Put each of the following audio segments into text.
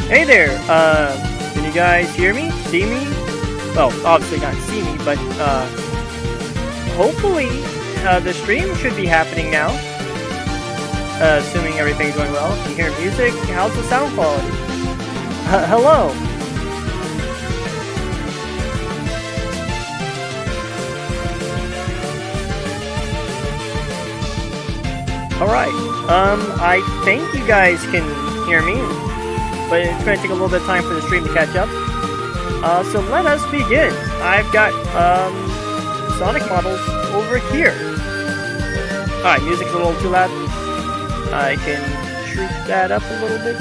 Hey there, can you guys hear me? See me? Well, obviously not see me, but, hopefully, the stream should be happening now. Assuming everything's going well. Can you hear music? How's the sound quality? Hello! Alright, I think you guys can hear me, but it's going to take a little bit of time for the stream to catch up. So let us begin. I've got, Sonic models over here. Alright, music's a little too loud. I can shrink that up a little bit.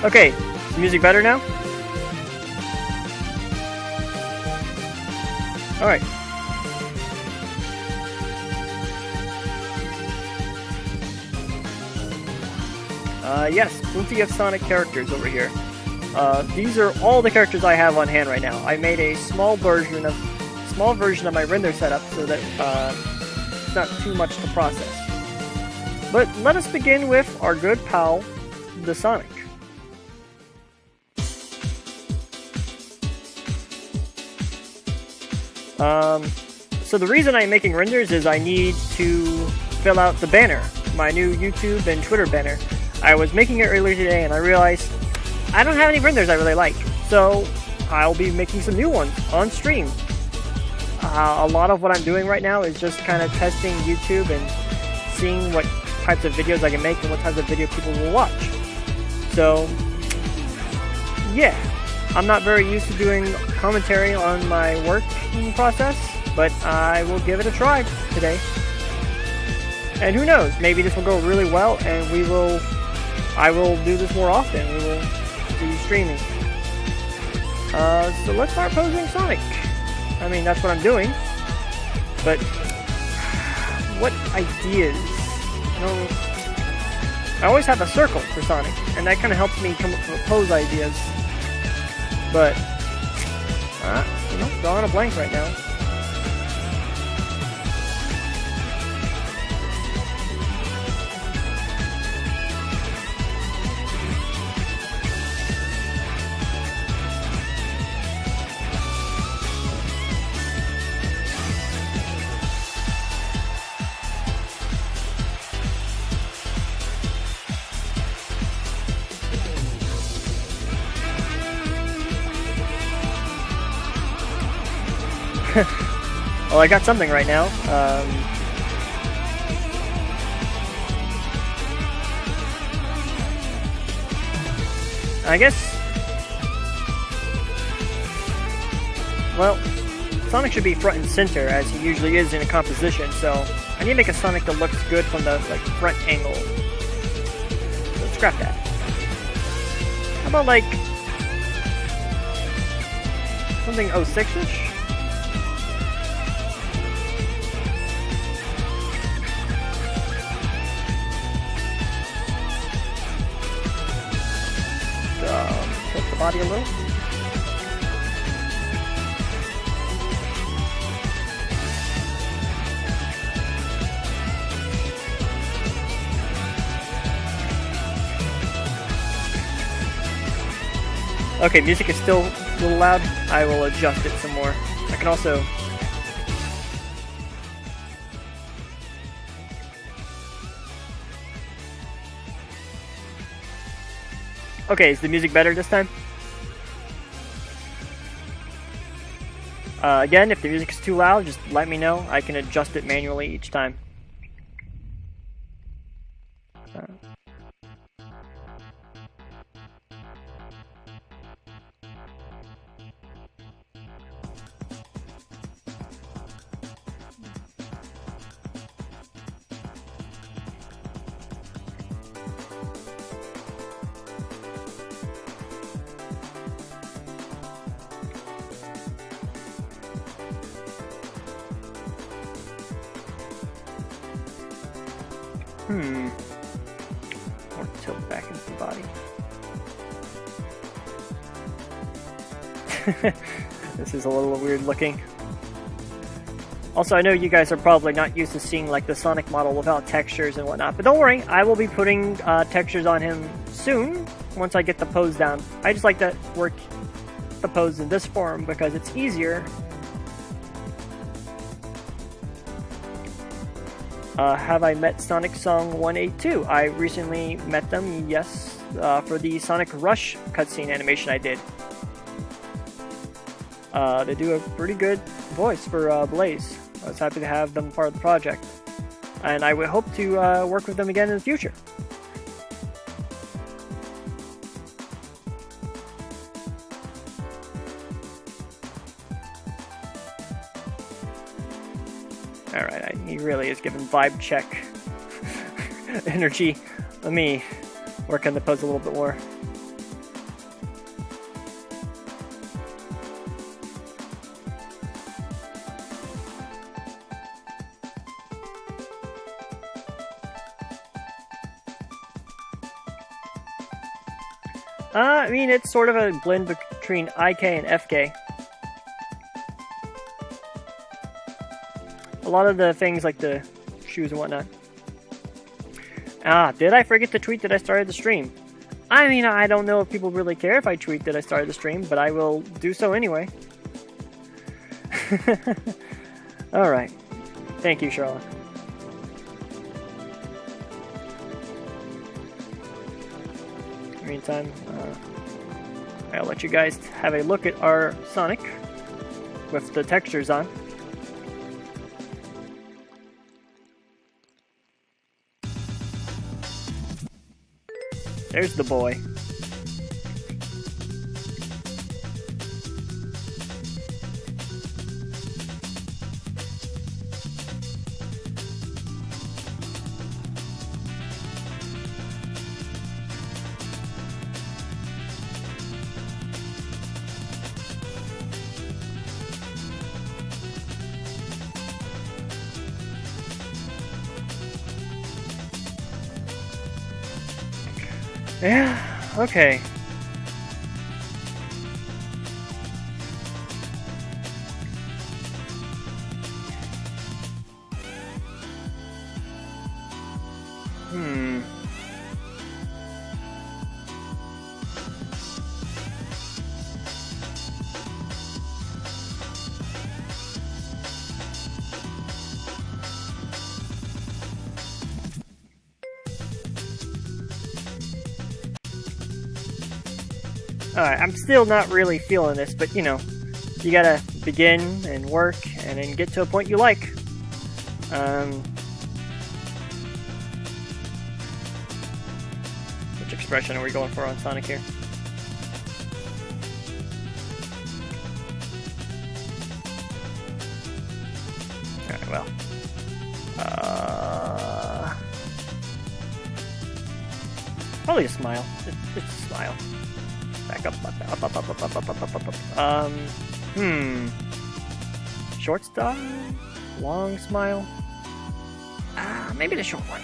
Okay, is the music better now? Alright. Yes, plenty of Sonic characters over here. These are all the characters I have on hand right now. I made a small version of my render setup so that it's not too much to process. But let us begin with our good pal, the Sonic. So the reason I'm making renders is I need to fill out the banner, my new YouTube and Twitter banner. I was making it earlier today and I realized I don't have any renders I really like, so I'll be making some new ones on stream. A lot of what I'm doing right now is just kind of testing YouTube and seeing what types of videos I can make and what types of video people will watch. So, yeah, I'm not very used to doing commentary on my working process, but I will give it a try today. And who knows, maybe this will go really well and I will do this more often. We will be streaming. So let's start posing Sonic. I mean, that's what I'm doing. But what ideas? I always have a circle for Sonic, and that kind of helps me come up with pose ideas. But drawing a blank right now. Well, I got something right now. I guess... Well, Sonic should be front and center, as he usually is in a composition, so I need to make a Sonic that looks good from the front angle. So scrap that. How about, like... something 06-ish? Tilt the body a little. Okay, music is still a little loud. I will adjust it some more. I can also... Okay, is the music better this time? Again, if the music is too loud, just let me know. I can adjust it manually each time. Or tilt back into the body. This is a little weird looking. Also, I know you guys are probably not used to seeing like the Sonic model without textures and whatnot, but don't worry, I will be putting textures on him soon once I get the pose down. I just like to work the pose in this form because it's easier. Have I met Sonic Song 182? I recently met them, yes, for the Sonic Rush cutscene animation I did. They do a pretty good voice for Blaze. I was happy to have them part of the project. And I would hope to work with them again in the future. Alright, he really is giving vibe check energy. Let me work on the pose a little bit more. I mean, it's sort of a blend between IK and FK. A lot of the things like the shoes and whatnot. Did I forget to tweet that I started the stream? I mean, I don't know if people really care if I tweet that I started the stream, but I will do so anyway. Alright. Thank you, Charlotte. Meantime, I'll let you guys have a look at our Sonic with the textures on. There's the boy. Yeah, okay. Alright, I'm still not really feeling this, but you know, you gotta begin and work and then get to a point you like. Which expression are we going for on Sonic here? Alright, well. Probably a smile. Just a smile. Back up. Short style? Long smile? Maybe the short one.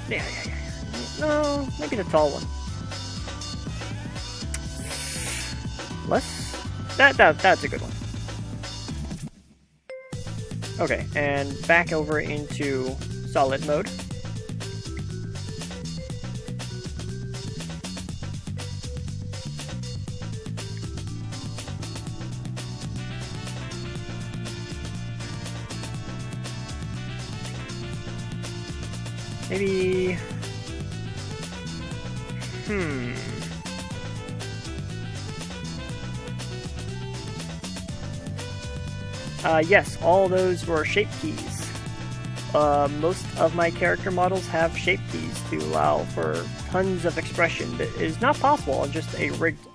Yeah. No, maybe the tall one. Less? That's a good one. Okay, and back over into solid mode. Maybe... yes, all those were shape keys. Most of my character models have shape keys to allow for tons of expression that is not possible on just a rigged.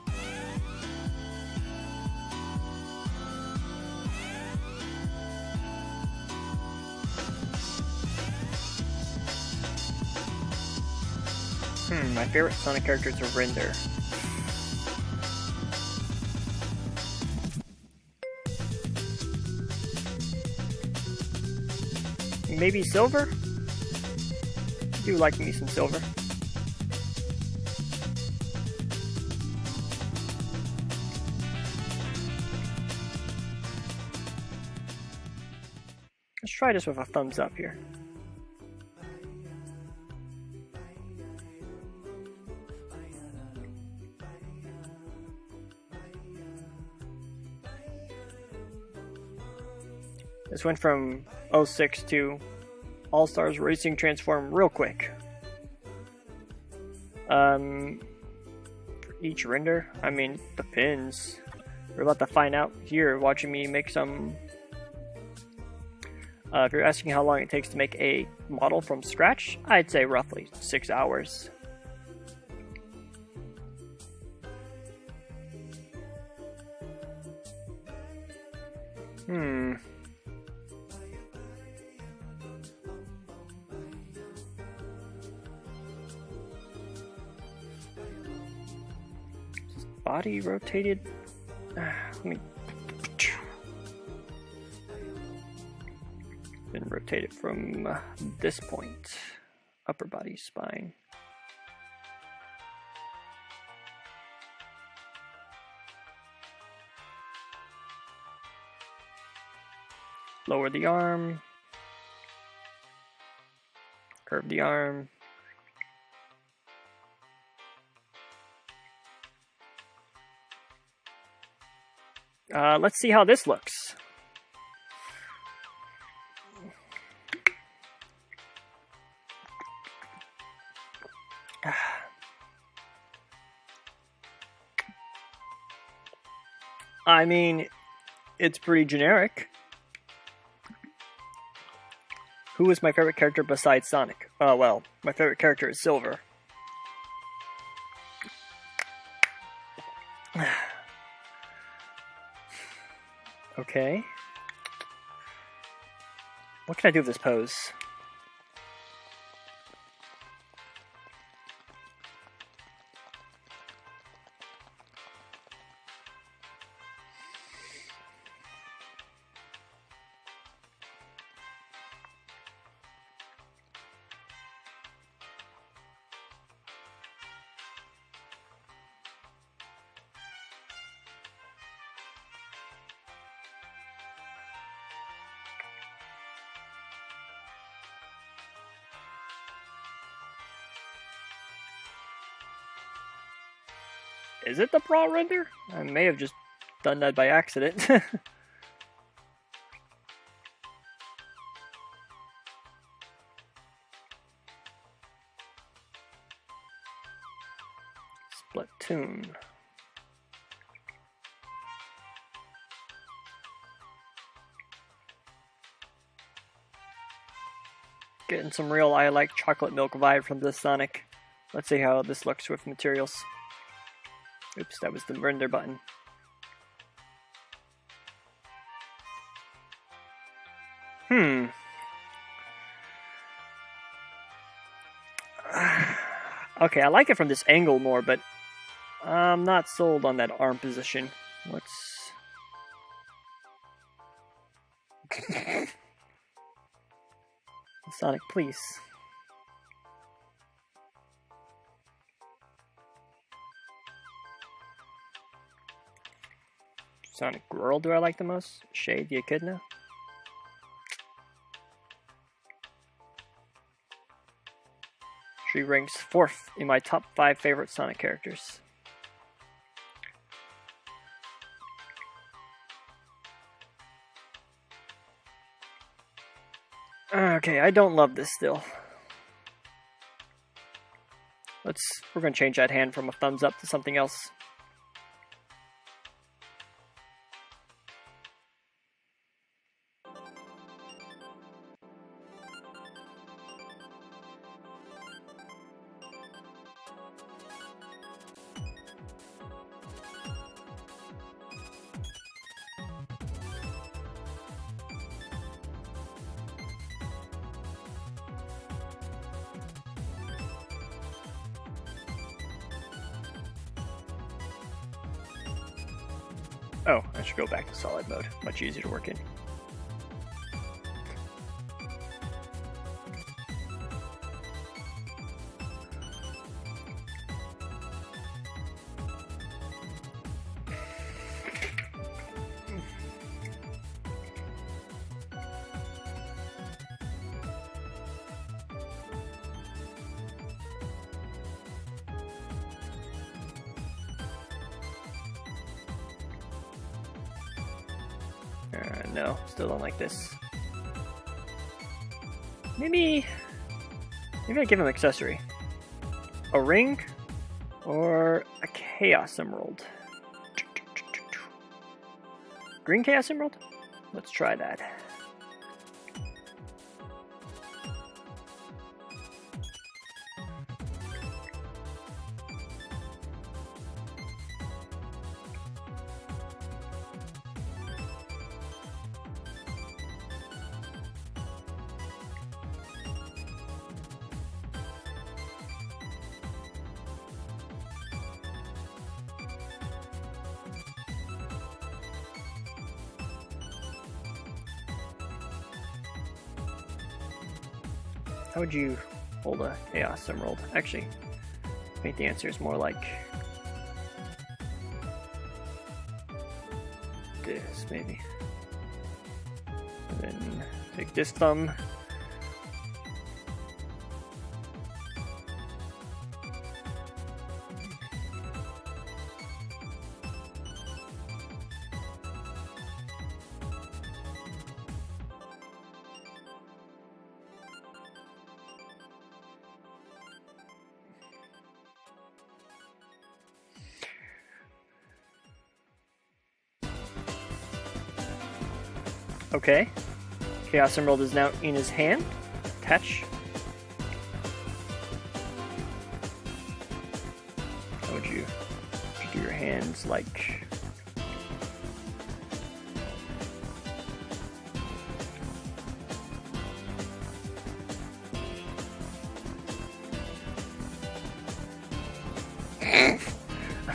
My favorite Sonic character to render. Maybe Silver? I do like me some Silver. try this with a thumbs up here. This went from 06 to All-Stars Racing Transform real quick. For each render, I mean, depends. We're about to find out here, watching me make some... if you're asking how long it takes to make a model from scratch, I'd say roughly 6 hours. Body rotated. Let me. Then rotate it from this point. Upper body, spine. Lower the arm. Curve the arm. Let's see how this looks. I mean, it's pretty generic. Who is my favorite character besides Sonic? Well, my favorite character is Silver. Okay. What can I do with this pose? Is it the Brawl render? I may have just done that by accident. Splatoon. Getting some real I like chocolate milk vibe from this Sonic. Let's see how this looks with materials. Oops, that was the render button. Okay, I like it from this angle more, but I'm not sold on that arm position. Let's... Sonic, please. Sonic Girl do I like the most? Shade the Echidna? She ranks 4th in my top 5 favorite Sonic characters. Okay, I don't love this still. We're gonna change that hand from a thumbs up to something else. Oh, I should go back to solid mode. Much easier to work in. No, still don't like this. Maybe I give him accessory. A ring or a Chaos Emerald. Green Chaos Emerald? Let's try that. How would you hold a Chaos Emerald? Actually, I think the answer is more like this, maybe. And then take this thumb. Okay. Chaos Emerald is now in his hand. Attach. How would you do your hands like?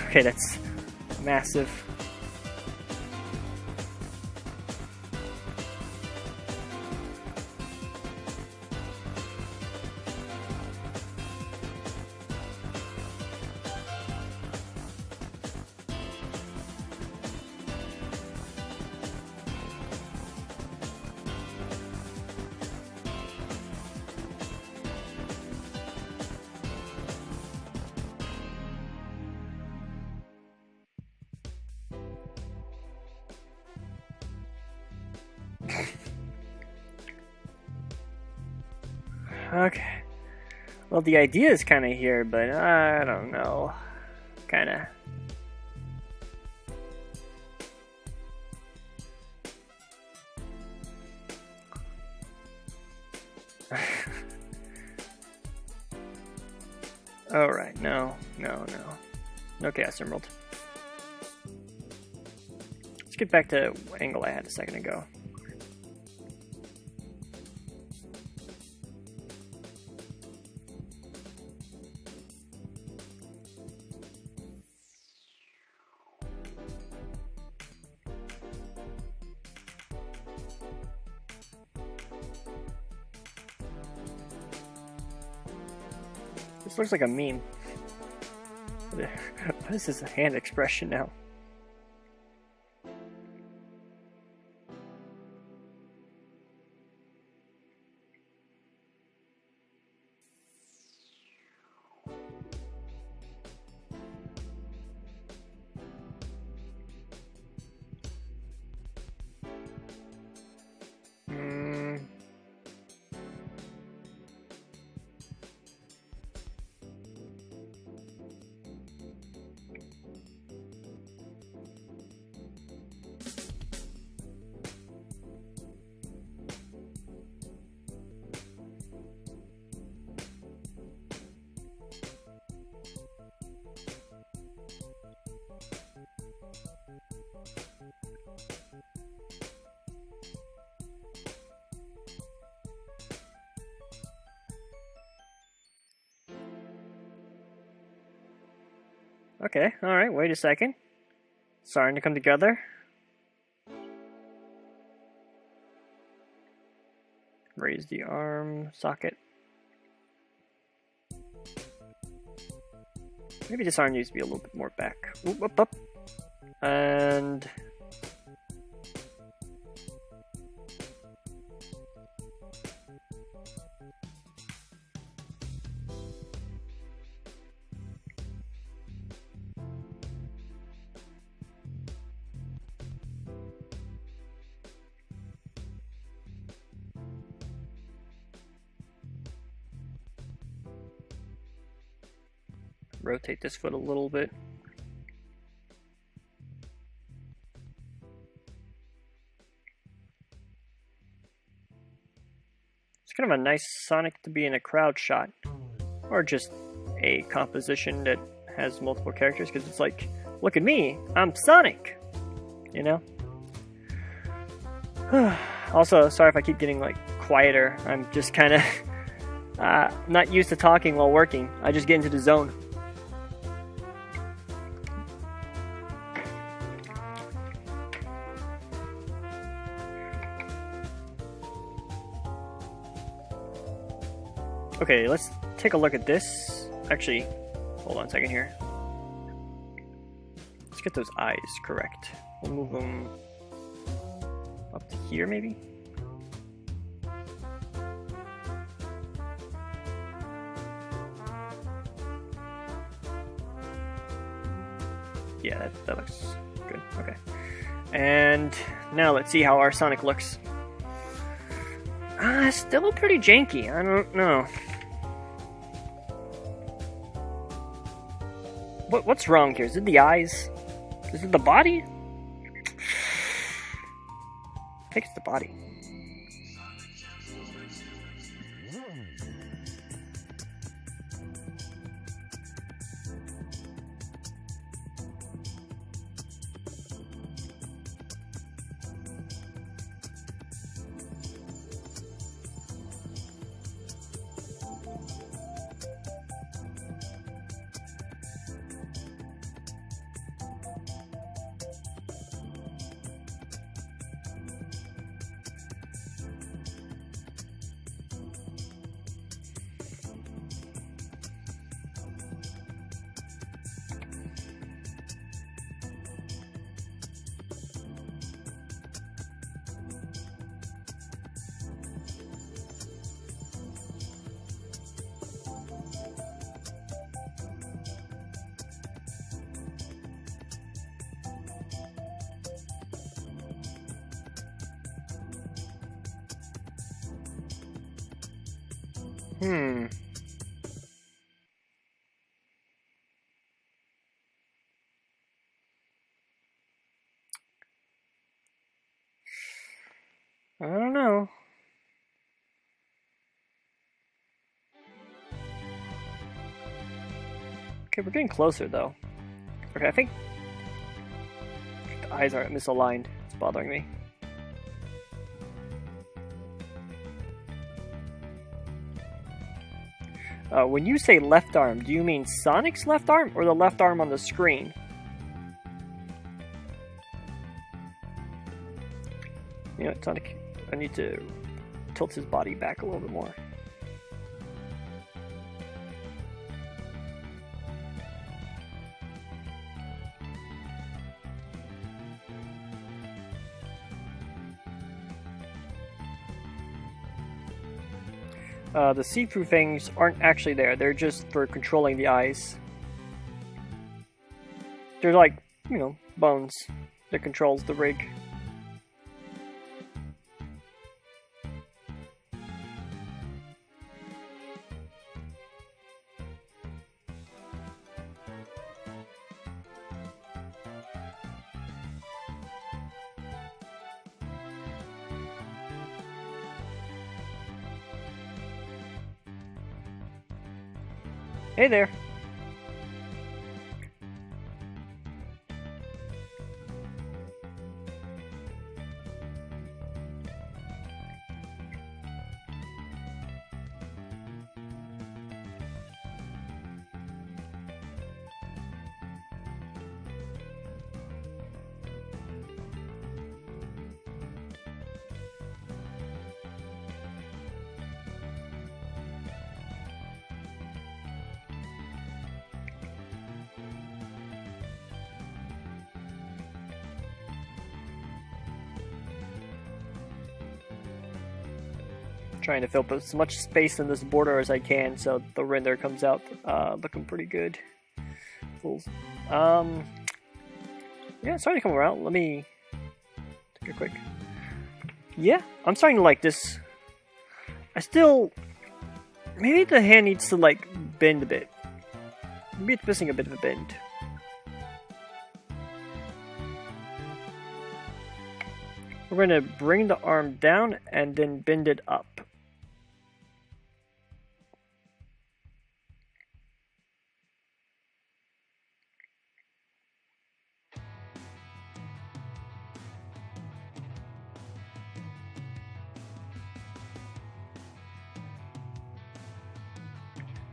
Okay, that's massive. Okay. Well, the idea is kind of here, but I don't know. Kind of. Alright, no. No Chaos Emerald. Let's get back to what angle I had a second ago. This looks like a meme. What is this hand expression now? Okay, alright, wait a second. Starting to come together. Raise the arm socket. Maybe this arm needs to be a little bit more back. Oop, up. And... rotate this foot a little bit. It's kind of a nice Sonic to be in a crowd shot, or just a composition that has multiple characters, because it's like, look at me, I'm Sonic, you know? Also, sorry if I keep getting like quieter. I'm just kind of not used to talking while working. I just get into the zone. Okay, let's take a look at this. Actually, hold on a second here. Let's get those eyes correct. We'll move them up to here, maybe? Yeah, that looks good. Okay. And now let's see how our Sonic looks. Still pretty janky. I don't know. What's wrong here? Is it the eyes? Is it the body? I think it's the body. I don't know. Okay, we're getting closer though. Okay, I think the eyes are misaligned. It's bothering me. When you say left arm, do you mean Sonic's left arm or the left arm on the screen? You know, Sonic, I need to tilt his body back a little bit more. The see-through things aren't actually there. They're just for controlling the eyes. They're like, you know, bones that controls the rig. Hey there. Trying to fill up as much space in this border as I can so the render comes out looking pretty good. Yeah, it's starting to come around. Let me take a quick. Yeah, I'm starting to like this. Maybe the hand needs to like bend a bit. Maybe it's missing a bit of a bend. We're going to bring the arm down and then bend it up.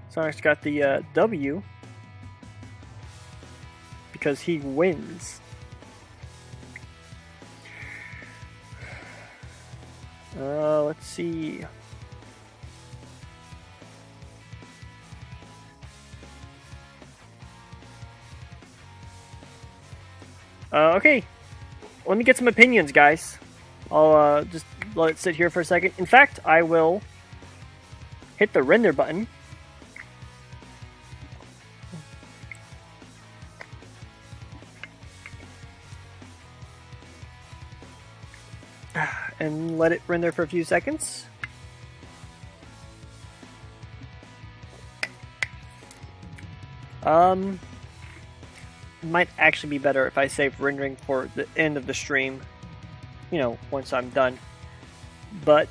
Sonic's got the W because he wins. Let's see. Okay. Let me get some opinions, guys. I'll just let it sit here for a second. In fact, I will hit the render button. And let it render for a few seconds. Might actually be better if I save rendering for the end of the stream, you know, once I'm done. But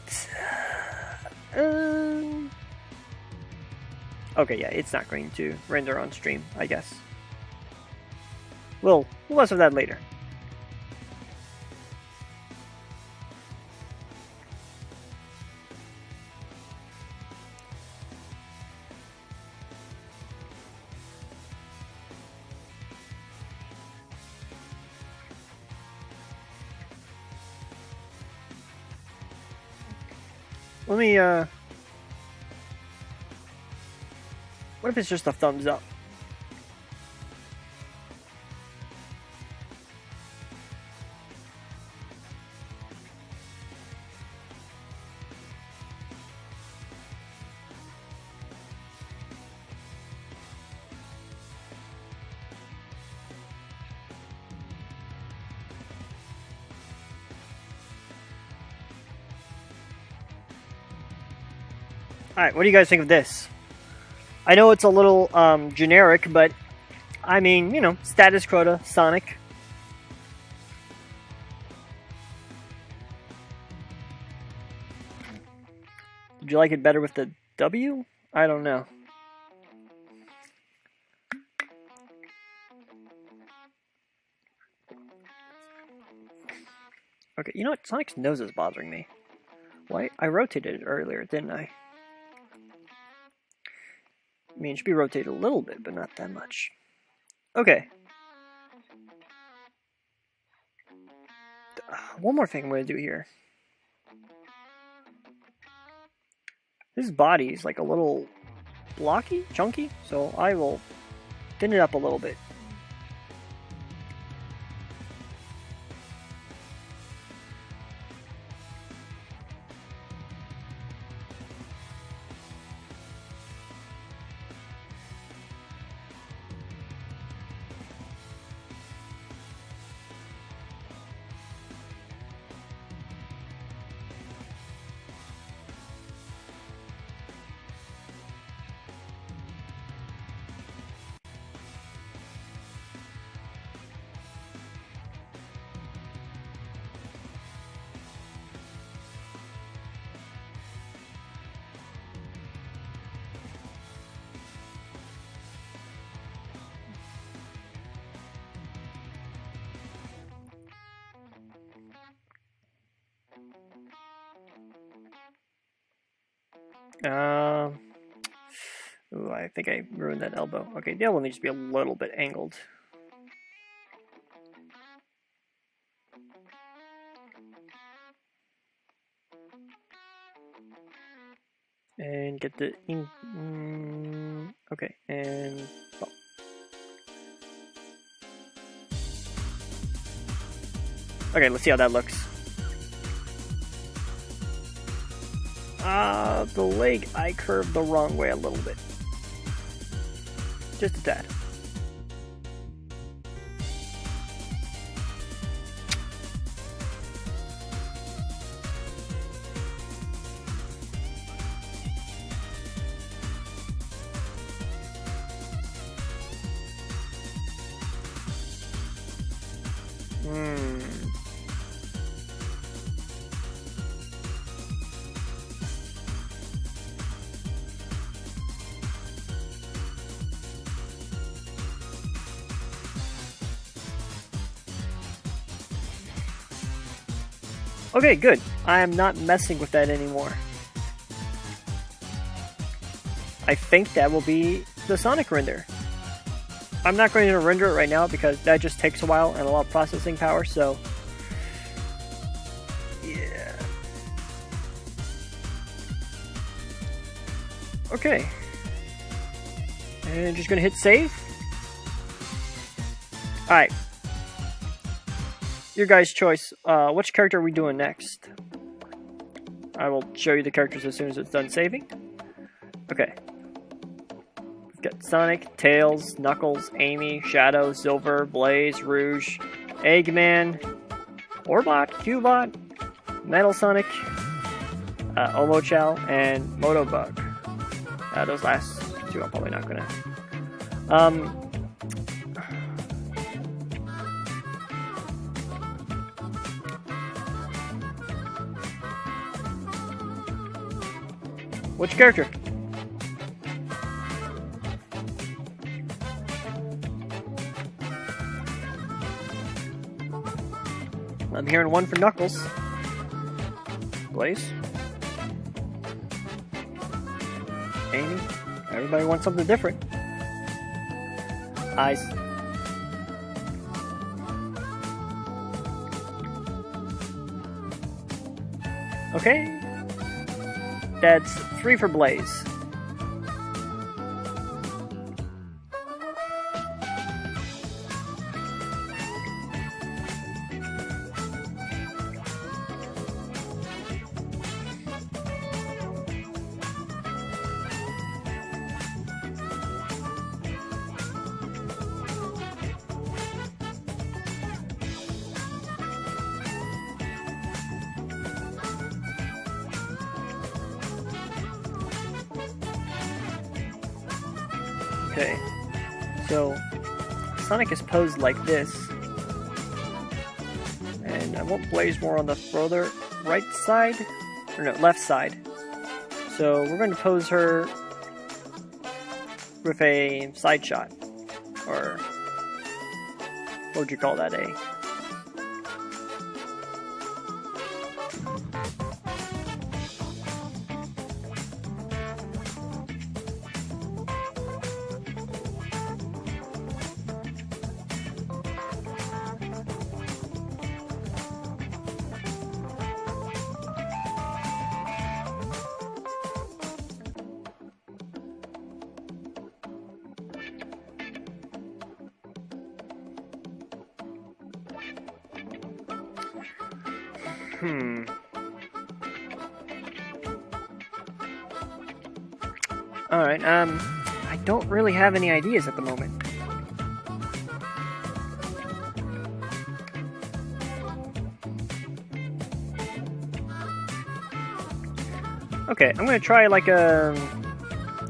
okay, yeah, it's not going to render on stream, I guess. We'll less of that later. Let me, what if it's just a thumbs up? Alright, what do you guys think of this? I know it's a little generic, but I mean, you know, status quo Sonic. Did you like it better with the W? I don't know. Okay, you know what? Sonic's nose is bothering me. Why? I rotated it earlier, didn't I? I mean, it should be rotated a little bit, but not that much. Okay. One more thing I'm going to do here. His body is like a little blocky, chunky, so I will thin it up a little bit. Ooh, I think I ruined that elbow. Okay, the elbow needs to be a little bit angled. And get the... okay, and... Oh. Okay, let's see how that looks. The leg I curved the wrong way a little bit. Just a tad. Hmm. Okay, good. I am not messing with that anymore. I think that will be the Sonic render. I'm not going to render it right now because that just takes a while and a lot of processing power, so... yeah. Okay. And just gonna hit save. Alright. Your guys' choice. Which character are we doing next? I will show you the characters as soon as it's done saving. Okay. We've got Sonic, Tails, Knuckles, Amy, Shadow, Silver, Blaze, Rouge, Eggman, Orbot, Cubot, Metal Sonic, Omochao, and Motobug. Those last two I'm probably not gonna. Which character? I'm hearing one for Knuckles. Blaze. Amy. Everybody wants something different. Eyes. Okay. That's 3 for Blaze. Okay, so Sonic is posed like this, and I want Blaze more on the further right side, or no, left side. So we're going to pose her with a side shot, or what would you call that, Alright, I don't really have any ideas at the moment. Okay, I'm gonna try like a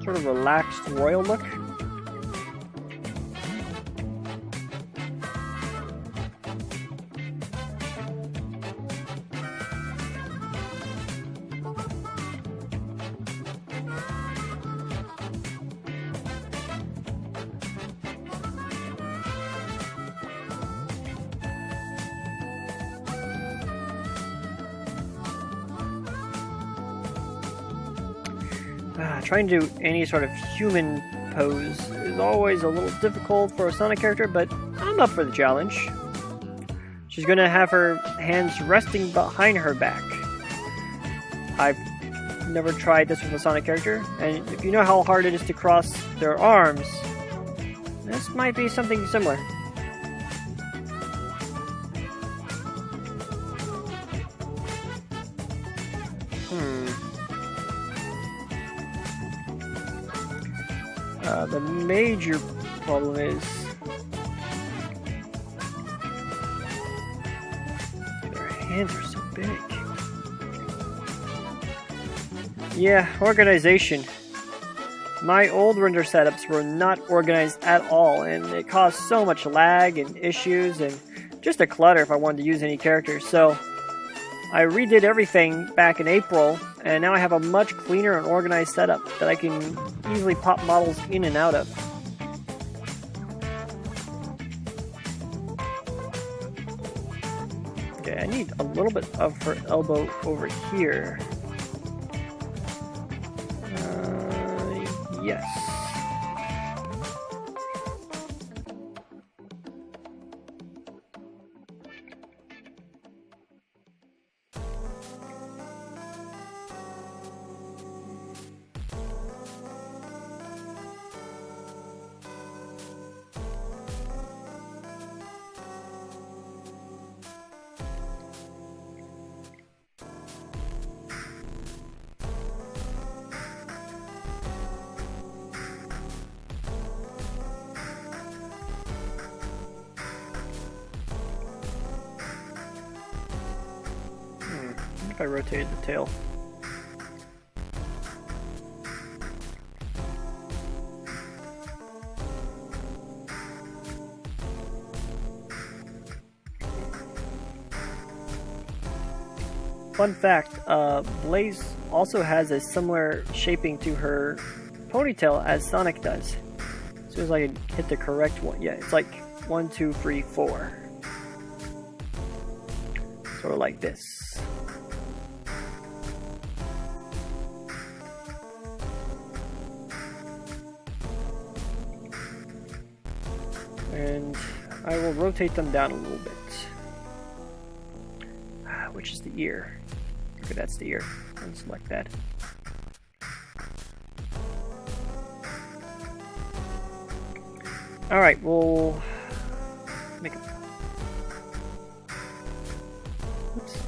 sort of relaxed royal look. Trying to do any sort of human pose is always a little difficult for a Sonic character, but I'm up for the challenge. She's gonna have her hands resting behind her back. I've never tried this with a Sonic character, and if you know how hard it is to cross their arms, this might be something similar. The major problem is their hands are so big. Yeah, organization. My old render setups were not organized at all, and it caused so much lag and issues, and just a clutter if I wanted to use any characters. So I redid everything back in April, and now I have a much cleaner and organized setup that I can easily pop models in and out of. Okay, I need a little bit of her elbow over here. Yes. If I rotated the tail. Fun fact, Blaze also has a similar shaping to her ponytail as Sonic does. As soon as I can hit the correct one, yeah, it's like 1, 2, 3, 4. Sort of like this. And I will rotate them down a little bit. Which is the ear? Okay, that's the ear. I'll select that. Alright, we'll make it. Oops.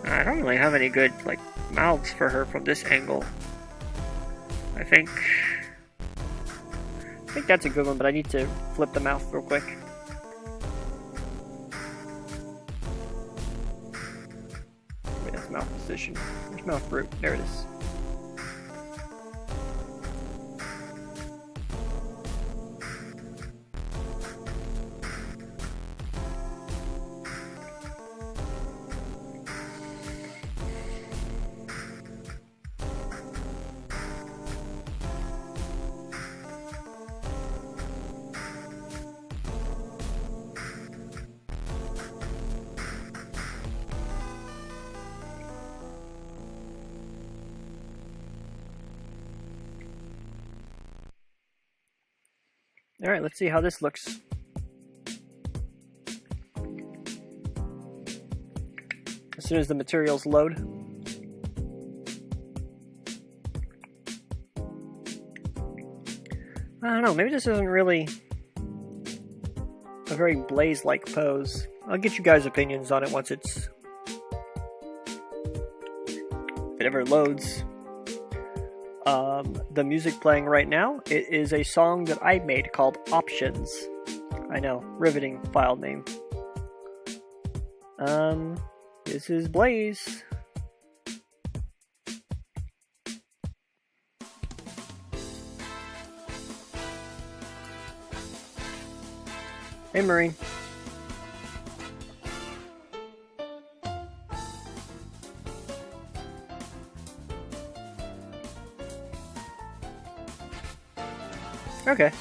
I don't really have any good, like, mouths for her from this angle. I think that's a good one, but I need to flip the mouth real quick. Wait, that's mouth position. Where's mouth root? There it is. Alright, let's see how this looks. As soon as the materials load. I don't know, maybe this isn't really a very Blaze-like pose. I'll get you guys' opinions on it once if it ever loads. The music playing right now, it is a song that I made called Options. I know, riveting file name. This is Blaze. Hey, Marine. Okay.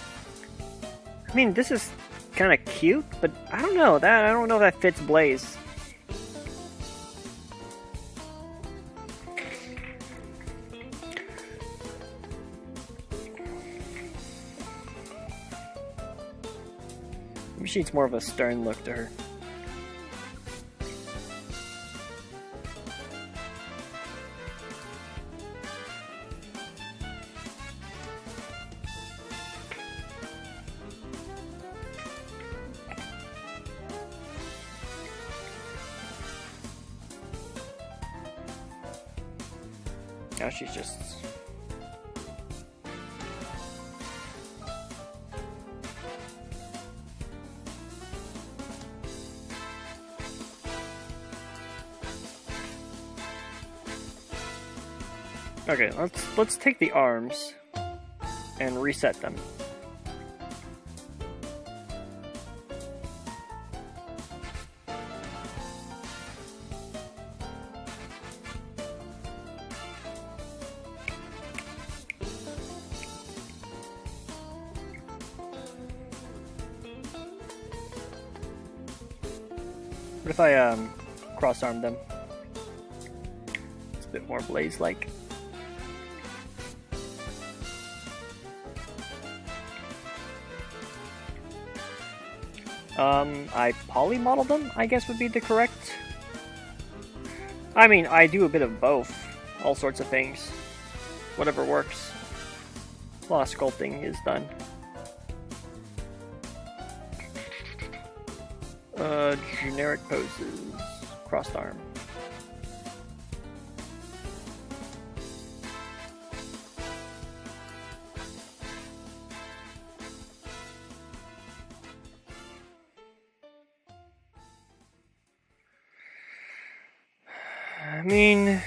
I mean, this is kind of cute, but I don't know. I don't know if that fits Blaze. Maybe she needs more of a stern look to her. Now she's just... Okay, let's take the arms and reset them. What if I cross-arm them? It's a bit more Blaze-like. I poly-model them, I guess would be the correct... I mean, I do a bit of both. All sorts of things. Whatever works. A lot of sculpting is done. Generic poses. Crossed arm. I mean,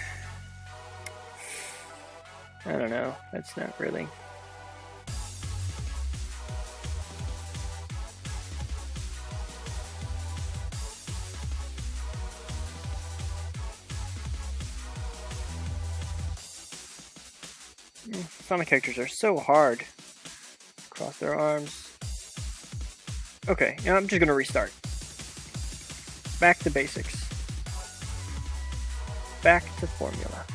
I don't know. That's not really. Some of the characters are so hard. Cross their arms. Okay, now I'm just gonna restart. Back to basics. Back to formula.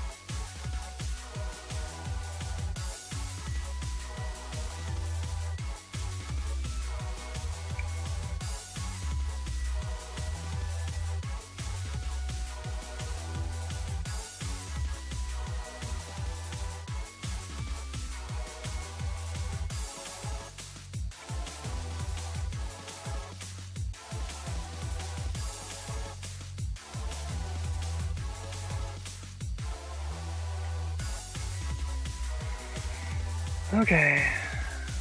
Okay,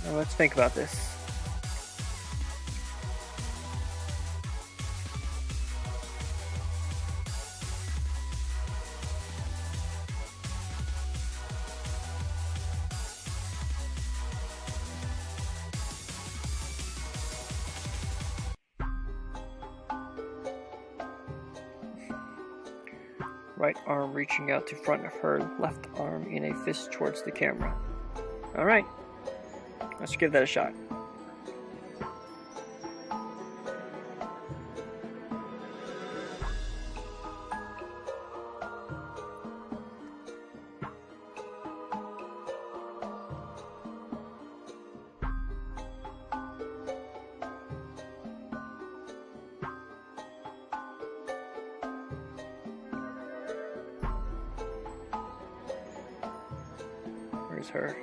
now let's think about this. Right arm reaching out to front of her left arm in a fist towards the camera. Alright, let's give that a shot. Where's her?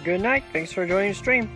Good night. Thanks for joining the stream.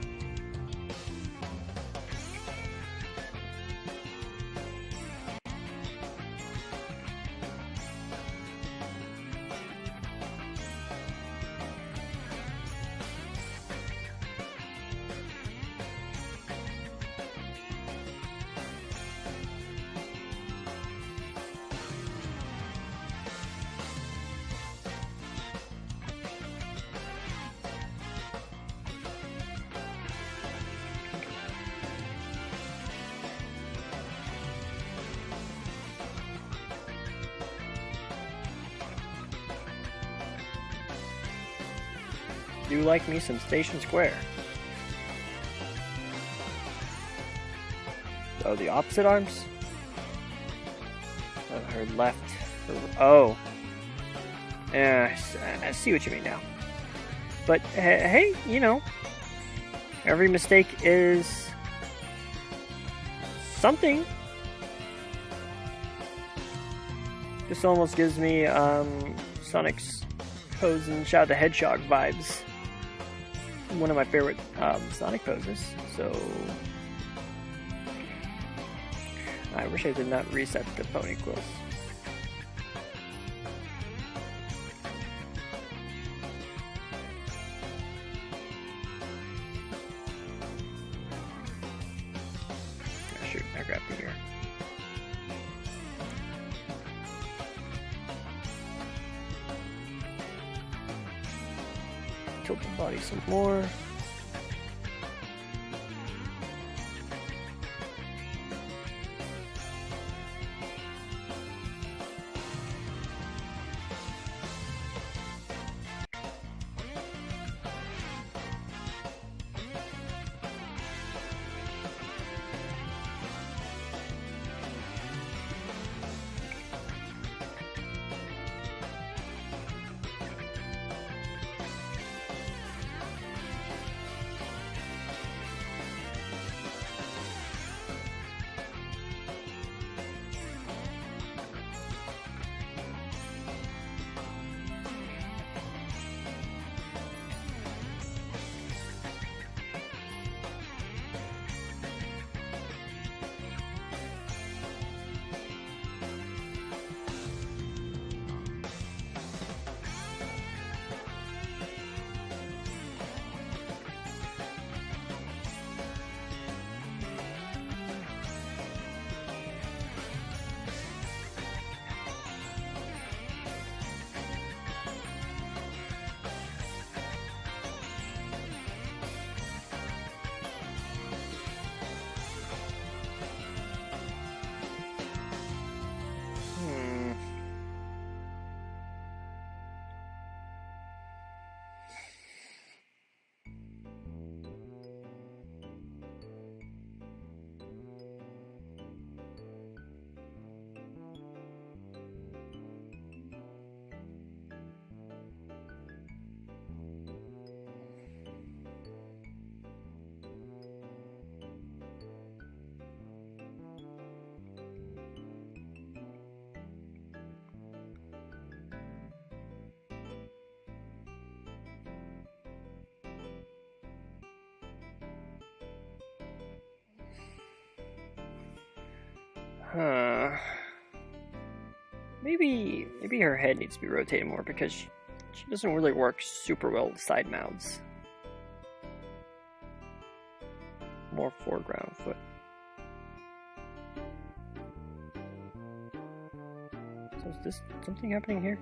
Do like me some Station Square. Oh, the opposite arms? Oh, her left. Oh. I see what you mean now. But hey, you know, every mistake is something. This almost gives me Sonic's pose and Shout the Hedgehog vibes. One of my favorite Sonic poses. So I wish I did not reset the pony quills. Shoot, I grabbed the ear. Tilt the body some more. Maybe her head needs to be rotated more because she doesn't really work super well with side mounts. More foreground foot. So is this something happening here?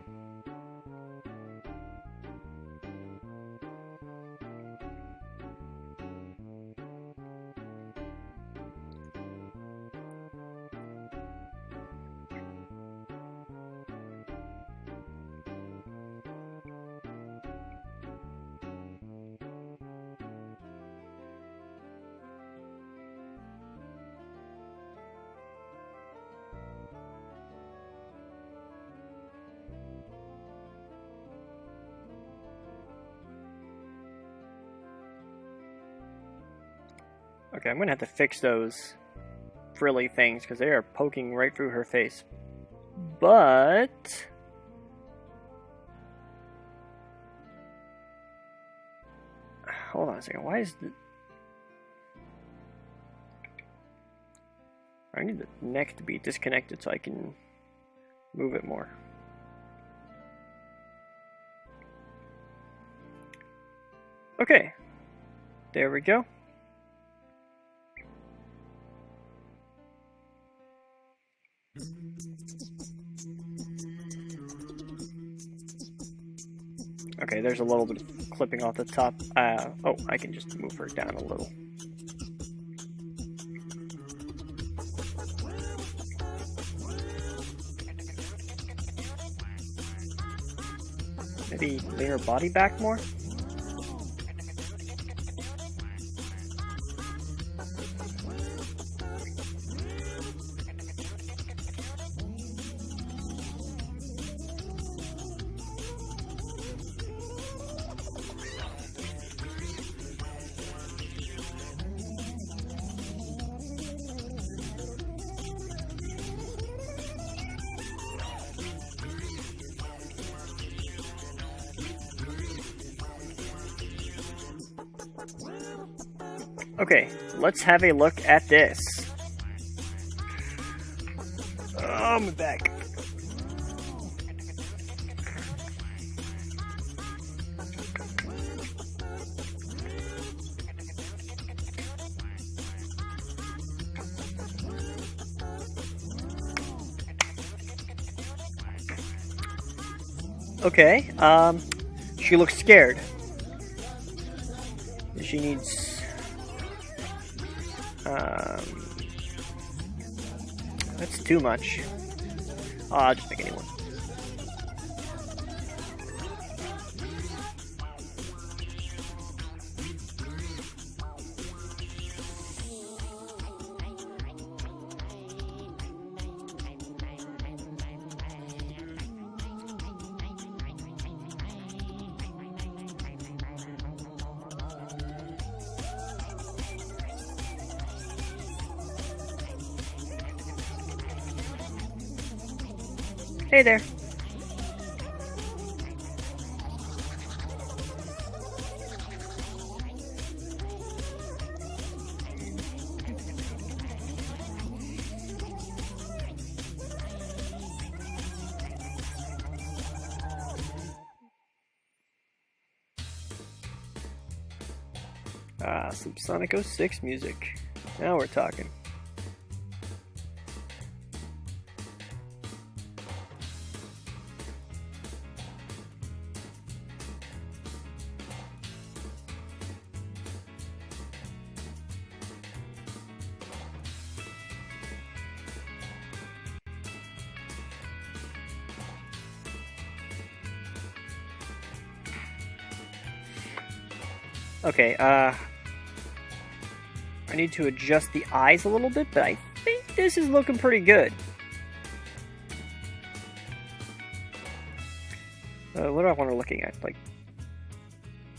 Okay, I'm gonna have to fix those frilly things because they are poking right through her face. But hold on a second. Why is the I need the neck to be disconnected so I can move it more. Okay, there we go. Okay, there's a little bit of clipping off the top. Oh, I can just move her down a little. Maybe lay her body back more? Okay, let's have a look at this. Oh, my back. Okay, she looks scared. She needs, that's too much. Oh, I'll just pick anyone. Hey there. Some Sonic 06 music. Now we're talking. Okay, I need to adjust the eyes a little bit, but I think this is looking pretty good. What do I want her looking at? Like,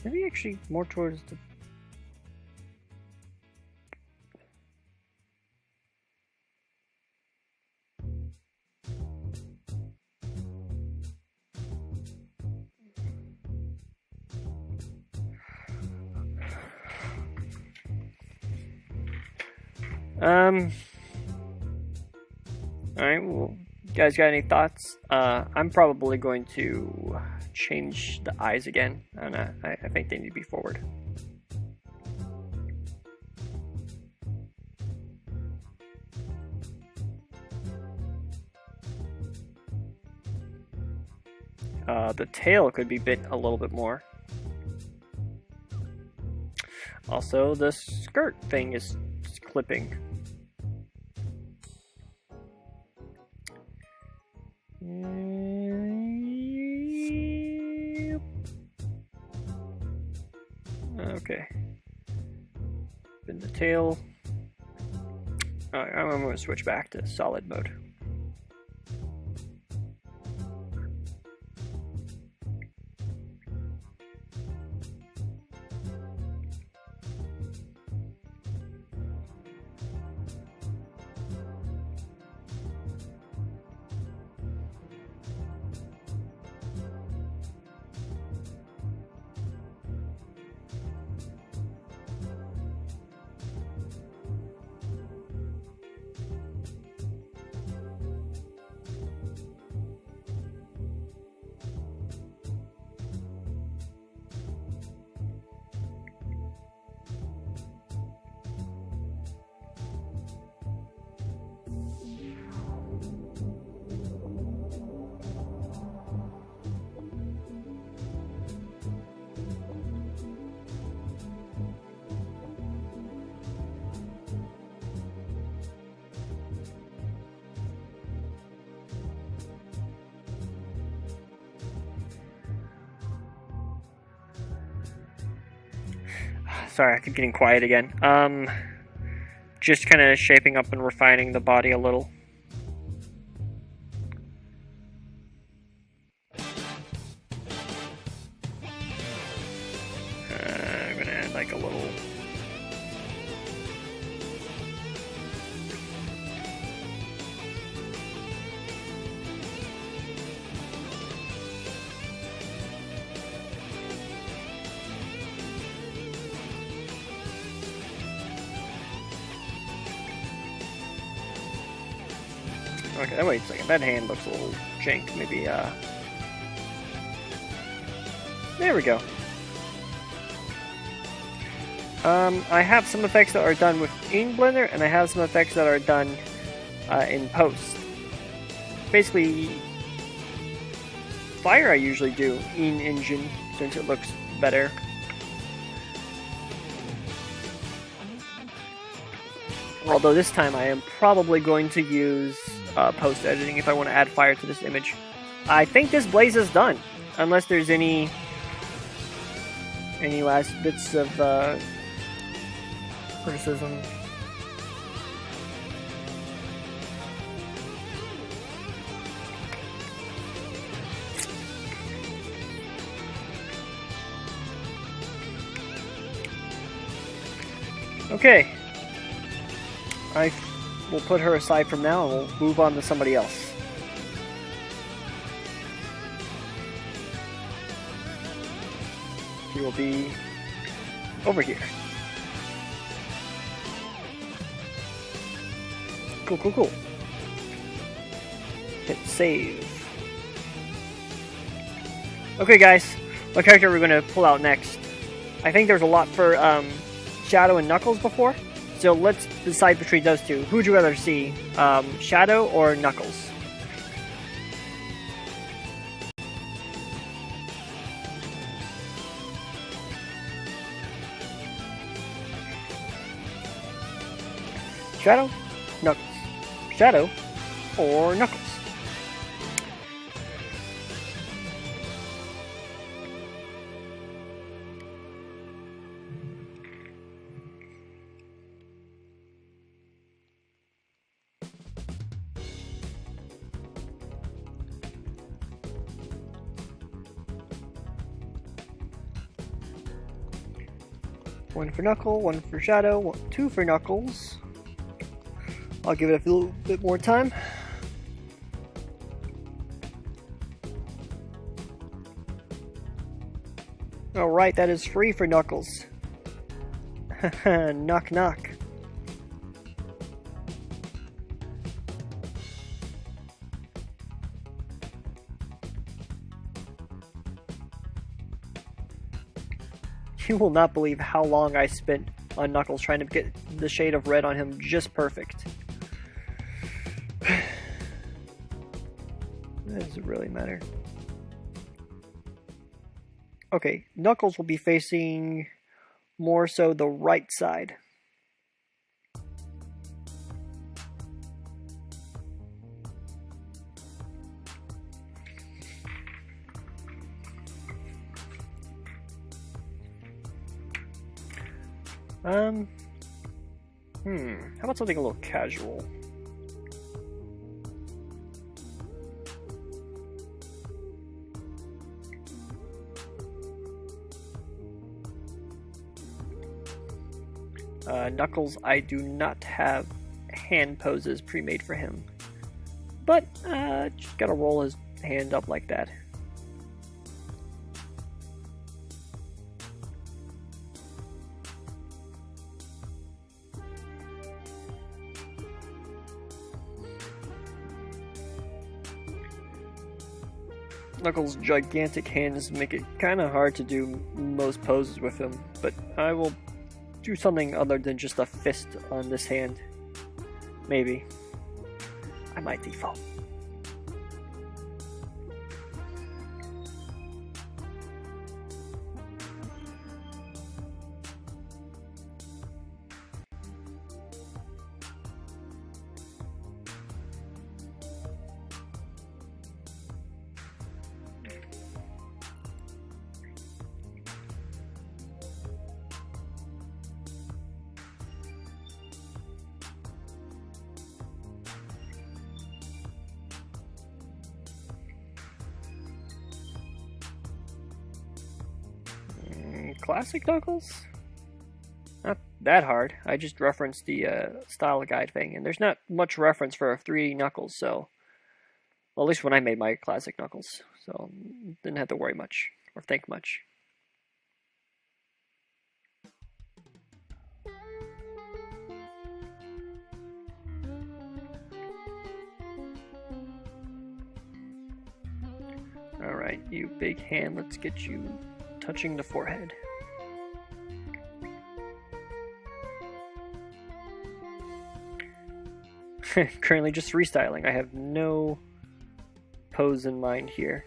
maybe actually more towards the... Alright, well, you guys got any thoughts? I'm probably going to change the eyes again, and I think they need to be forward. The tail could be bit a little bit more. Also, the skirt thing is clipping. Okay. Then the tail. I'm going to switch back to solid mode. Sorry, I keep getting quiet again. Just kind of shaping up and refining the body a little. I'm gonna add like a little... Okay, wait a second. That hand looks a little jank. Maybe, there we go. I have some effects that are done with Blender, and I have some effects that are done in post. Basically, fire I usually do in Engine, since it looks better. Although this time I am probably going to use post editing if I want to add fire to this image. I think this blaze is done, unless there's any last bits of criticism. Okay. I will put her aside from now and we'll move on to somebody else. She will be over here. Cool, cool, cool. Hit save. Okay, guys. What character are we going to pull out next? I think there's a lot for Shadow and Knuckles before. So let's decide between those two. Who would you rather see? Shadow or Knuckles? Shadow? Knuckles. Shadow or Knuckles? One for Knuckle, one for Shadow, two for Knuckles. I'll give it a little bit more time. Alright, that is free for Knuckles. Knock knock. You will not believe how long I spent on Knuckles trying to get the shade of red on him just perfect. That doesn't really matter. Okay, Knuckles will be facing more so the right side. How about something a little casual? Knuckles, I do not have hand poses pre-made for him. But, just gotta roll his hand up like that. Knuckles' gigantic hands make it kinda hard to do most poses with him, but I will do something other than just a fist on this hand. Maybe. I might default. Classic Knuckles? Not that hard. I just referenced the style guide thing, and there's not much reference for a 3D Knuckles, so... Well, at least when I made my classic Knuckles, so didn't have to worry much, or think much. Alright, you big hand, let's get you touching the forehead. Currently just restyling. I have no pose in mind here.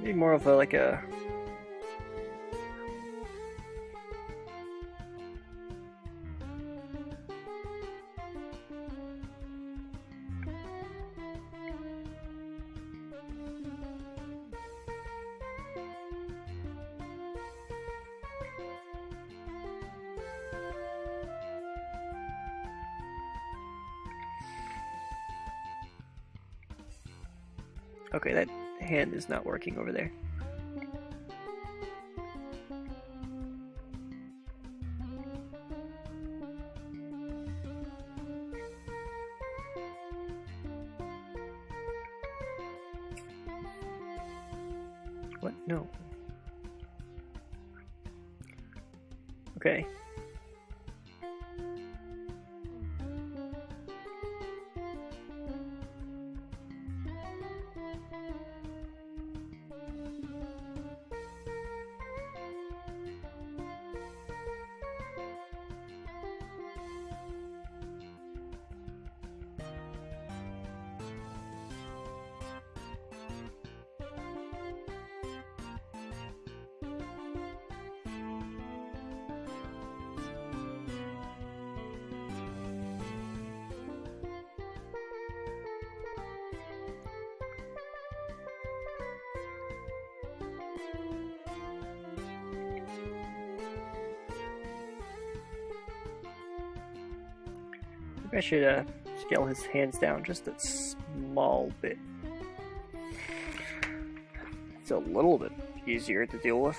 Maybe more of a, like a... Okay, that hand is not working over there. What? No. Okay. Maybe I should scale his hands down just a small bit. It's a little bit easier to deal with.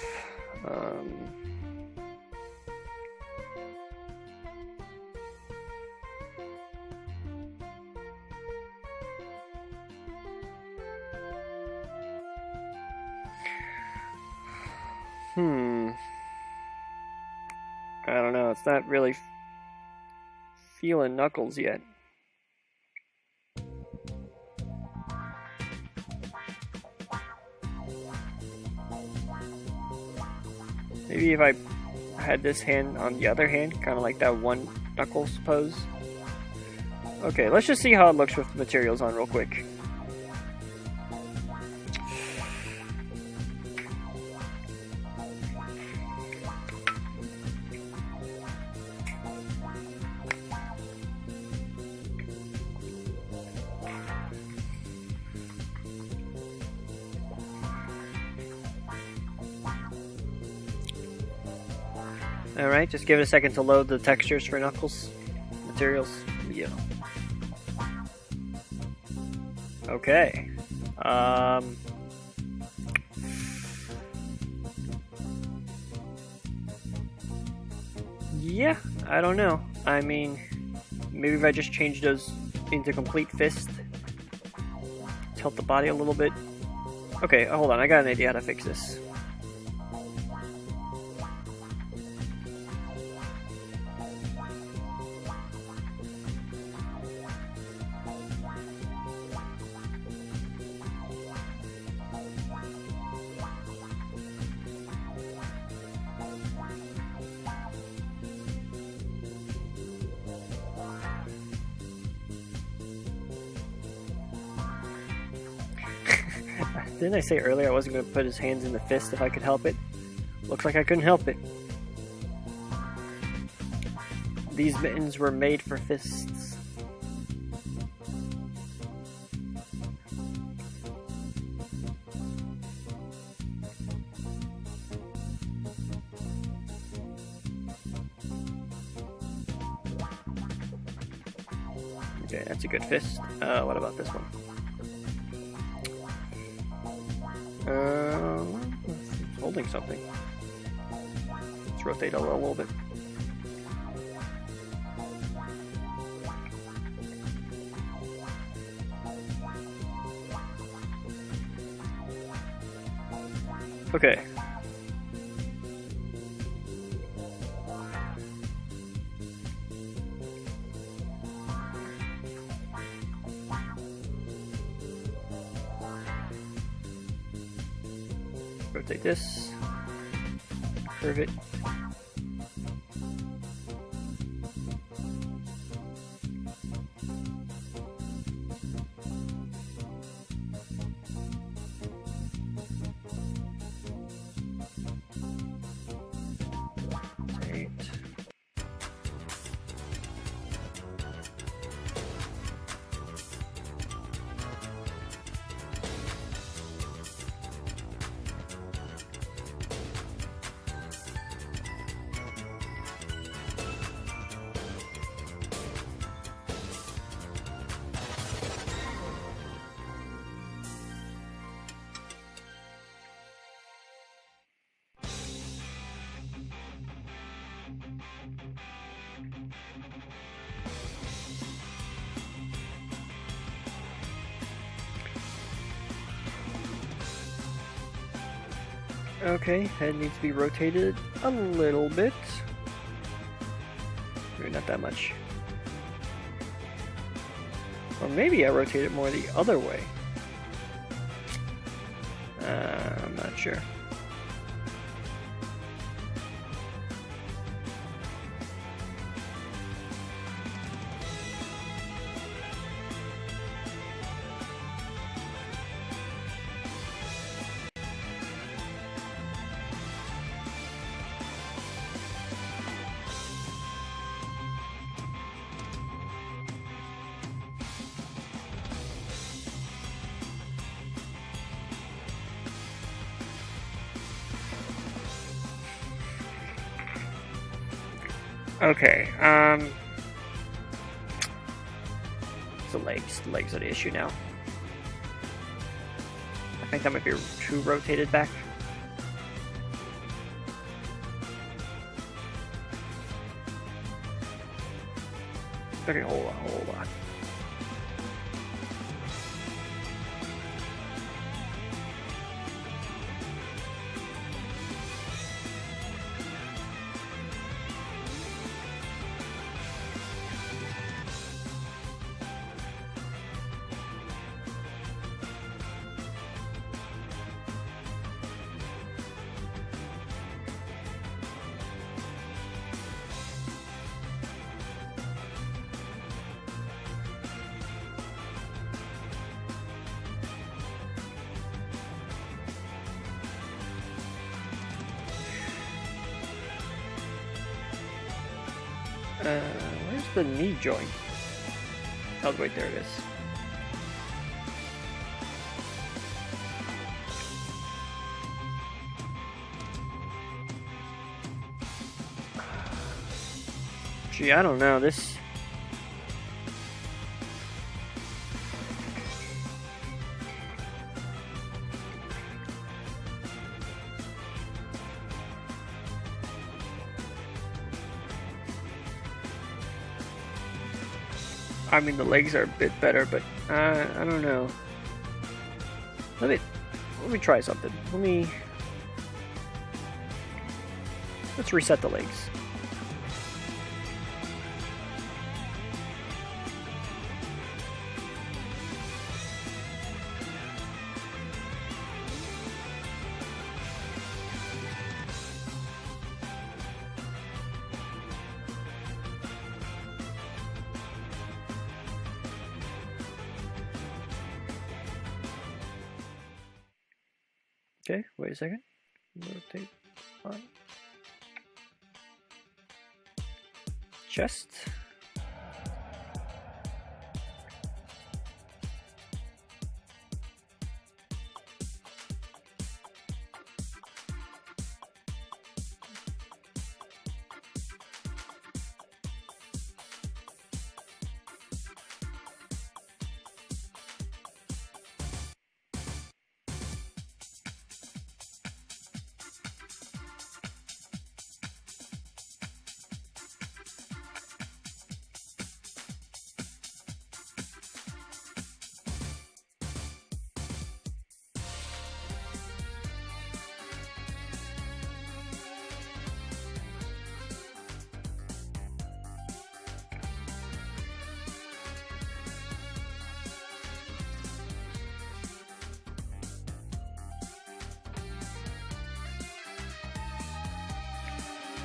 I don't know, it's not really feeling Knuckles yet. Maybe if I had this hand on the other hand, kind of like that one Knuckles pose. Okay, let's just see how it looks with the materials on real quick. Alright, just give it a second to load the textures for Knuckles. Materials. Yeah. Okay. Yeah, I don't know. I mean, maybe if I just change those into complete fist. Tilt the body a little bit. Okay, hold on, I got an idea how to fix this. Didn't I say earlier I wasn't going to put his hands in the fist if I could help it? Looks like I couldn't help it. These mittens were made for fists. Okay, that's a good fist. What about this one? It's holding something. Let's rotate a little bit. Okay. Rotate this. Curve it. Okay, head needs to be rotated a little bit. Maybe not that much. Or maybe I rotate it more the other way. I'm not sure. Okay, it's the legs. The legs are the issue now. I think that might be too rotated back. Okay, hold on. Where's the knee joint? Oh, wait, there it is. Gee, I don't know, this... I mean, the legs are a bit better, but I don't know. Let me try something. Let's reset the legs. Okay, wait a second. Rotate on. Chest.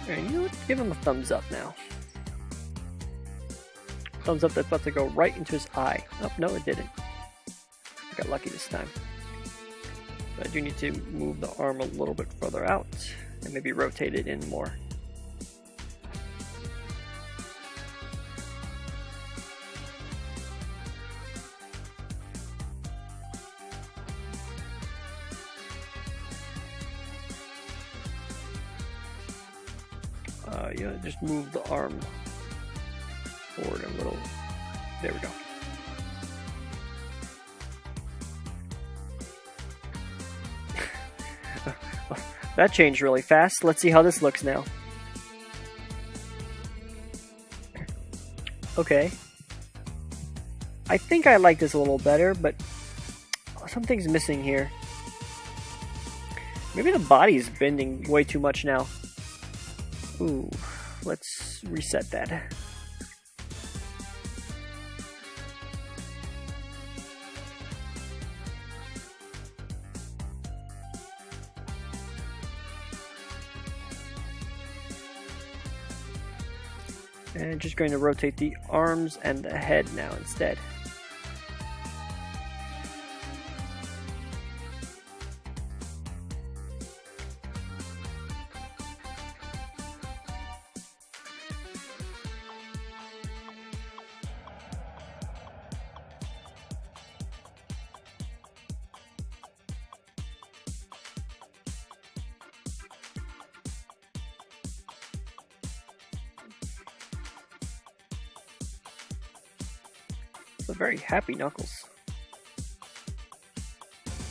And you know what? Give him a thumbs up now. Thumbs up that's about to go right into his eye. Oh, no, it didn't. I got lucky this time. But I do need to move the arm a little bit further out and maybe rotate it in more. Yeah, just move the arm forward a little. There we go. That changed really fast. Let's see how this looks now. Okay. I think I like this a little better, but something's missing here. Maybe the body's bending way too much now. Ooh, let's reset that. And just going to rotate the arms and the head now instead. It's a very happy Knuckles.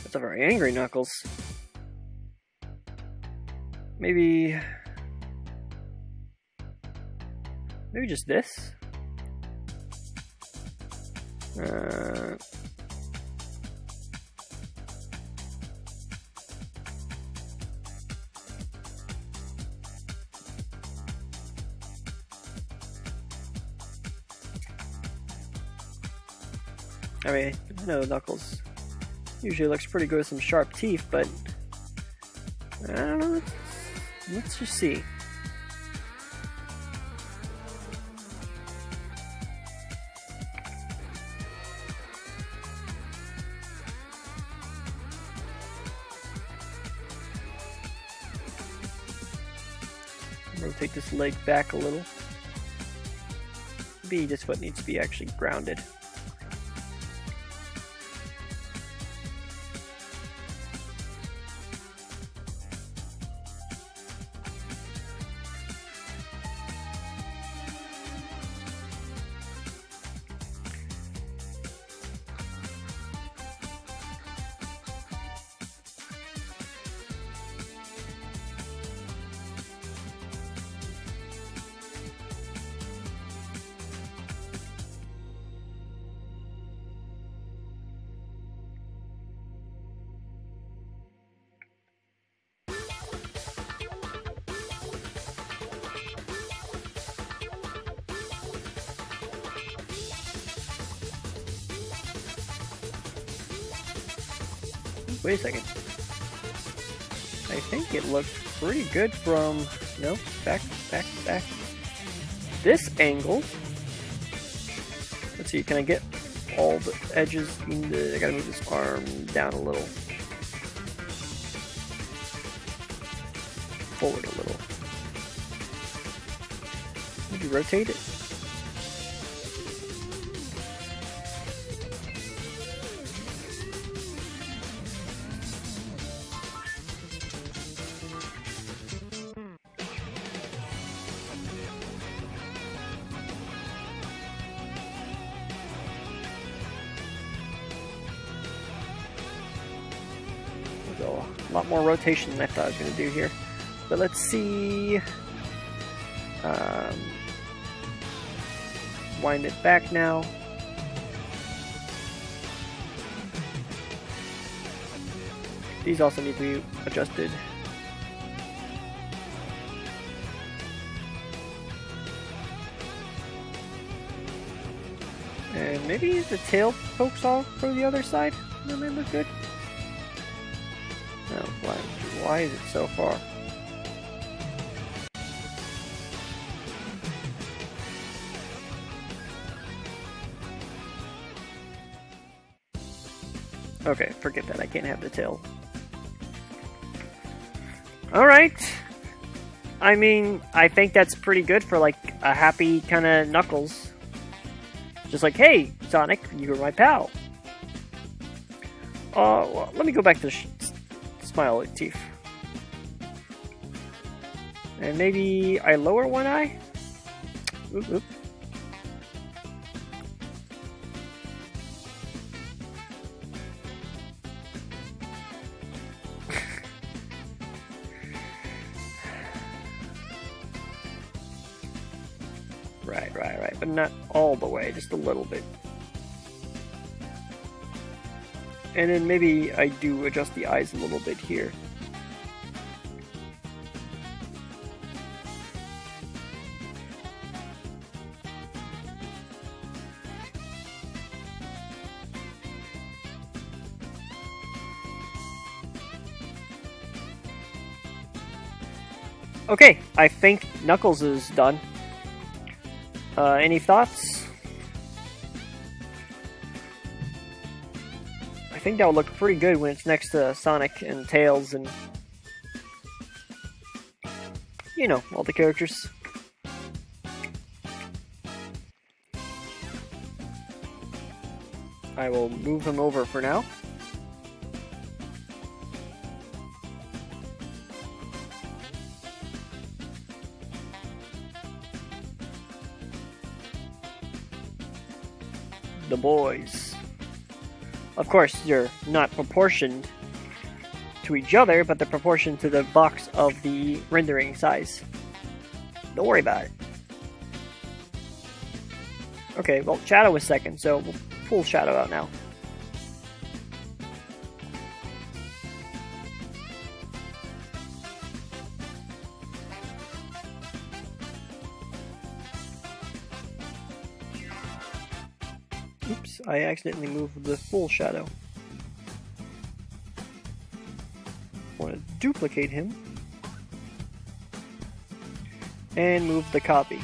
It's a very angry Knuckles. Maybe just this? I mean, I know Knuckles usually looks pretty good with some sharp teeth, but I don't know. Let's just see. Rotate this leg back a little. Maybe this foot needs to be actually grounded. Wait a second. I think it looked pretty good from... No, back. This angle. Let's see, can I get all the edges in the... I gotta move this arm down a little. Forward a little. Maybe rotate it. A lot more rotation than I thought I was going to do here. But let's see. Wind it back now. These also need to be adjusted. And maybe the tail pokes off for the other side. That might look good. No, why is it so far? Okay, forget that. I can't have the tail. Alright. I mean, I think that's pretty good for, like, a happy kind of Knuckles. Just like, hey, Sonic, you're my pal. Well, let me go back to Smile Teeth. And maybe I lower one eye? Oop, oop. Right, but not all the way, just a little bit. And then maybe I do adjust the eyes a little bit here. Okay, I think Knuckles is done. Any thoughts? I think that will look pretty good when it's next to Sonic and Tails and... you know, all the characters. I will move him over for now. The boys. Of course, they're not proportioned to each other, but they're proportioned to the box of the rendering size. Don't worry about it. Okay, well, Shadow was second, so we'll pull Shadow out now. Oops, I accidentally moved the full Shadow. Want to duplicate him. And move the copy.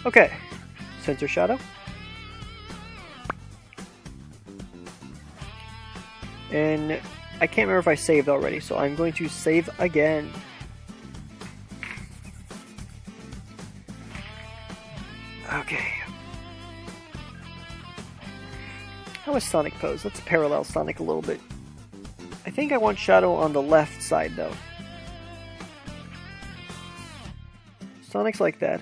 Okay, censor Shadow. And I can't remember if I saved already, so I'm going to save again. Okay. How is Sonic pose? Let's parallel Sonic a little bit. I think I want Shadow on the left side, though. Sonic's like that.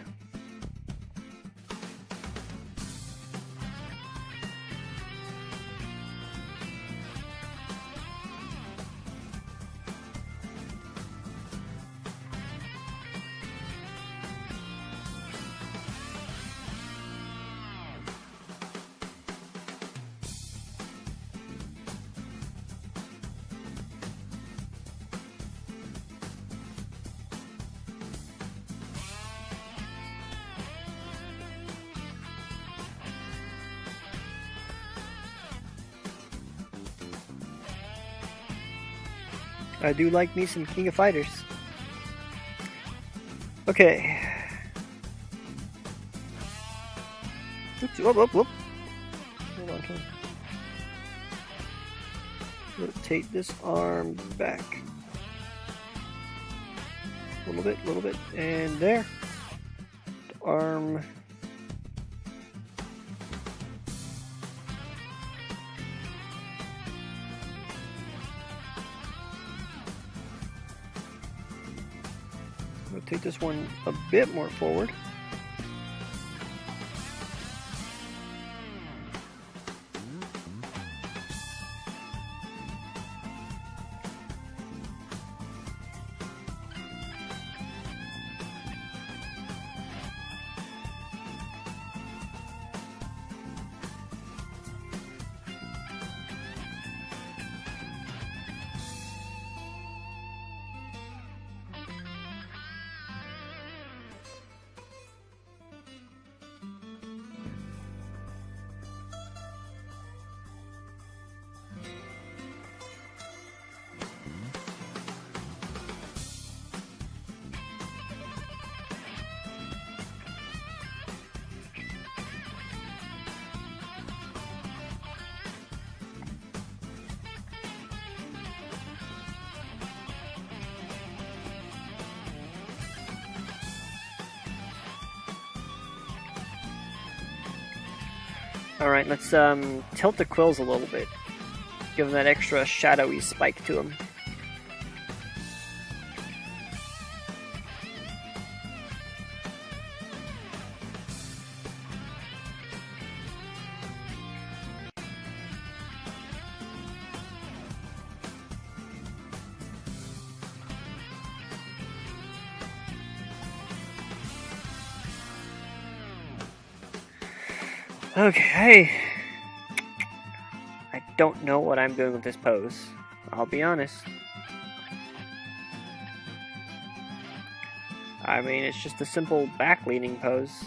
I do like me some King of Fighters. Okay. Oops, whoop, whoop, whoop. Hold on, come on. Rotate this arm back. A little bit, and there. The arm. Take this one a bit more forward. Alright, let's tilt the quills a little bit. Give them that extra shadowy spike to them. Okay, I don't know what I'm doing with this pose. I'll be honest. I mean, it's just a simple back-leaning pose.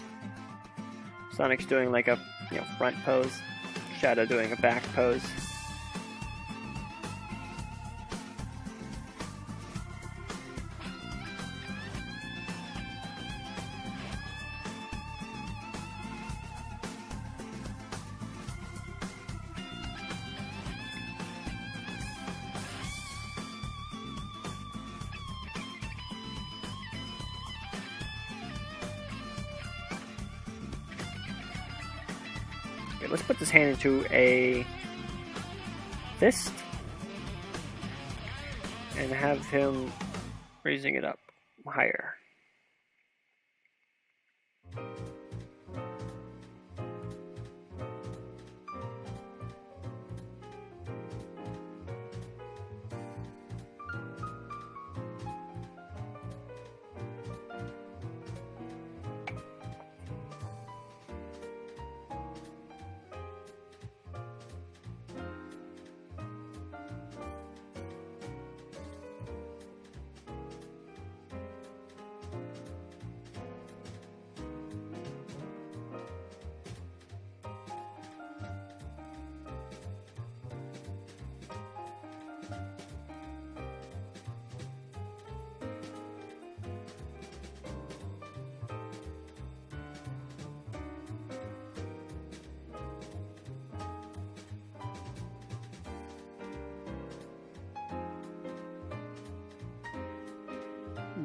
Sonic's doing like a front pose. Shadow doing a back pose. Okay, let's put this hand into a fist and have him raising it up higher.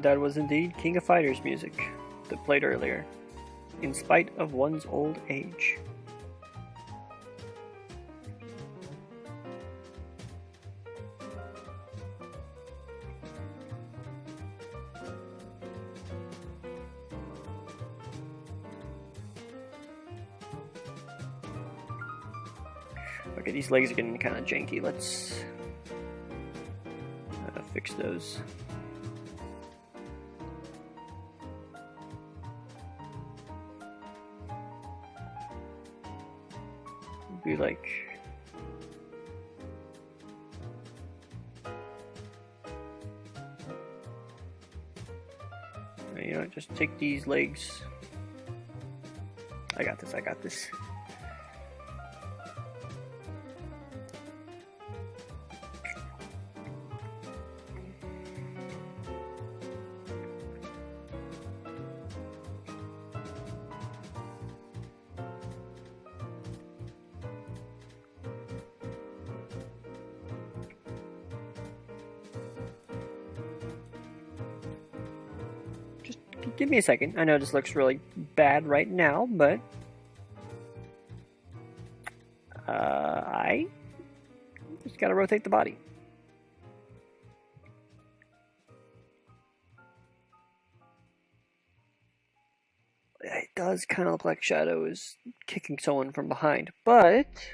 That was indeed King of Fighters music that played earlier, in spite of one's old age. Okay, these legs are getting kind of janky. Let's fix those. Be like just take these legs. I got this. Give me a second. I know this looks really bad right now, but I just gotta rotate the body. It does kind of look like Shadow is kicking someone from behind, but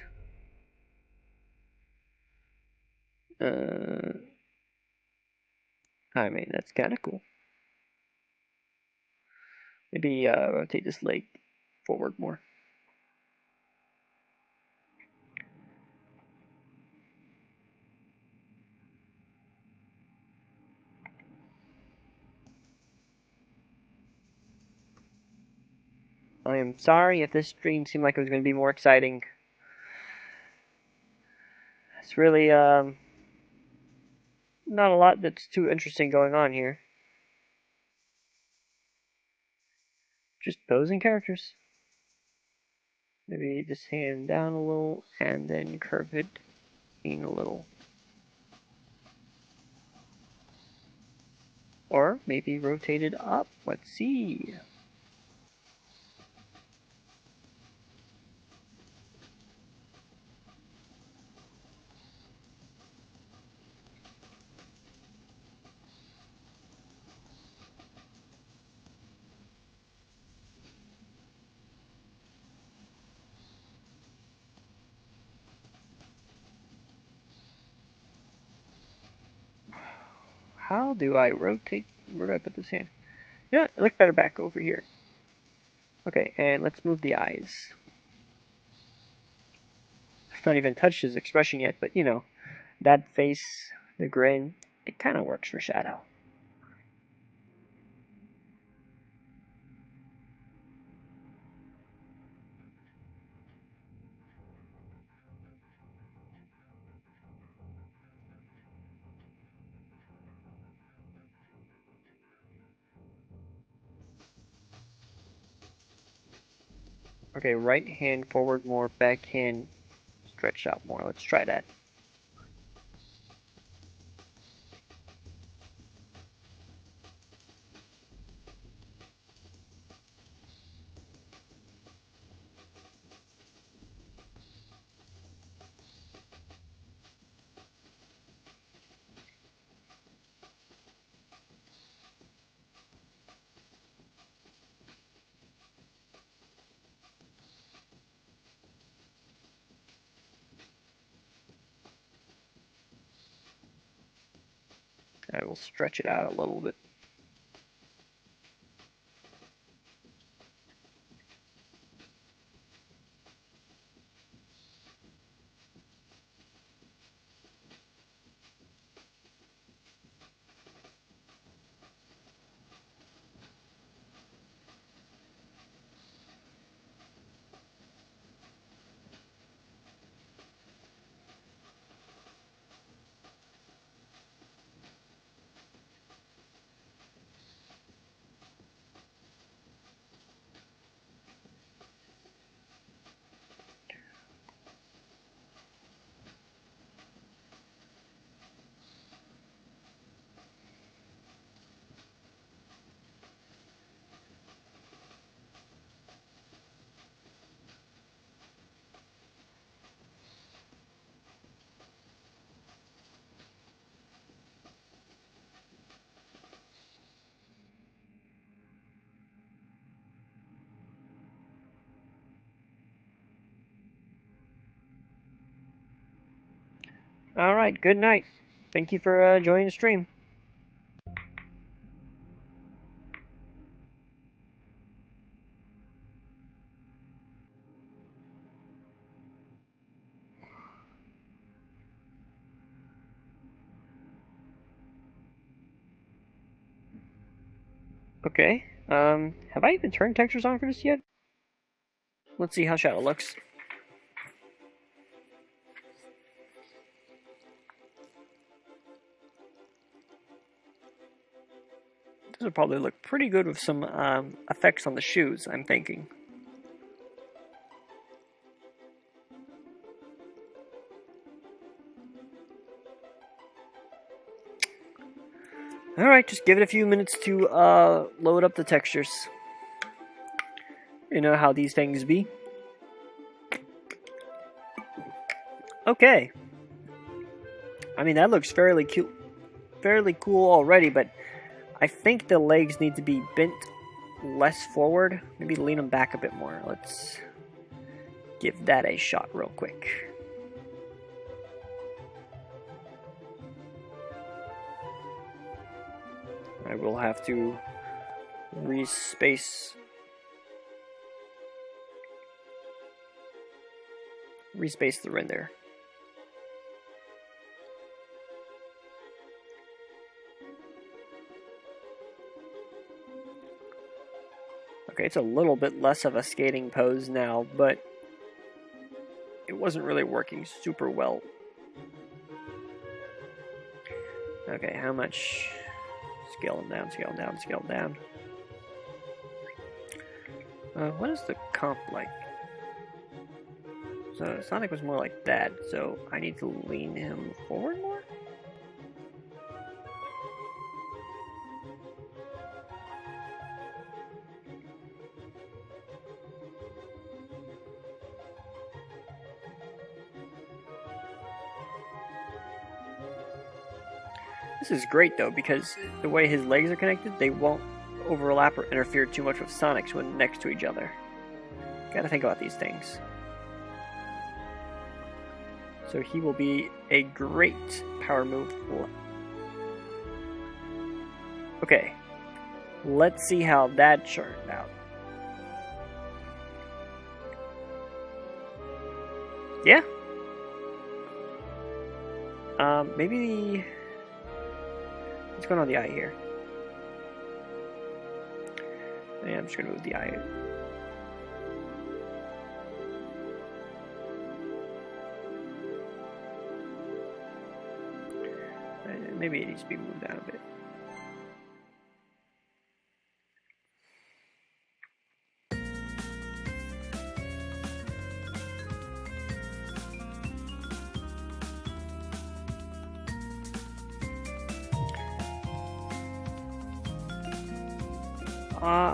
I mean, that's kind of cool. Maybe rotate this leg forward more. I am sorry if this stream seemed like it was going to be more exciting. It's really not a lot that's too interesting going on here. Just posing characters. Maybe just hand down a little and then curve it in a little. Or maybe rotate it up. Let's see. how do I rotate? Where do I put this hand? Yeah, it looks better back over here. Okay, and let's move the eyes. It's not even touched his expression yet, but you know, that face, the grin, it kind of works for Shadow. Okay, right hand forward more, back hand stretched out more. Let's try that. I will stretch it out a little bit. Alright, good night. Thank you for joining the stream. Okay, have I even turned textures on for this yet? Let's see how Shadow looks. This would probably look pretty good with some effects on the shoes, I'm thinking. Alright, just give it a few minutes to load up the textures. You know how these things be. Okay. I mean, that looks fairly cool already, but I think the legs need to be bent less forward. Maybe lean them back a bit more. Let's give that a shot real quick. I will have to respace the render. Okay, it's a little bit less of a skating pose now, but it wasn't really working super well. Okay, how much? Scale them down, scale them down, scale them down. What is the comp like? So Sonic was more like that, so I need to lean him forward more? This is great though, because the way his legs are connected, they won't overlap or interfere too much with Sonic's when next to each other. Gotta think about these things. So he will be a great power move Okay, let's see how that turned out. Yeah. Maybe what's going on with the eye here? Yeah, I'm just gonna move the eye. Maybe it needs to be moved down a bit.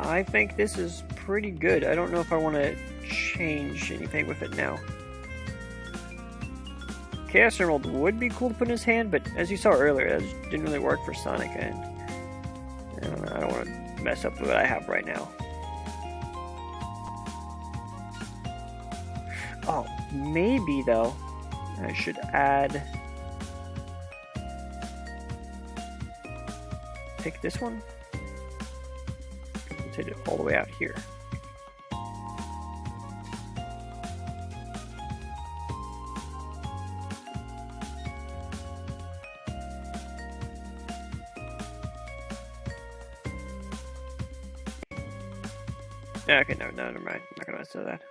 I think this is pretty good. I don't know if I want to change anything with it now. Chaos Emerald would be cool to put in his hand, but as you saw earlier, that just didn't really work for Sonic, and I don't want to mess up with what I have right now. Oh, maybe though, I should add... Pick this one? Take it all the way out here. Okay, no, never mind. I'm not gonna mess with that.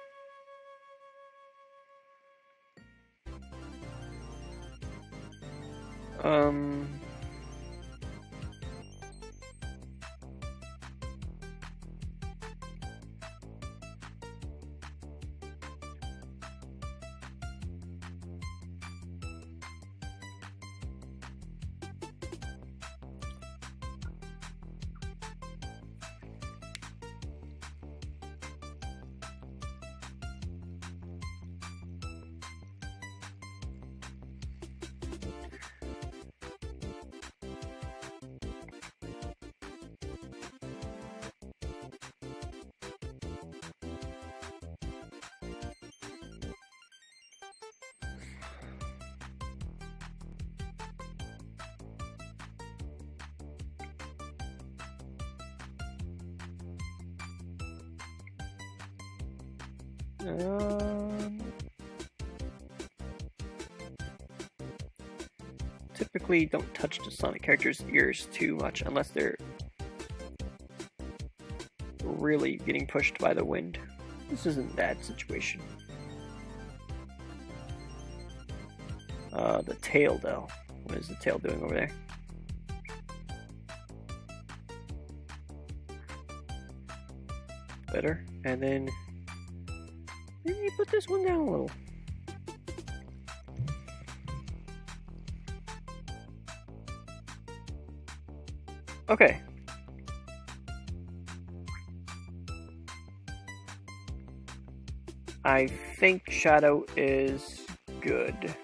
Typically don't touch the Sonic characters' ears too much unless they're really getting pushed by the wind. This isn't that situation. The tail though. What is the tail doing over there? Better. And then maybe put this one down a little. Okay. I think Shadow is good.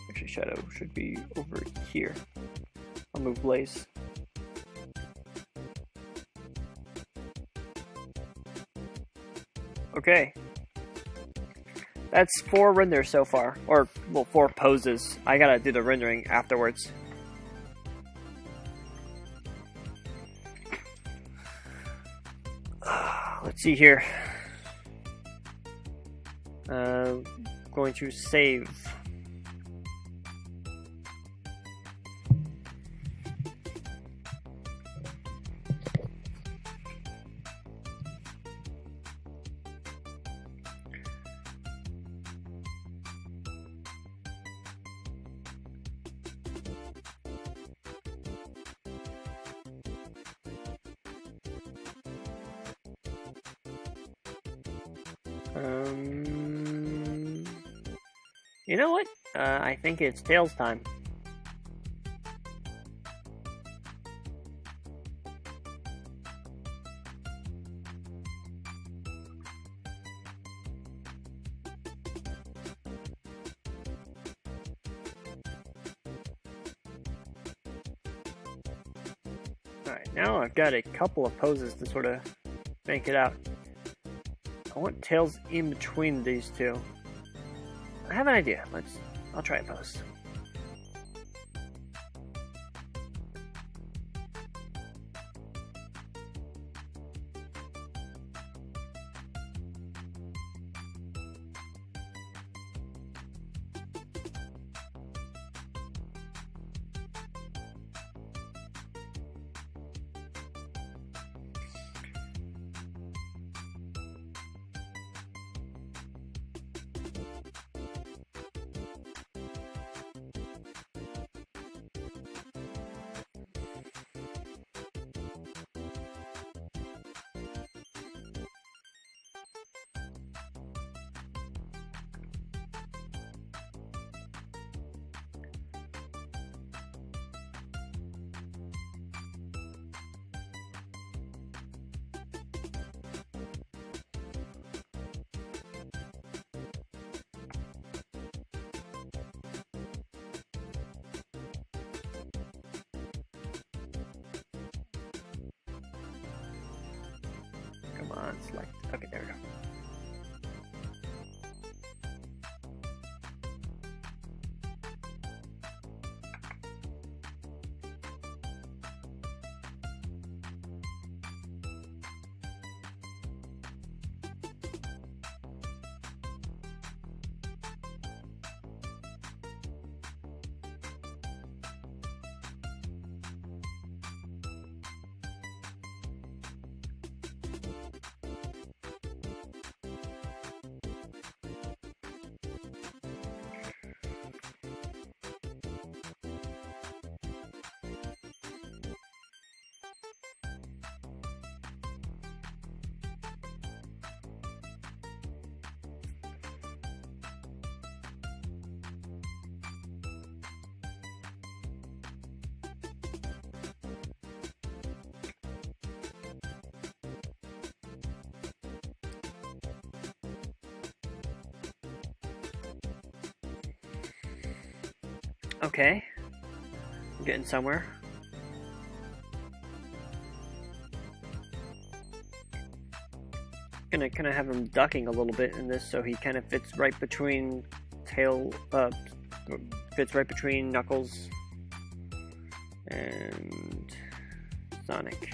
Actually, Shadow should be over here. I'll move Blaze. Okay. That's 4 renders so far. Or, well, 4 poses. I gotta do the rendering afterwards. Let's see here. Going to save. You know what? I think it's Tails time. Alright, now I've got a couple of poses to sort of make it out. I want tails in between these two. I have an idea. I'll try a pose. Come on, select. Okay, there we go. Okay, I'm getting somewhere. Gonna kind of have him ducking a little bit in this, so he kind of fits right between fits right between Knuckles and Sonic.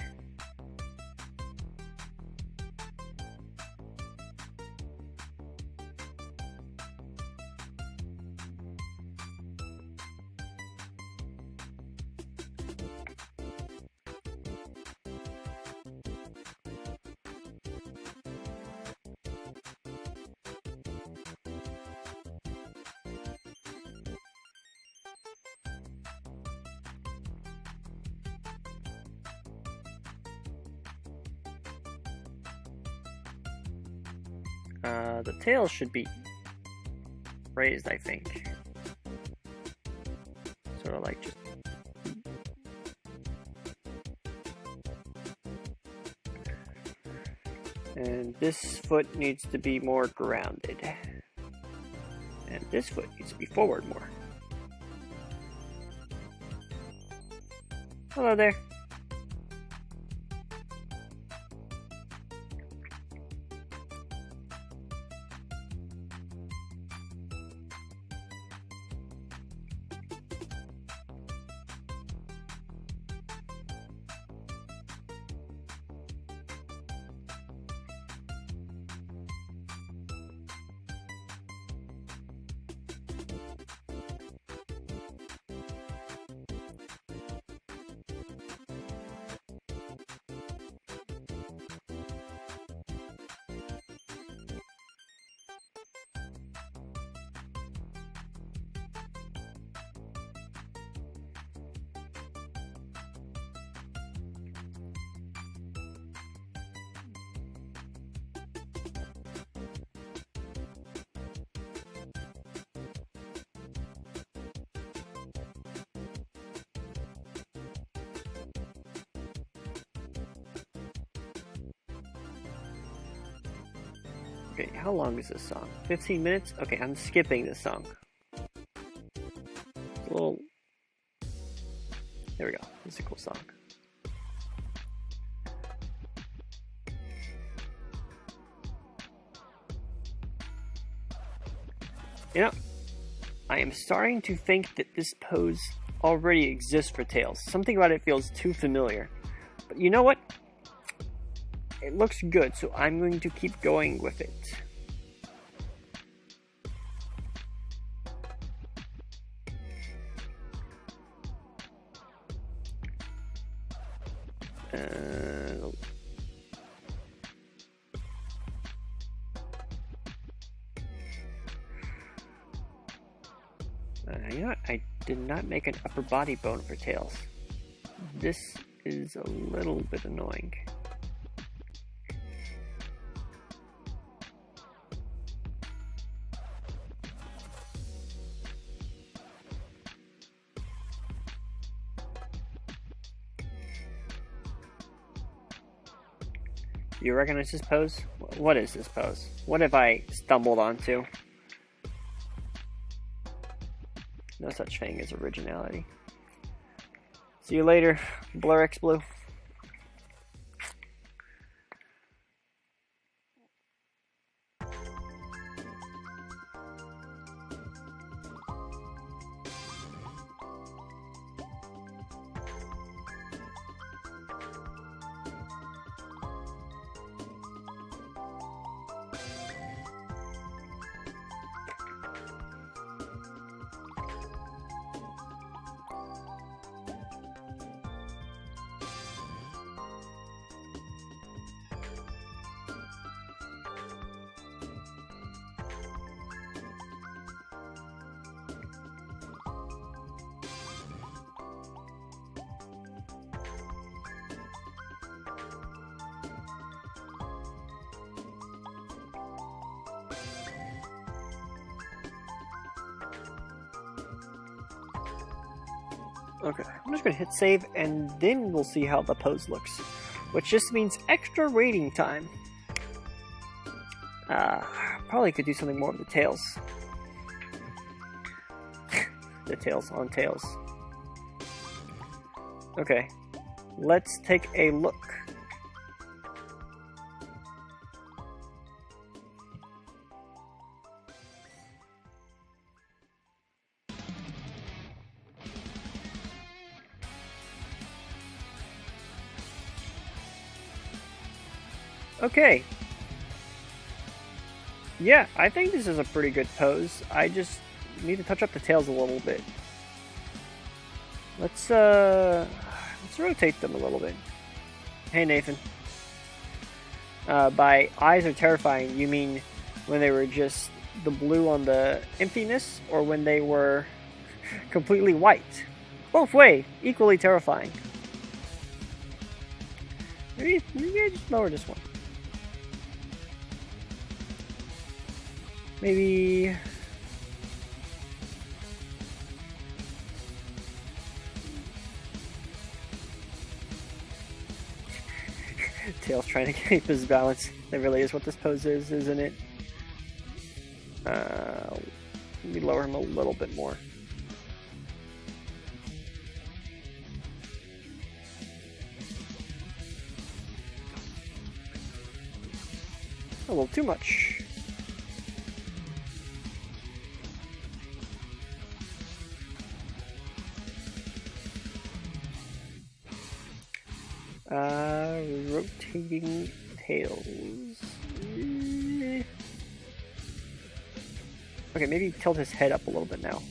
The tail should be raised, I think. Sort of like just... And this foot needs to be more grounded. And this foot needs to be forward more. Hello there. Okay, how long is this song? 15 minutes? Okay, I'm skipping this song. It's a little... There we go. This is a cool song. You know, I am starting to think that this pose already exists for Tails. Something about it feels too familiar. But you know what? It looks good, so I'm going to keep going with it. You know what? I did not make an upper body bone for Tails. This is a little bit annoying. You recognize this pose? What is this pose? What have I stumbled onto? No such thing as originality. See you later, Blur X Blue. Okay, I'm just going to hit save, and then we'll see how the pose looks. Which just means extra waiting time. Probably could do something more with the tails. The tails on tails. Okay, let's take a look. Okay. Yeah, I think this is a pretty good pose. I just need to touch up the tails a little bit. Let's rotate them a little bit. Hey, Nathan. By eyes are terrifying, you mean when they were just the blue on the emptiness, or when they were completely white? Both way, equally terrifying. Maybe I just lower this one. Maybe... Tails trying to keep his balance. That really is what this pose is, isn't it? Let me lower him a little bit more. A little too much. Rotating tails. Okay, maybe tilt his head up a little bit now.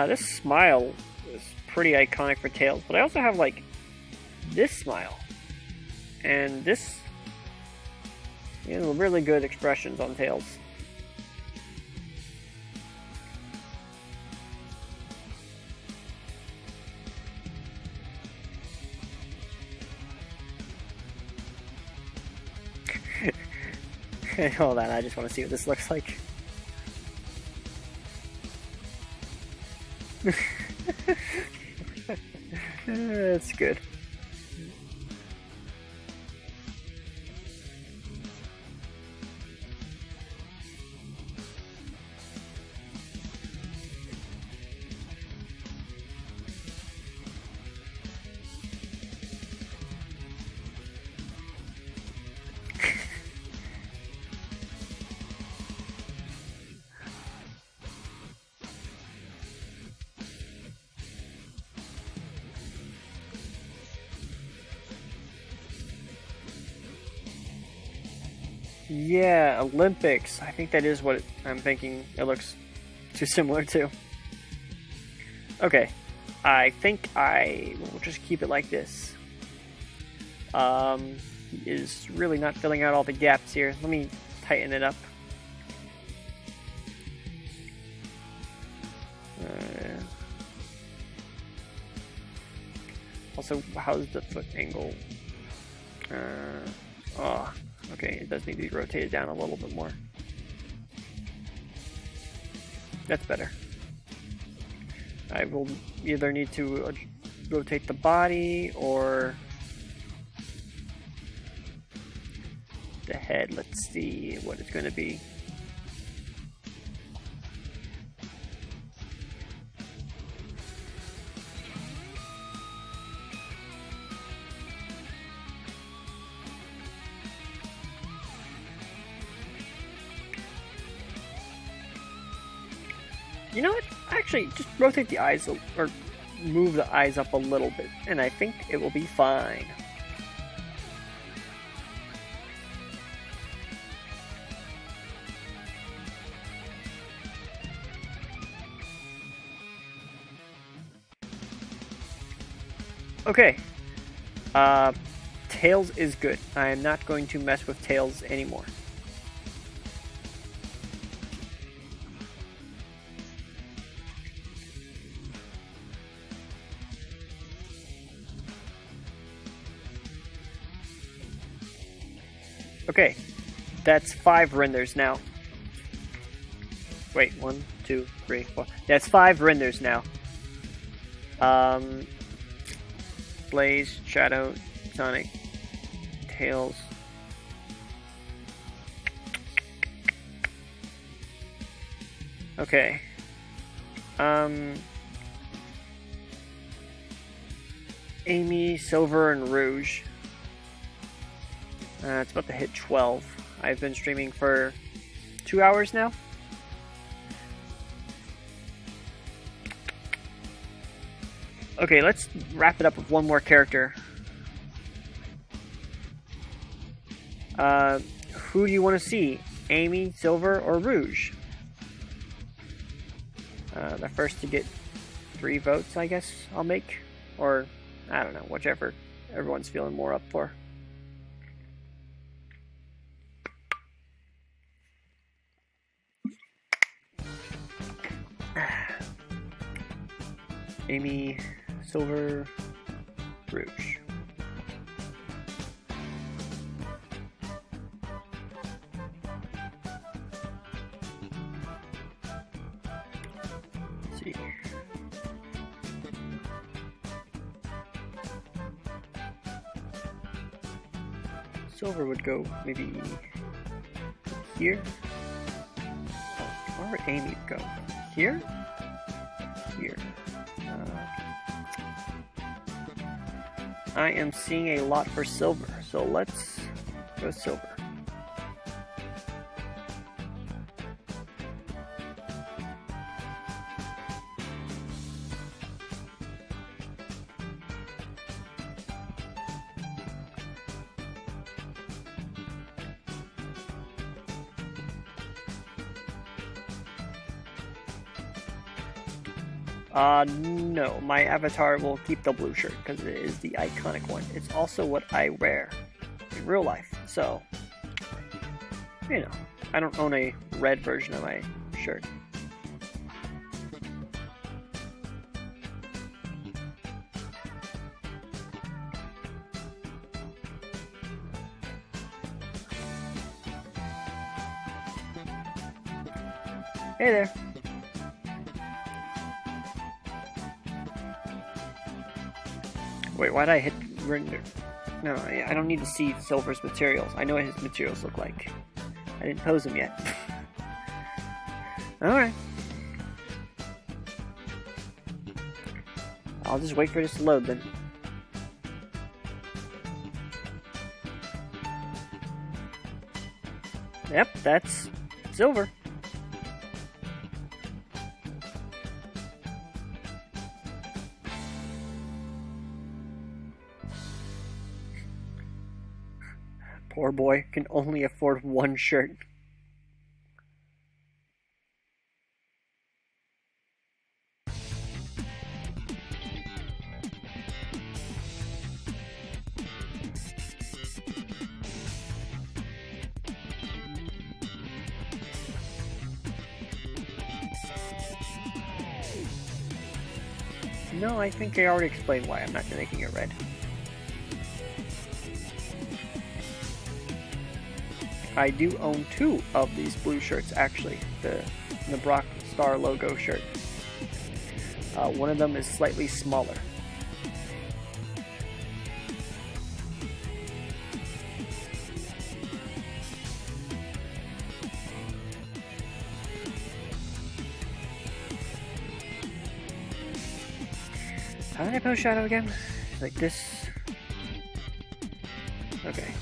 This smile is pretty iconic for Tails, but I also have like this smile and this, you know, really good expressions on Tails. Hold on, I just want to see what this looks like. That's good. Yeah, Olympics. I think that is what I'm thinking it looks too similar to. Okay, I think I will just keep it like this. He is really not filling out all the gaps here. Let me tighten it up. Also, how's the foot angle? Oh, okay, it does need to be rotated down a little bit more. That's better. I will either need to rotate the body or the head. Let's see what it's going to be. You know what? Actually, just rotate the eyes or move the eyes up a little bit, and I think it will be fine. Okay. Tails is good. I am not going to mess with tails anymore. Okay, that's 5 renders now. Wait, 1, 2, 3, 4. That's 5 renders now. Blaze, Shadow, Sonic, Tails. Okay. Amy, Silver, and Rouge. It's about to hit 12. I've been streaming for 2 hours now. Okay, let's wrap it up with one more character. Who do you want to see? Amy, Silver, or Rouge? The first to get 3 votes, I guess I'll make. Or, I don't know, whichever everyone's feeling more up for. Amy, Silver, Rouge. Let's see. Silver would go maybe here. Where would Amy go? Here? Here. I am seeing a lot for Silver, so let's go Silver. No, my avatar will keep the blue shirt because it is the iconic one. It's also what I wear in real life, so, you know, I don't own a red version of my shirt. Hey there. Wait, why'd I hit render? No, I don't need to see Silver's materials. I know what his materials look like. I didn't pose them yet. Alright. I'll just wait for this to load then. Yep, that's Silver. Poor boy can only afford one shirt. No, I think I already explained why I'm not making it red. I do own 2 of these blue shirts, actually. The Nibroc Star logo shirt. One of them is slightly smaller. How did I post shadow again? Like this? Okay,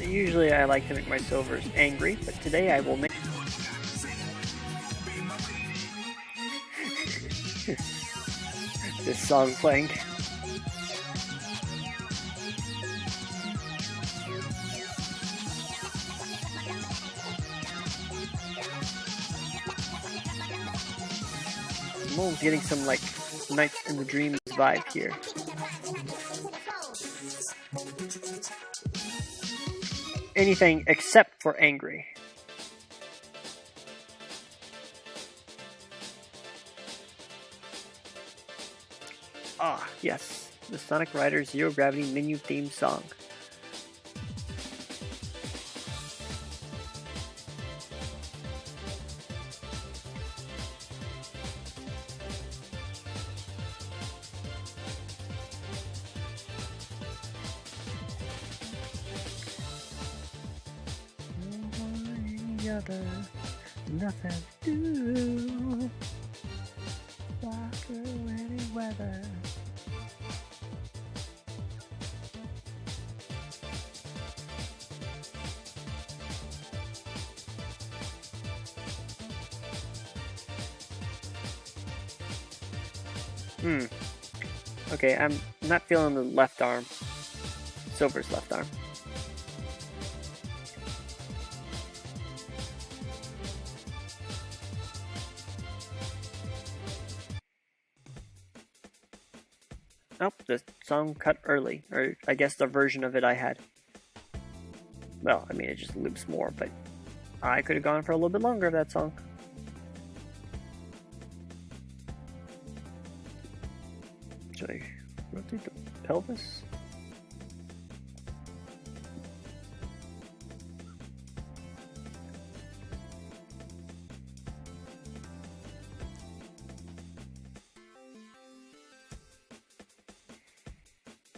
usually I like to make my silvers angry, but today I will make this song playing. I'm almost getting some like Nights in the Dreams vibe here. Anything except for angry. Ah, yes. The Sonic Riders Zero Gravity menu theme song. Nothing to do. Walk through any weather. Okay, I'm not feeling the left arm. Silver's left arm. Oh, the song cut early, or I guess the version of it I had. Well, I mean, it just loops more, but I could have gone for a little bit longer of that song. Should I rotate the pelvis?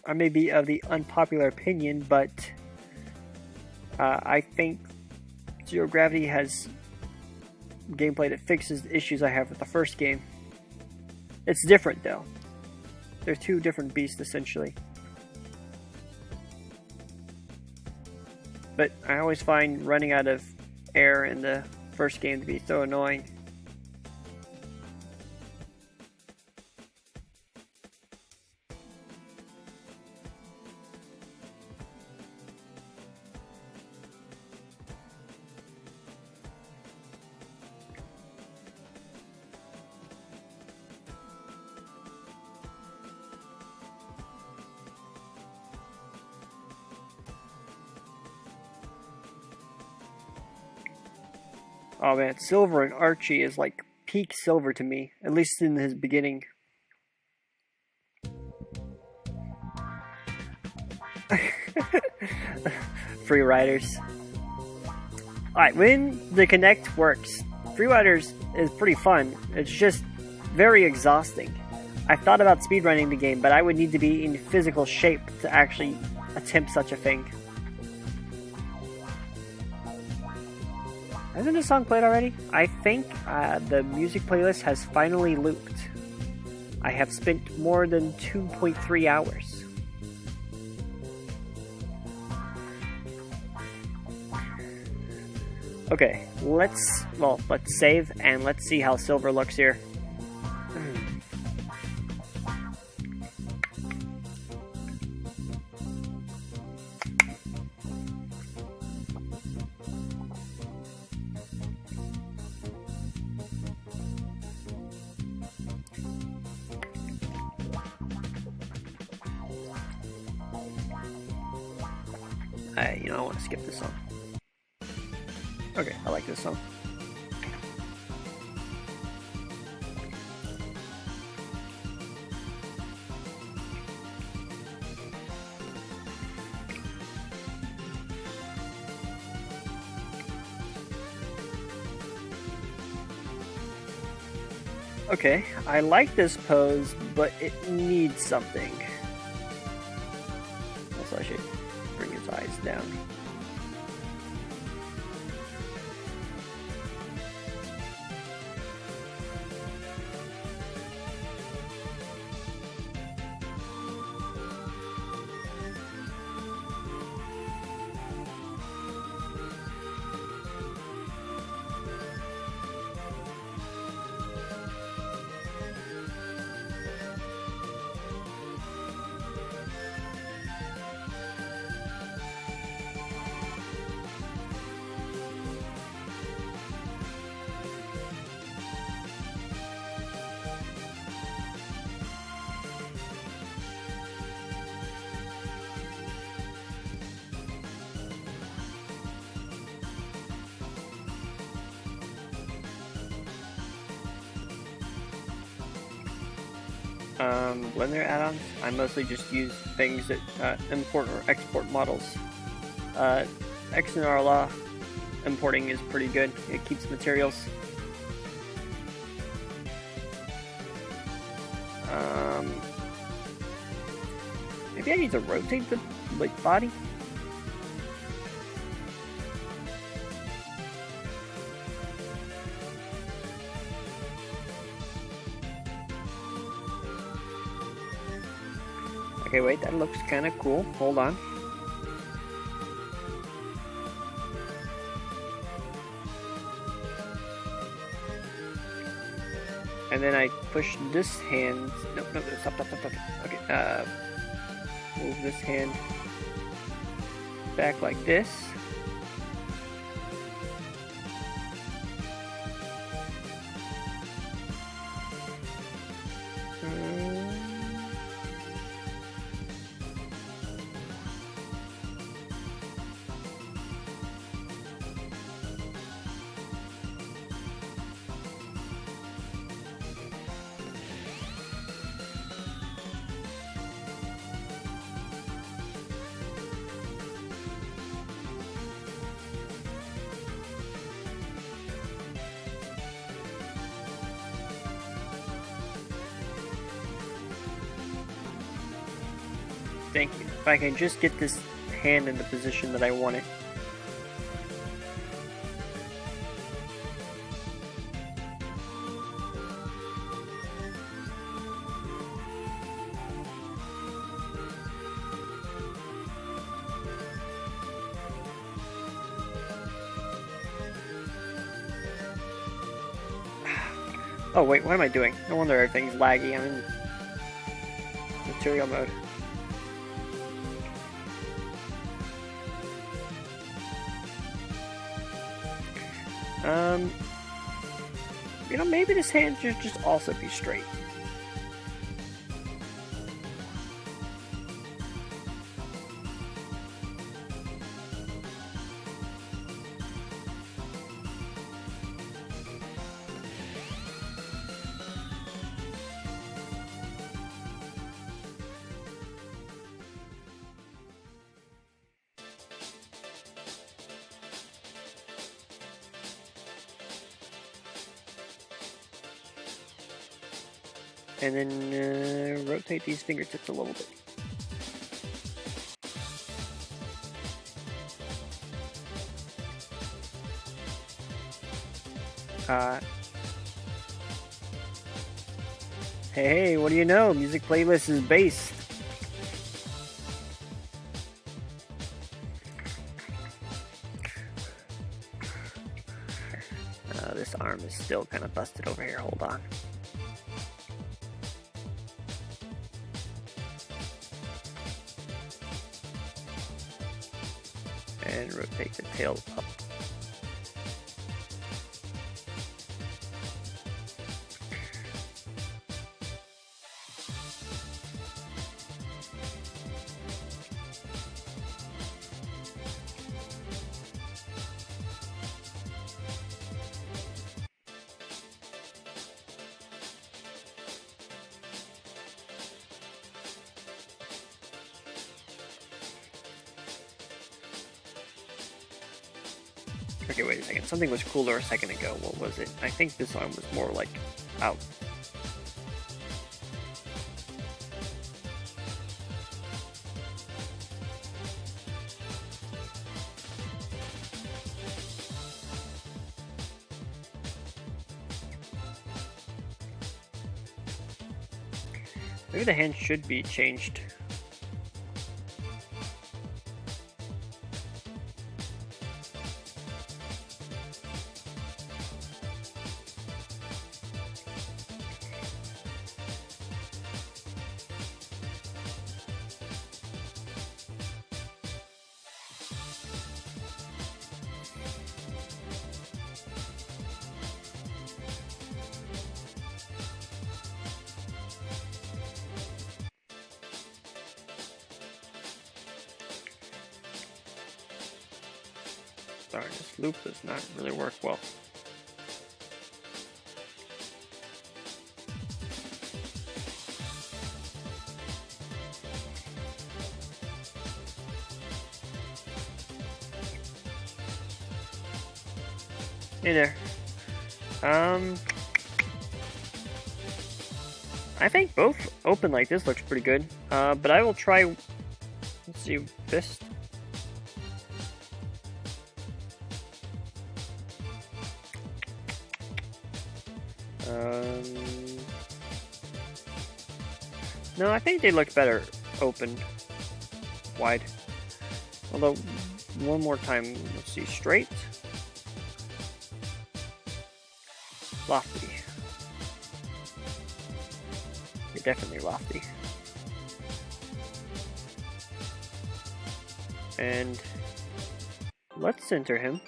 I may be of the unpopular opinion, but I think Zero Gravity has gameplay that fixes the issues I have with the first game. It's different though. They're 2 different beasts essentially. But I always find running out of air in the first game to be so annoying. Oh man, Silver and Archie is like peak Silver to me, at least in his beginning. Free Riders. Alright, when the Kinect works, Free Riders is pretty fun. It's just very exhausting. I thought about speedrunning the game, but I would need to be in physical shape to actually attempt such a thing. Hasn't this song played already? I think the music playlist has finally looped. I have spent more than 2.3 hours. Okay, let's save and let's see how silver looks here. I want to skip this song. Okay, I like this song. Okay, I like this pose, but it needs something. Also, I should bring his eyes down. Blender add-ons, I mostly just use things that import or export models. XNRLaw importing is pretty good. It keeps materials. Maybe I need to rotate the body. Okay, wait, that looks kind of cool. Hold on. And then I push this hand. No, stop. Okay, move this hand back like this. Thank you. If I can just get this hand in the position that I want it. Oh wait, what am I doing? No wonder everything's laggy. I'm in material mode. Maybe this hand should just also be straight. And then rotate these fingertips a little bit. Hey, what do you know? Music playlist is based. This arm is still kind of busted over here. Hold on. And rotate the tail up. Okay, wait a second. Something was cooler a second ago. What was it? I think this arm was more like out. Maybe the hand should be changed. Sorry, this loop does not really work well. Hey there. I think both open like this looks pretty good. But I will try, let's see, fist. No, I think they look better open, wide. Although, one more time, let's see, straight, lofty. You're definitely lofty. And let's center him.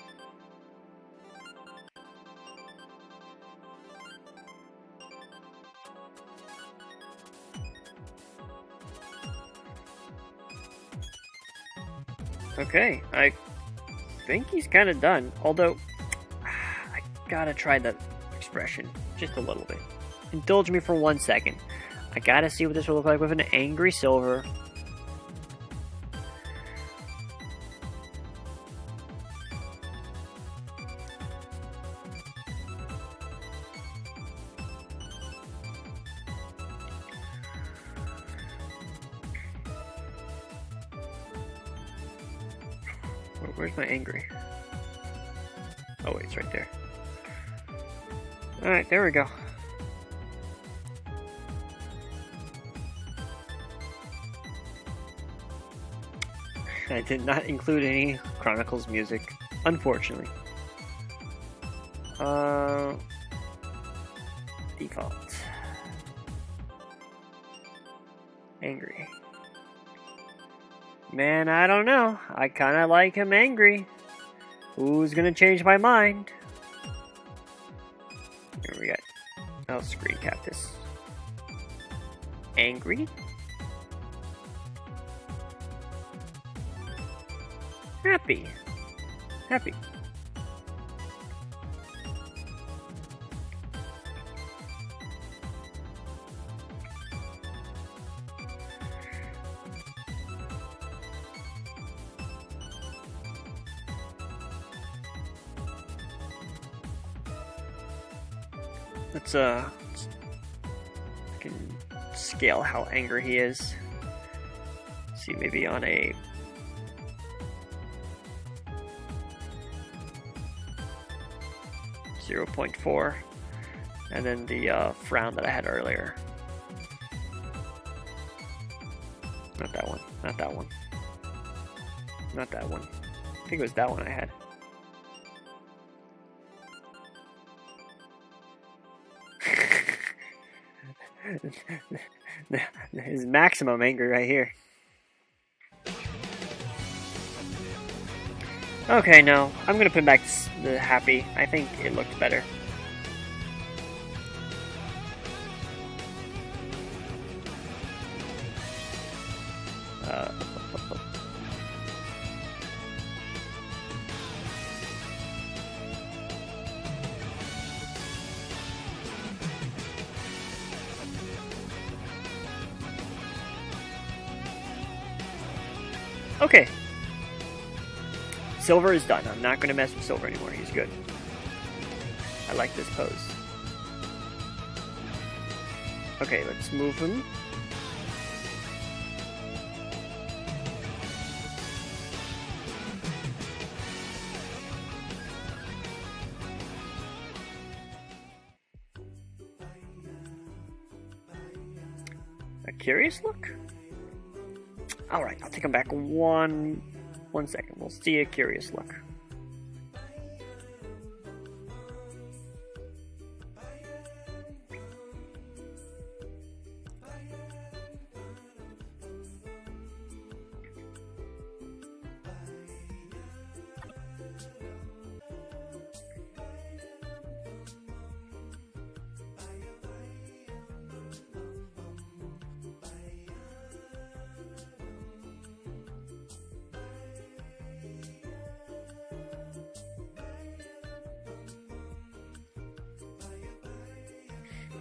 Okay, I think he's kind of done, although I gotta try that expression just a little bit. Indulge me for 1 second. I gotta see what this will look like with an angry silver. Where's my angry? Oh wait, it's right there. Alright, there we go. I did not include any Chronicles music, unfortunately. Default. Angry. Man, I don't know. I kinda like him angry. Who's gonna change my mind? Here we got. I'll screen cap this. Angry? Happy. Happy. I can scale how angry he is. Let's see, maybe on a 0.4, and then the frown that I had earlier. Not that one, not that one. Not that one. I think it was that one I had. His maximum anger right here. Okay, no. I'm gonna put back the happy. I think it looked better. Okay. Silver is done. I'm not going to mess with Silver anymore. He's good. I like this pose. Okay, let's move him. A curious look? Alright, I'll take him back one second. We'll see a curious look.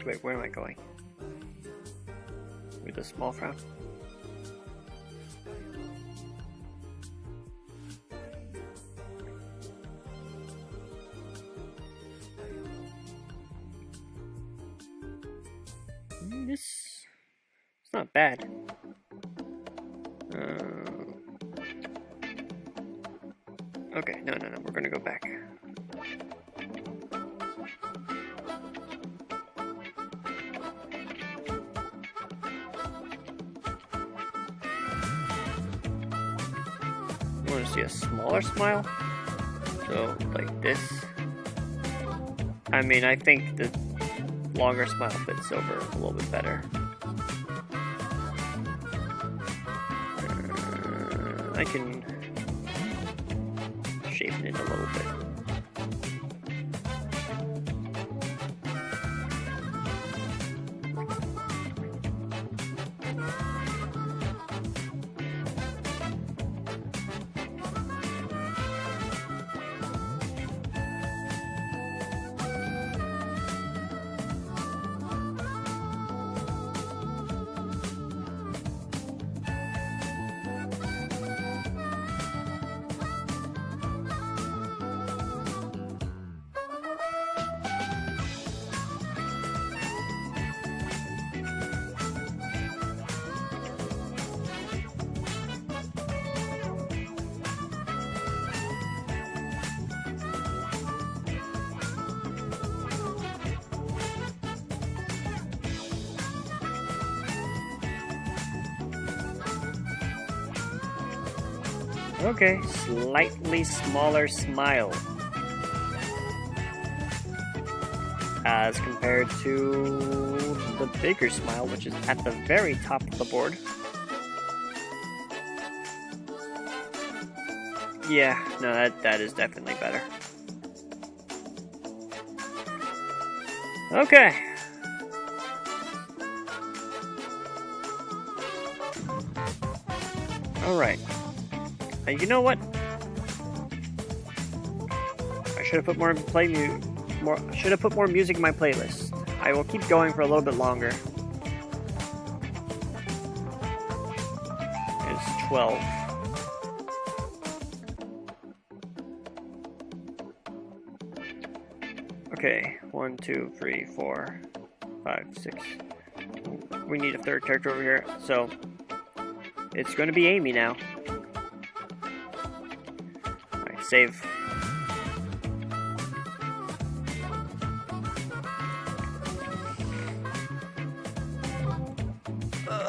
Wait, where am I going? With a small frown? This... it's not bad. Okay, no, we're gonna go back. I want to see a smaller smile, so like this. I mean, I think the longer smile fits Silver a little bit better. I can shape it a little bit. Okay, slightly smaller smile as compared to the bigger smile, which is at the very top of the board. Yeah, no, that is definitely better. Okay. All right. You know what? I should have put more music in my playlist. I will keep going for a little bit longer. It's 12. Okay, 1, 2, 3, 4, 5, 6. We need a third character over here, so it's going to be Amy now. Alright, save.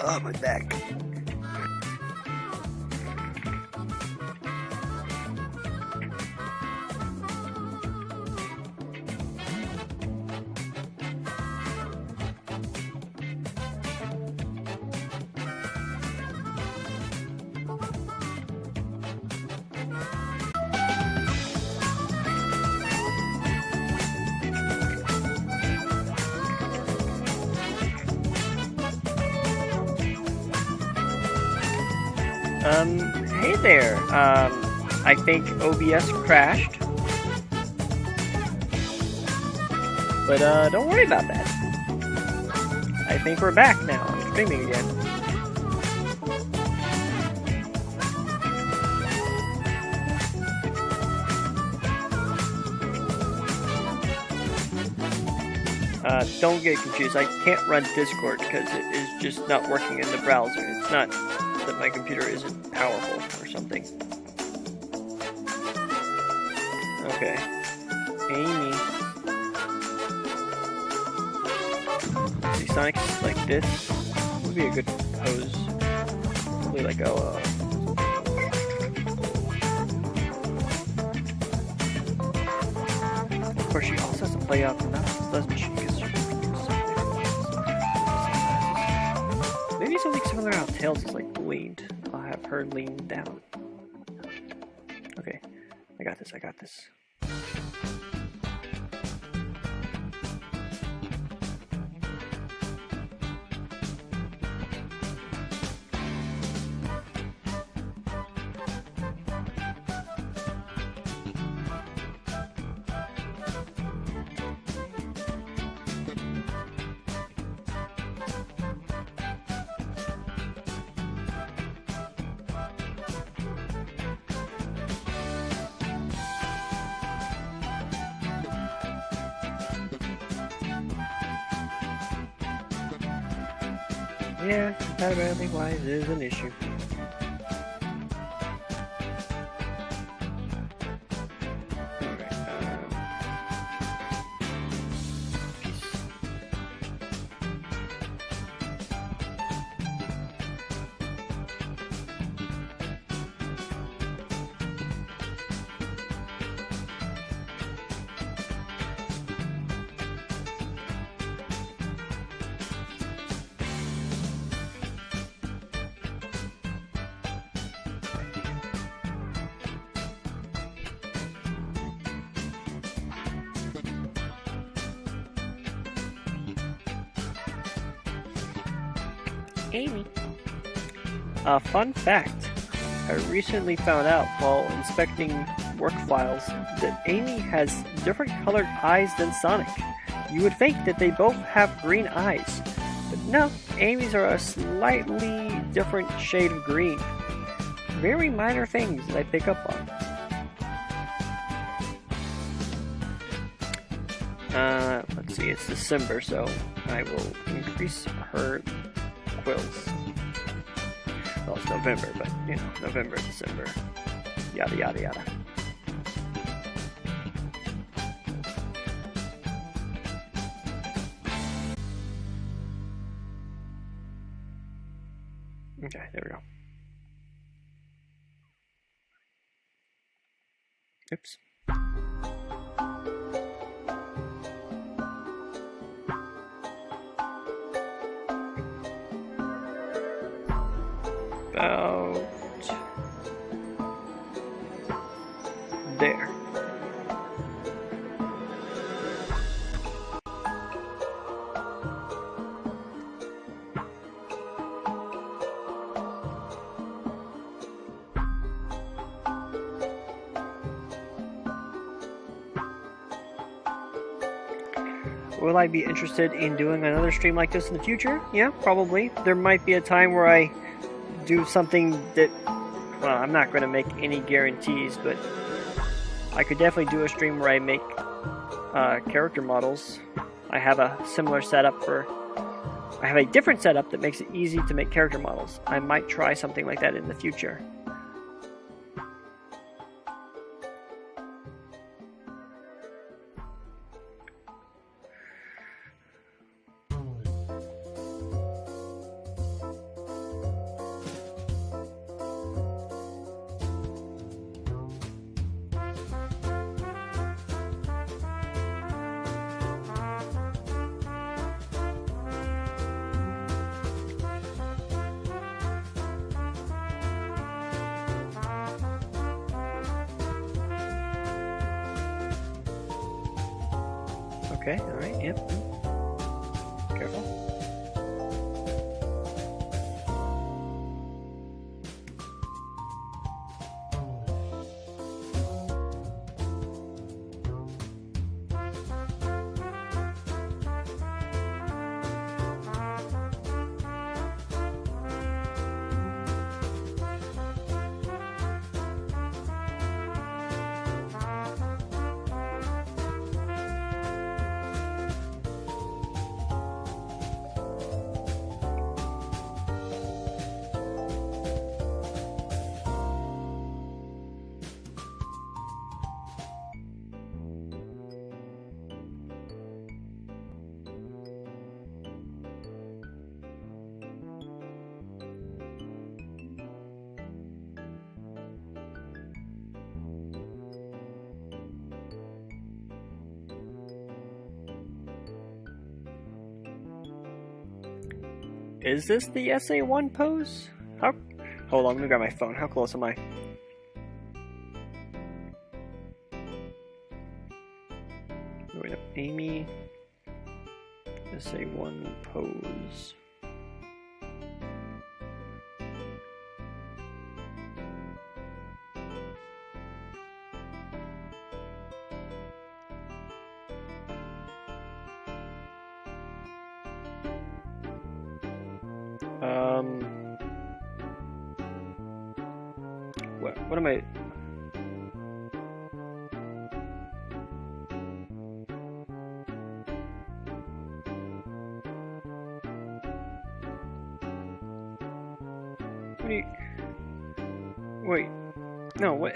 Oh, my back. Hey there. I think OBS crashed. But, don't worry about that. I think we're back now. I'm streaming again. Don't get confused. I can't run Discord because it is just not working in the browser. It's not that my computer isn't powerful or something. Okay. Amy. See, Sonic's like this would be a good pose. Probably like a. Of course, she also has to play out the mouse, doesn't she? Maybe something similar how Tails is like leaned. I'll have her lean down. Okay, I got this. I got this. Yeah, compatibility wise is an issue. Amy. Fun fact. I recently found out while inspecting work files that Amy has different colored eyes than Sonic. You would think that they both have green eyes, but no, Amy's are a slightly different shade of green. Very minor things that I pick up on. Let's see, it's December, so I will increase her quills. Well, it's November, but, you know, November, December, yada yada yada. Okay, there we go. Oops. About there. Will I be interested in doing another stream like this in the future? Yeah, probably. There might be a time where I do something that, well, I'm not going to make any guarantees, but I could definitely do a stream where I make character models. I have a similar setup I have a different setup that makes it easy to make character models. I might try something like that in the future. Okay, alright, yep. Careful. Is this the SA1 pose? How? Hold on, let me grab my phone. How close am I? Wait up, Amy. SA1 pose. What am I? What do you? Wait, no, what?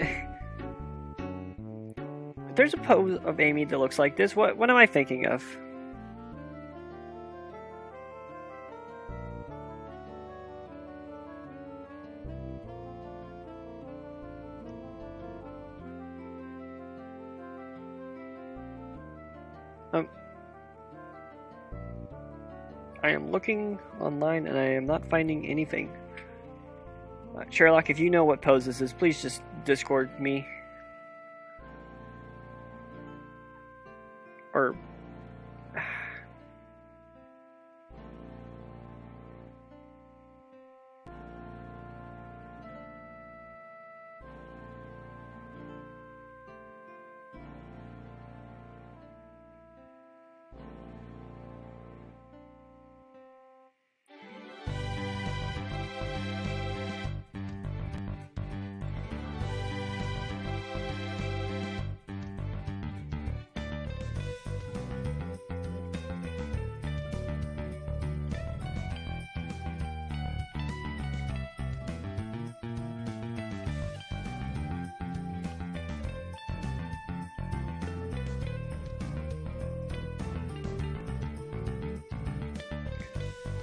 There's a pose of Amy that looks like this. What am I thinking of? I am looking online and I am not finding anything. Sherlock, if you know what pose this is, please just Discord me. Or...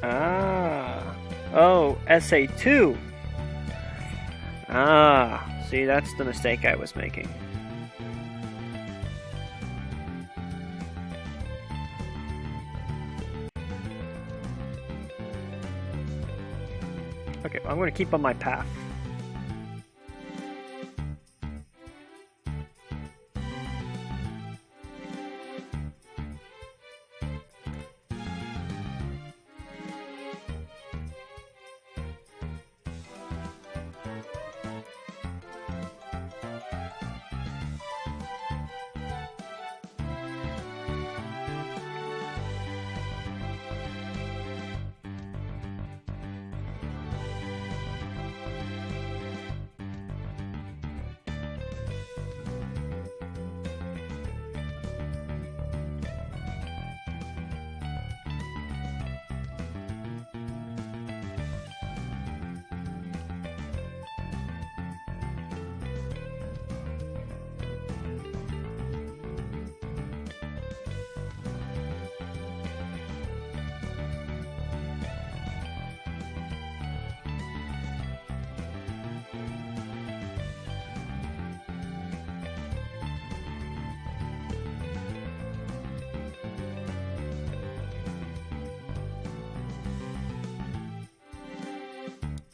Ah. Oh, SA2. Ah. See, that's the mistake I was making. Okay, I'm going to keep on my path.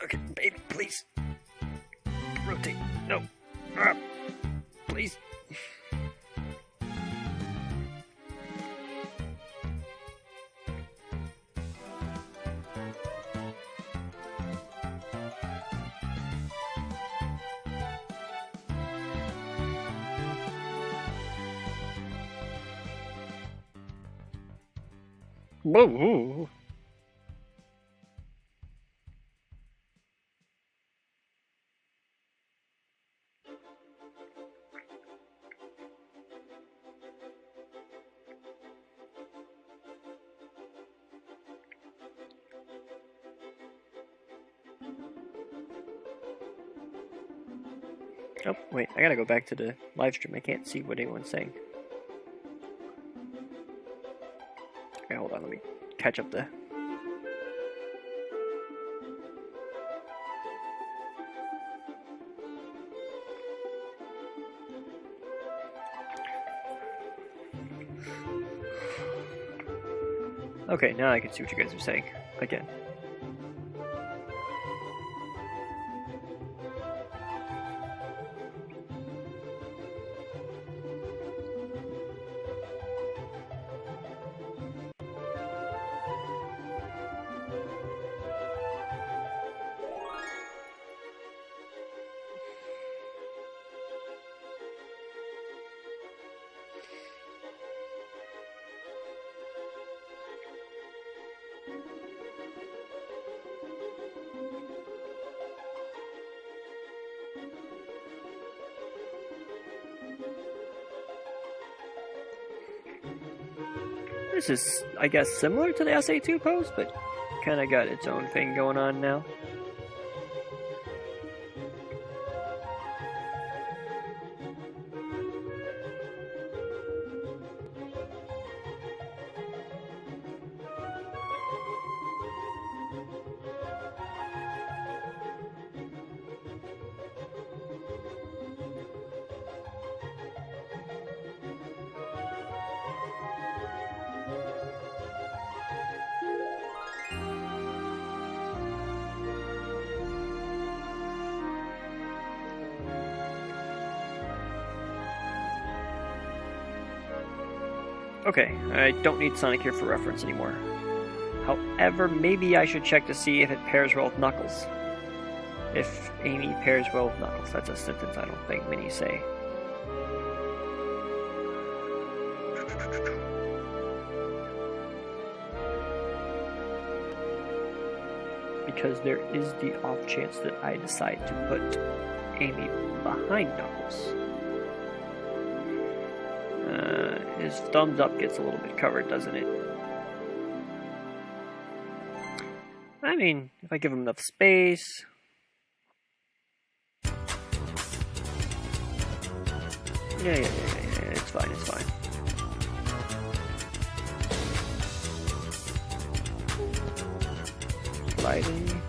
Okay, baby, please. Rotate. No. Please. Whoa. Oh, wait, I gotta go back to the live stream. I can't see what anyone's saying. Okay, hold on, let me catch up there. Okay, now I can see what you guys are saying again. This is, I guess, similar to the SA2 pose, but kind of got its own thing going on now. Okay, I don't need Sonic here for reference anymore. However, maybe I should check to see if it pairs well with Knuckles. If Amy pairs well with Knuckles. That's a sentence I don't think many say. Because there is the off chance that I decide to put Amy behind Knuckles. His thumbs up gets a little bit covered, doesn't it? I mean, if I give him enough space... Yeah, it's fine, it's fine. Sliding.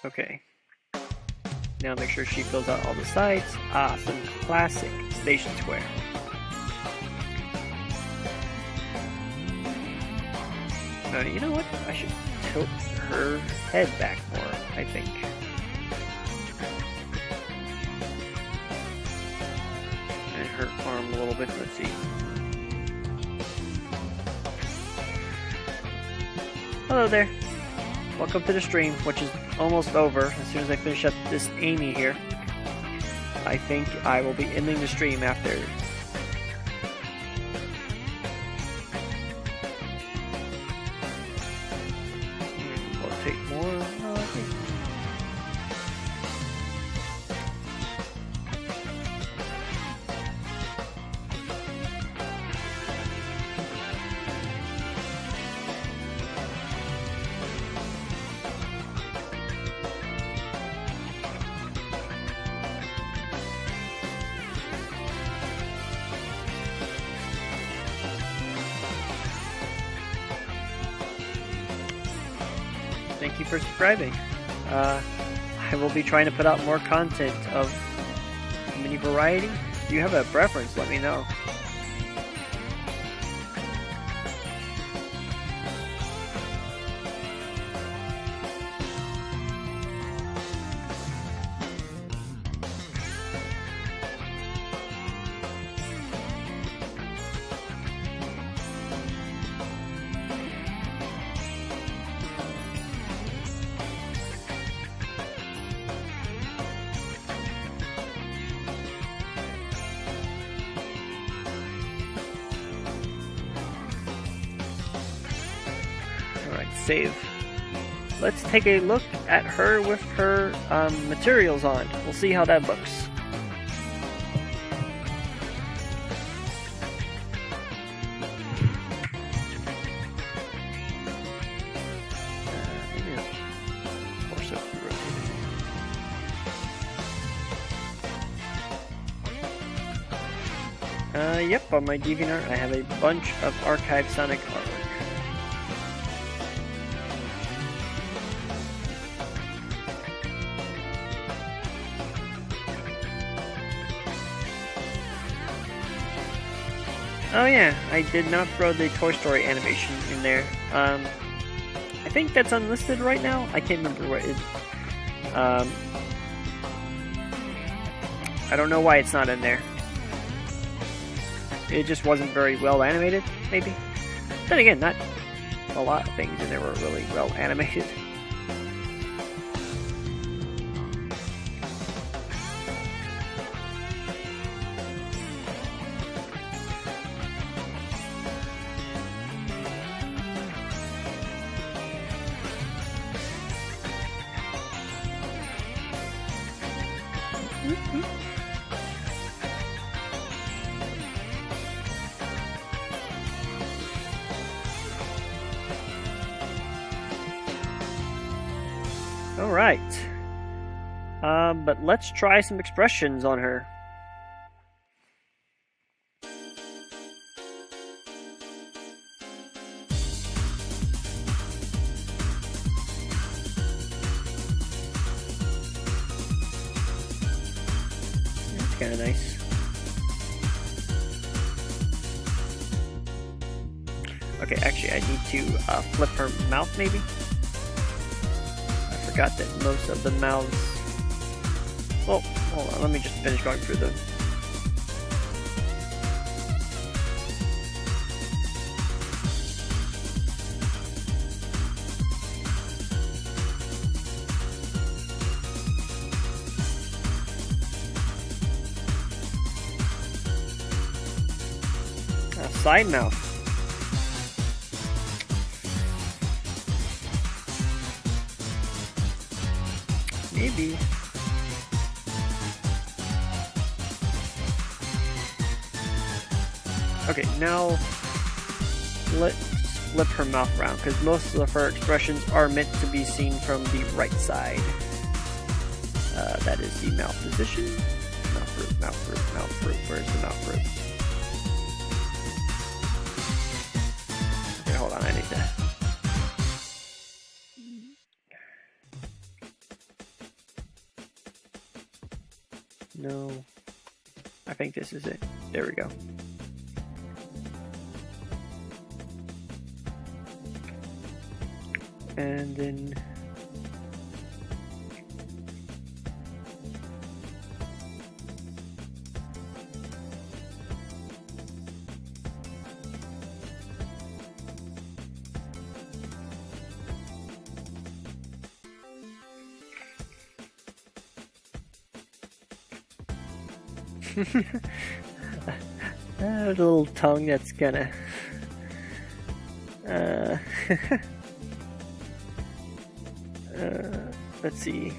Okay. Now make sure she fills out all the sides. Ah, some classic Station Square. You know what? I should tilt her head back more, I think. And her arm a little bit. Let's see. Hello there. Welcome to the stream, which is almost over. As soon as I finish up this Amy here, I think I will be ending the stream after. We'll take more. Thank you for subscribing. I will be trying to put out more content of mini variety. If you have a preference, let me know. save. Let's take a look at her with her materials on. We'll see how that looks. Yep, on my DeviantArt I have a bunch of archived Sonic artwork. Oh yeah, I did not throw the Toy Story animation in there. I think that's unlisted right now. I can't remember what it. I don't know why it's not in there. It just wasn't very well animated, maybe. Then again, not a lot of things in there were really well animated. Alright. But let's try some expressions on her. That's kind of nice. Okay, actually I need to flip her mouth maybe? Forgot that most of the mouths... Well, hold on, let me just finish going through them. Side mouth. Maybe. Okay, now let's flip her mouth around, because most of her expressions are meant to be seen from the right side. That is the mouth position. Mouth root, mouth root, mouth root. Where's the mouth root? Okay, hold on, I need to... No, I think this is it. There we go. And then a little tongue that's gonna let's see.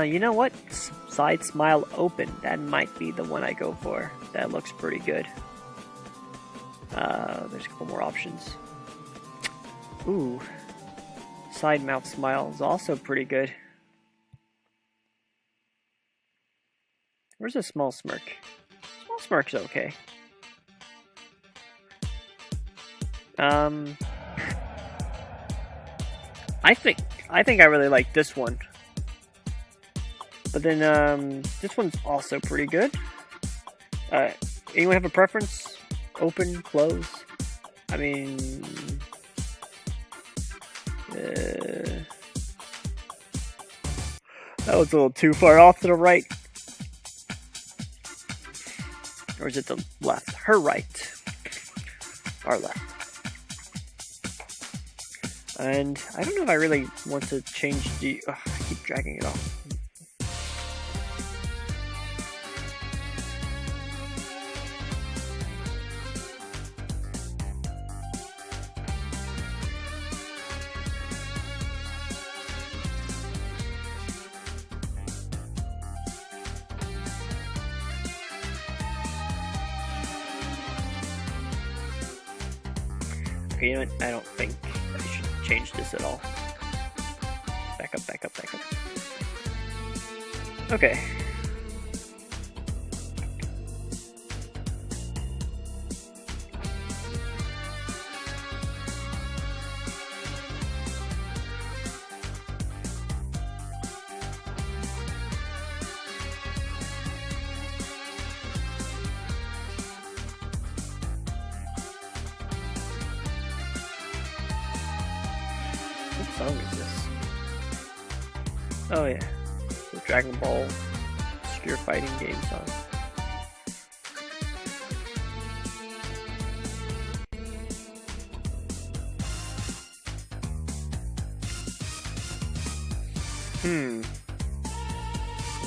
You know what? Side smile open. That might be the one I go for. That looks pretty good. There's a couple more options. Ooh. Side mouth smile is also pretty good. Where's a small smirk? Small smirk's okay. I think I really like this one. But then, this one's also pretty good. Anyone have a preference? Open, close? I mean... That was a little too far off to the right. Or is it the left? Her right. Our left. And I don't know if I really want to change the... Ugh, I keep dragging it off. Okay, you know what? I don't think I should change this at all. Back up, back up, back up. Okay. What song is this? Oh yeah, the Dragon Ball obscure fighting game song.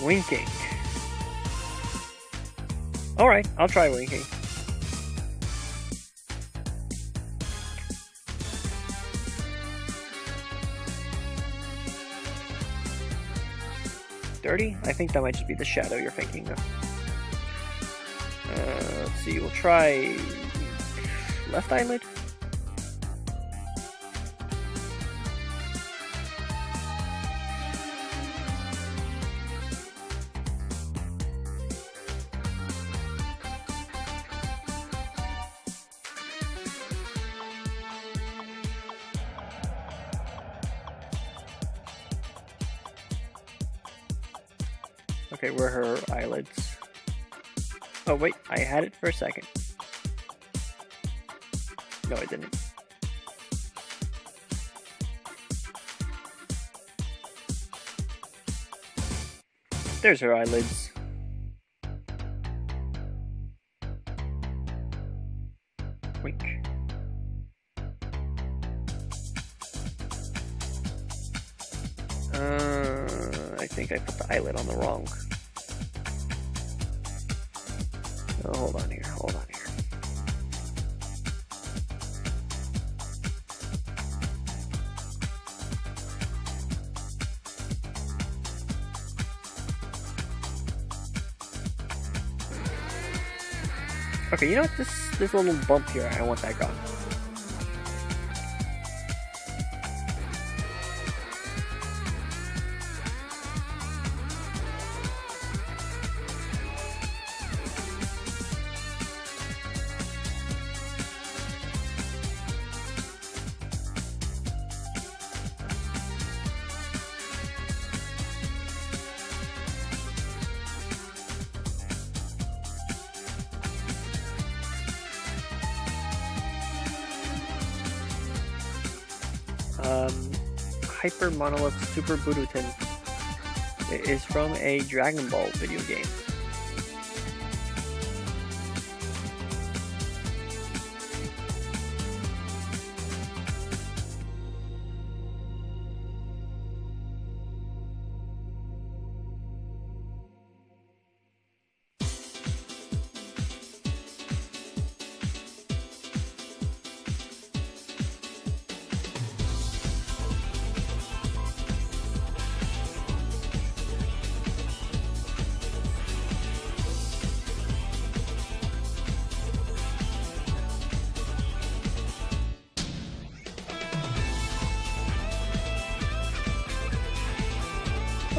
Winking. Alright, I'll try winking. Dirty? I think that might just be the shadow you're thinking of. Let's see, we'll try left eyelid. Okay, where are her eyelids? Oh wait, I had it for a second. No, I didn't. There's her eyelids. Wink. I think I put the eyelid on the wrong. Oh, hold on here, hold on here. Okay, you know what? This little bump here, I want that gone. Hyper Monolith Super Budoten is from a Dragon Ball video game.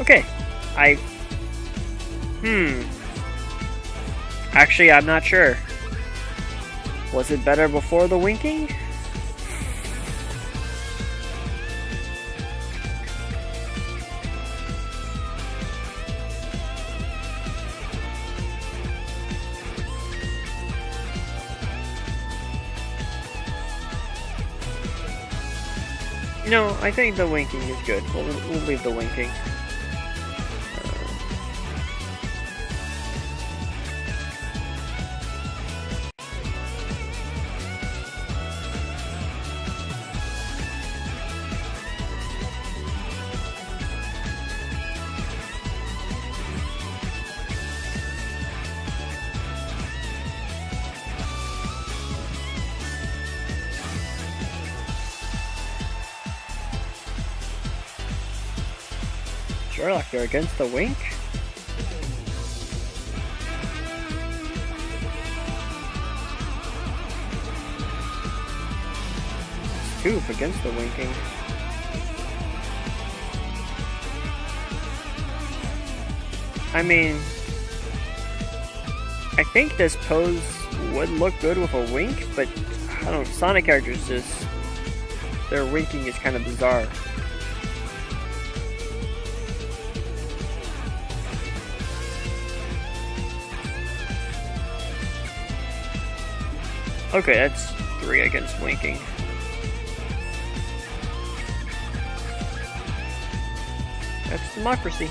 Okay, actually, I'm not sure. Was it better before the winking? No, I think the winking is good. We'll leave the winking. Sherlock, they're against the wink? Two against the winking. I mean, I think this pose would look good with a wink, but I don't know, Sonic characters just, their winking is kind of bizarre. Okay, that's 3 against winking. That's democracy.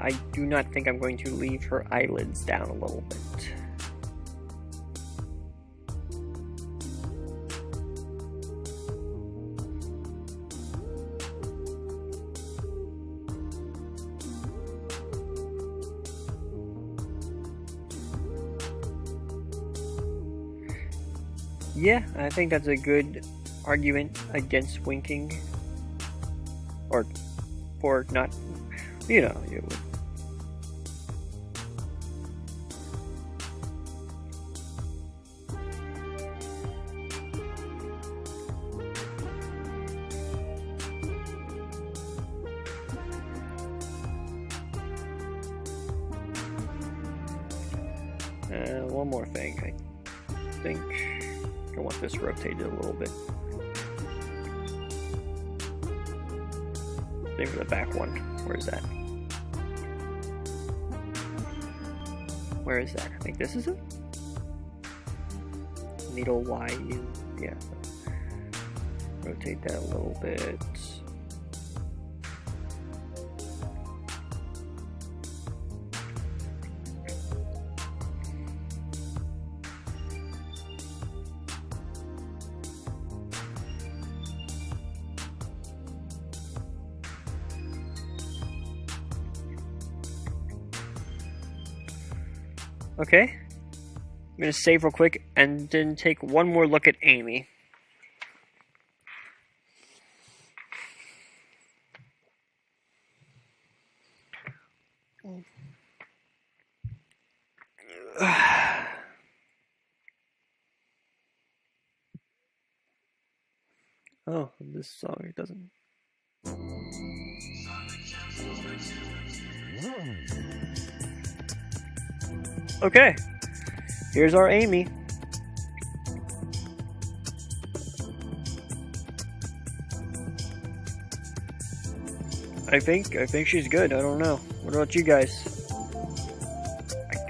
I do not think I'm going to leave her eyelids down a little bit. Yeah, I think that's a good argument against winking. Or for not, you know, you would. One more thing, I think I want this rotated a little bit. Same for the back one. Where is that? Where is that? I think this is it? Needle Y, yeah. Rotate that a little bit. Okay, I'm going to save real quick and then take one more look at Amy. Oh, this song, it doesn't. Okay, here's our Amy. I think she's good. I don't know. What about you guys?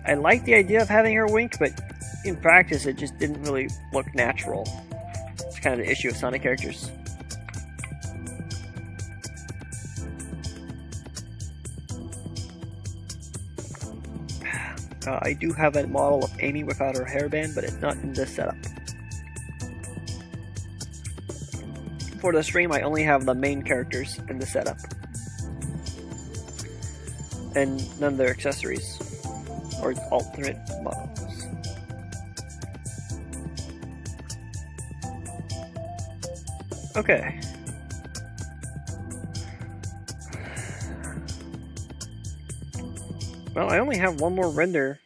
I like the idea of having her wink, but in practice it just didn't really look natural. It's kind of the issue with Sonic characters. I do have a model of Amy without her hairband, but it's not in this setup. For the stream, I only have the main characters in the setup. And none of their accessories. Or alternate models. Okay. Well, I only have one more render.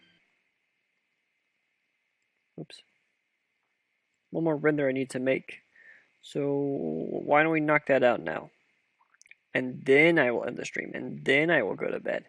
Oops. One more render I need to make. So why don't we knock that out now? And then I will end the stream. And then I will go to bed.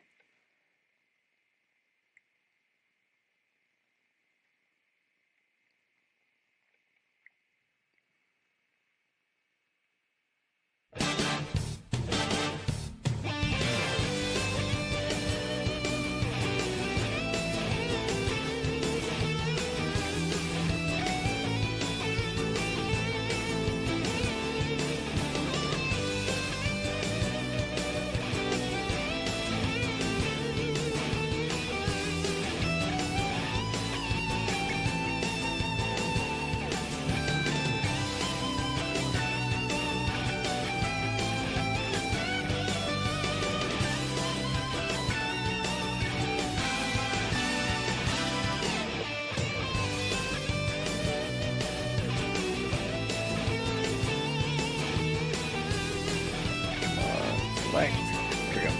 select. There we go.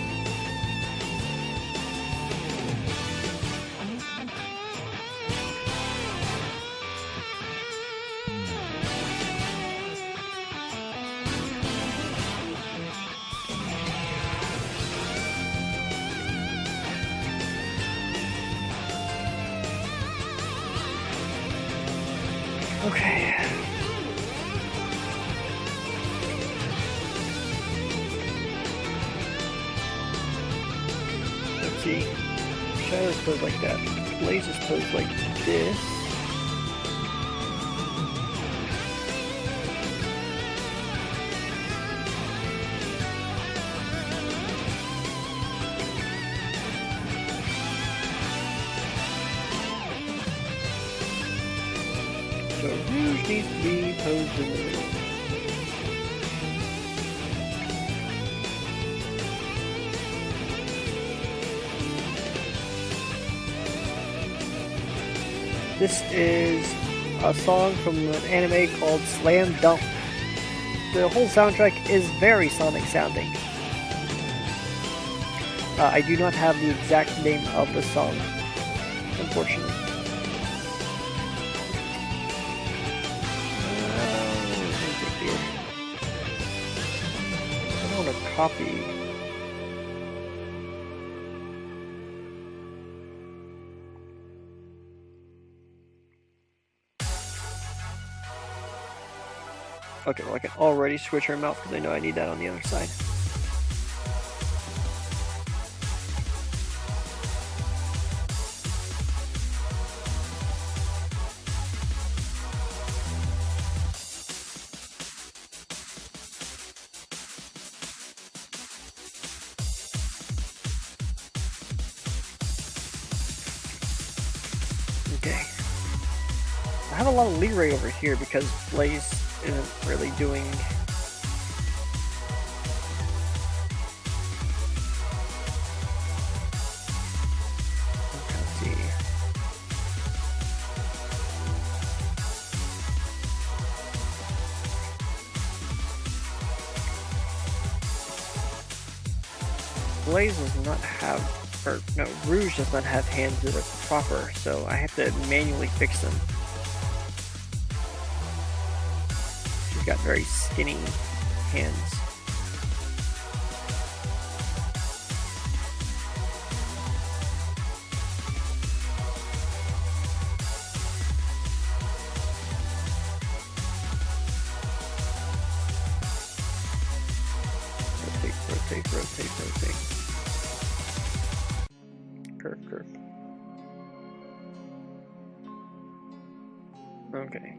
Okay. Let's see. Shadow's posed like that. Blaze is posed like this. So Rouge needs to be posed in the middle. This is a song from an anime called Slam Dunk. The whole soundtrack is very Sonic sounding. I do not have the exact name of the song, unfortunately. I don't want to copy. Okay, well I can already switch her mouth because I know I need that on the other side. Okay. I have a lot of leeway over here because Blaze isn't really doing let's see. Blaze does not have, or no, Rouge does not have hands that are proper, so I have to manually fix them. Got very skinny hands. Rotate, rotate, rotate, rotate. Curve, curve. Okay.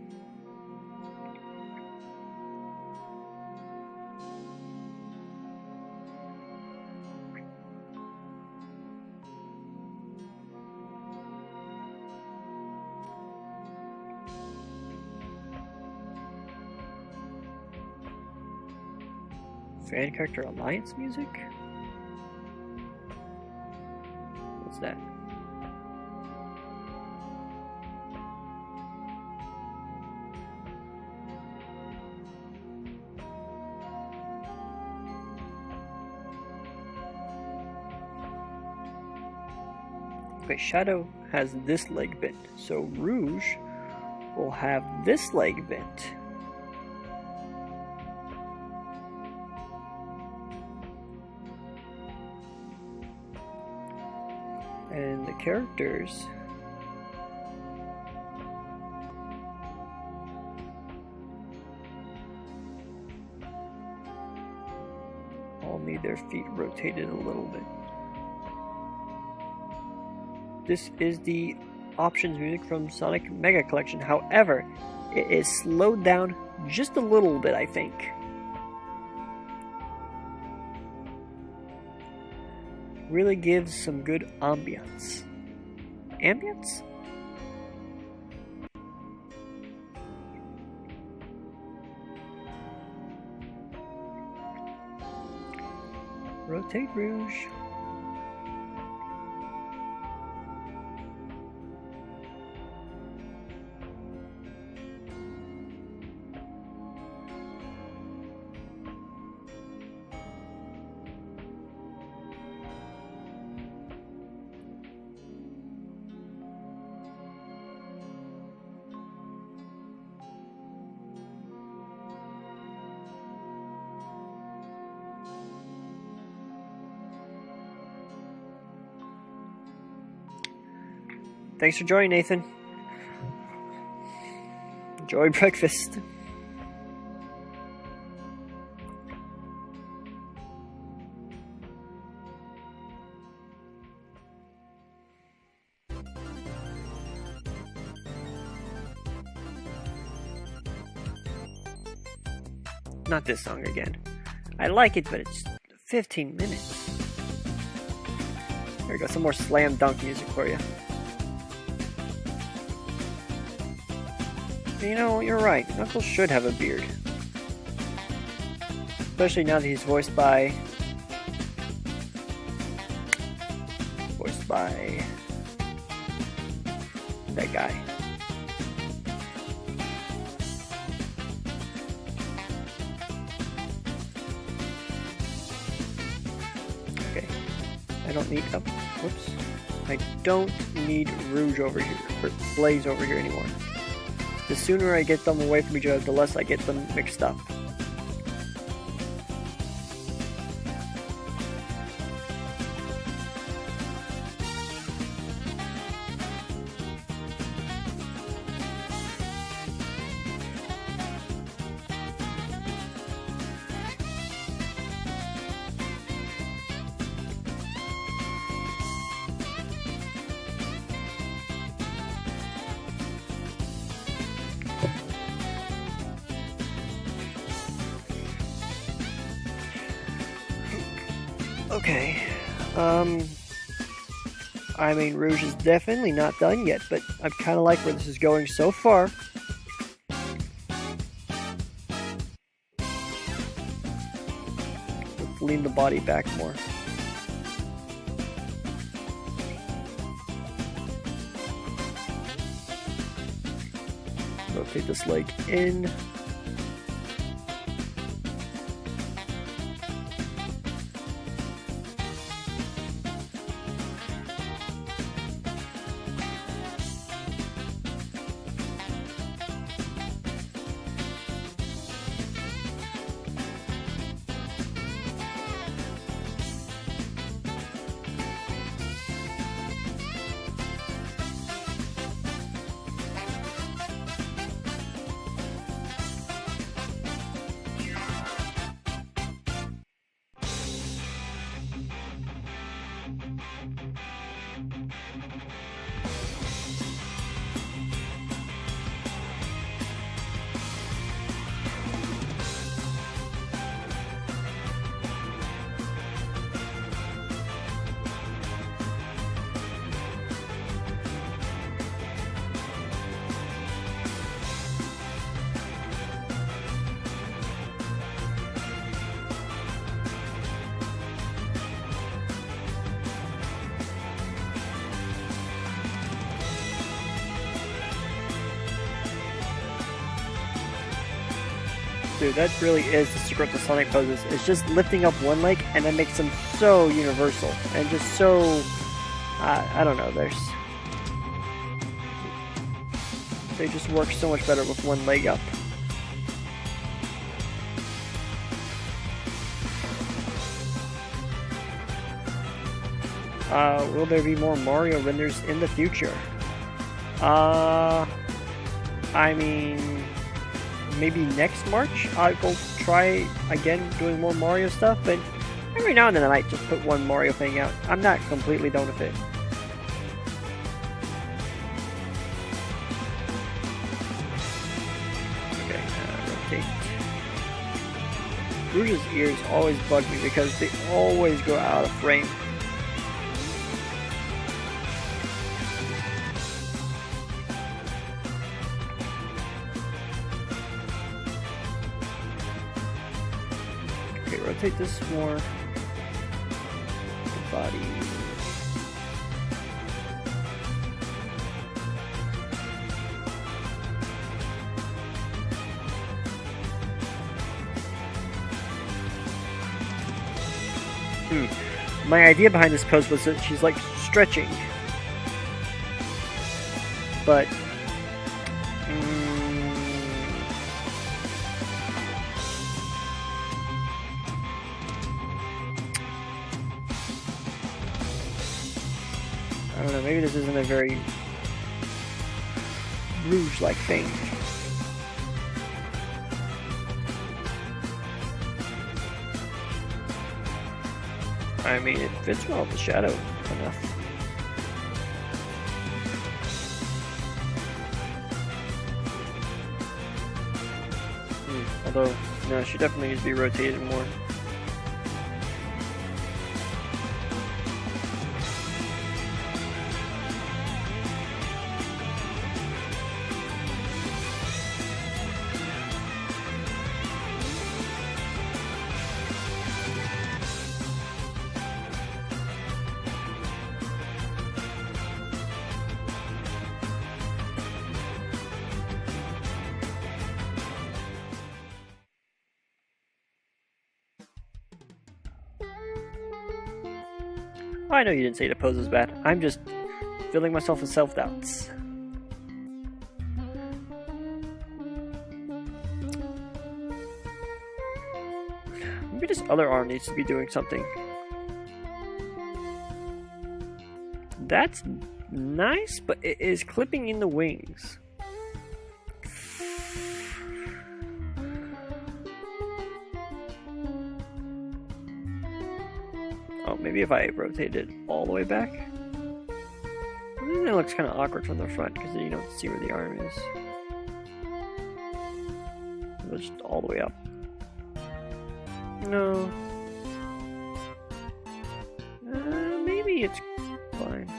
Fan character alliance music? What's that? Okay, Shadow has this leg bent, so Rouge will have this leg bent. And the characters all need their feet rotated a little bit. This is the options music from Sonic Mega Collection. However, it is slowed down just a little bit, I think. Really gives some good ambience. Ambience? Rotate Rouge. Thanks for joining, Nathan. Enjoy breakfast. Not this song again. I like it, but it's 15 minutes. There we go, some more slam dunk music for you. You know, you're right. Knuckles should have a beard. Especially now that he's voiced by that guy. Okay. I don't need whoops. I don't need Rouge over here, or Blaze over here anymore. The sooner I get them away from each other, the less I get them mixed up. Okay, I mean, Rouge is definitely not done yet, but I kind of like where this is going so far. Let's lean the body back more. Rotate this leg in. Dude, that really is the secret to Sonic poses. It's just lifting up one leg, and that makes them so universal and just so I don't know. They just work so much better with one leg up. Will there be more Mario renders in the future? I mean, maybe next March I will try again doing more Mario stuff, but every now and then I might just put one Mario thing out. I'm not completely done with it. Okay, rotate. Rouge's ears always bug me because they always go out of frame. Rotate this more. The body. My idea behind this pose was that she's like stretching, but I don't know, maybe this isn't a very Rouge-like thing. I mean, it fits well with the shadow enough. Although, no, she definitely needs to be rotated more. I know you didn't say the pose was bad. I'm just filling myself with self-doubts. Maybe this other arm needs to be doing something. That's nice, but it is clipping in the wings. Oh, maybe if I rotate it all the way back. It looks kind of awkward from the front because then you don't see where the arm is. Just all the way up. No. Maybe it's fine.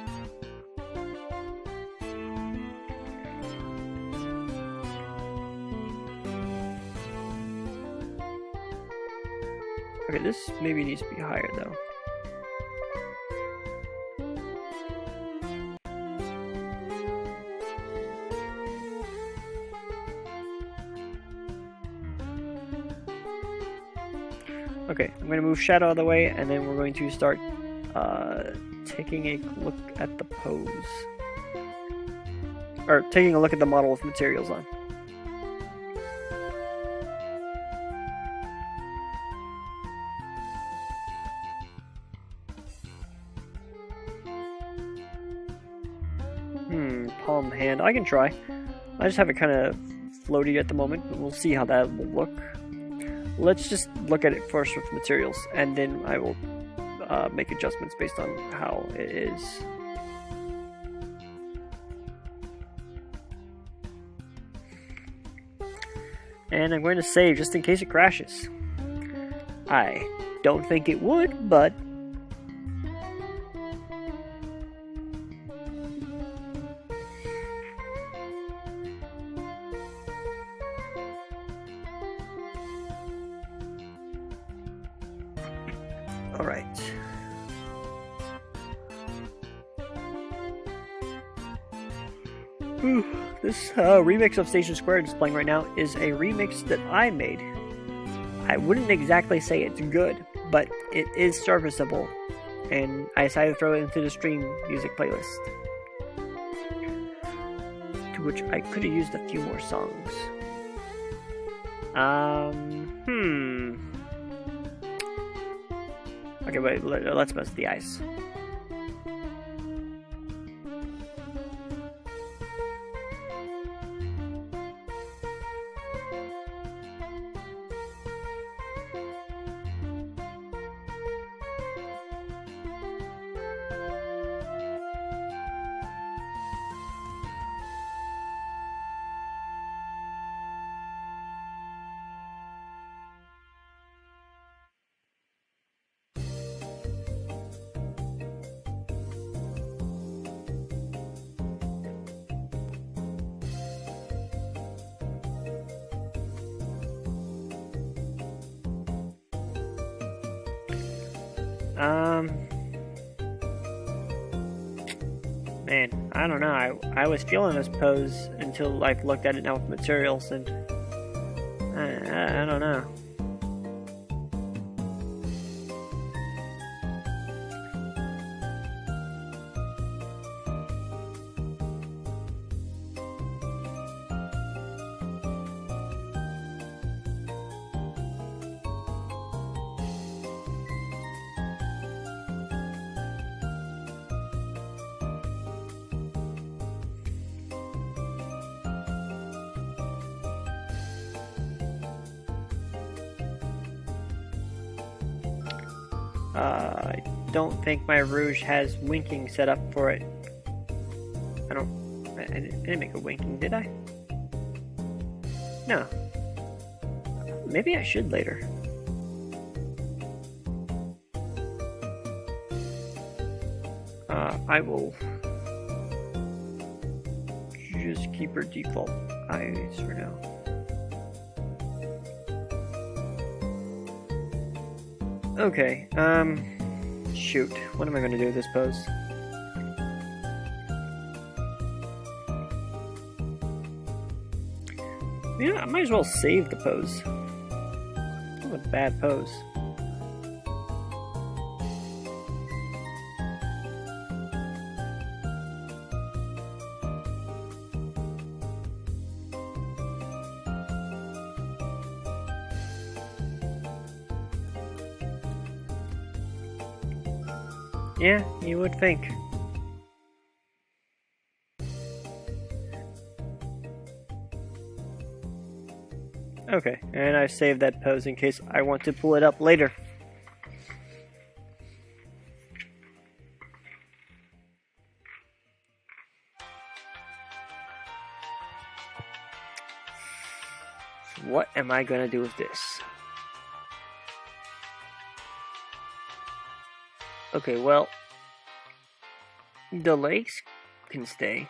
Okay, this maybe needs to be higher though. Okay, I'm going to move shadow out of the way, and then we're going to start taking a look at the pose. Or taking a look at the model with materials on. Palm hand. I can try. I just have it kind of floaty at the moment, but we'll see how that will look. Let's just look at it first with materials, and then I will make adjustments based on how it is. And I'm going to save just in case it crashes. I don't think it would, but... Alright. This remix of Station Square displaying right now is a remix that I made. I wouldn't exactly say it's good, but it is serviceable, and I decided to throw it into the stream music playlist. To which I could have used a few more songs. Okay, wait, let's mess with the ice. Man, I don't know. I was feeling this pose until I've looked at it now with materials, and I don't know. I don't think my Rouge has winking set up for it. I didn't make a winking, did I? No. Maybe I should later. I will just keep her default eyes for now. Okay, shoot. What am I going to do with this pose? Yeah, I might as well save the pose. What a bad pose. Yeah, you would think. Okay, and I've saved that pose in case I want to pull it up later. So what am I gonna do with this? Okay, well, the legs can stay.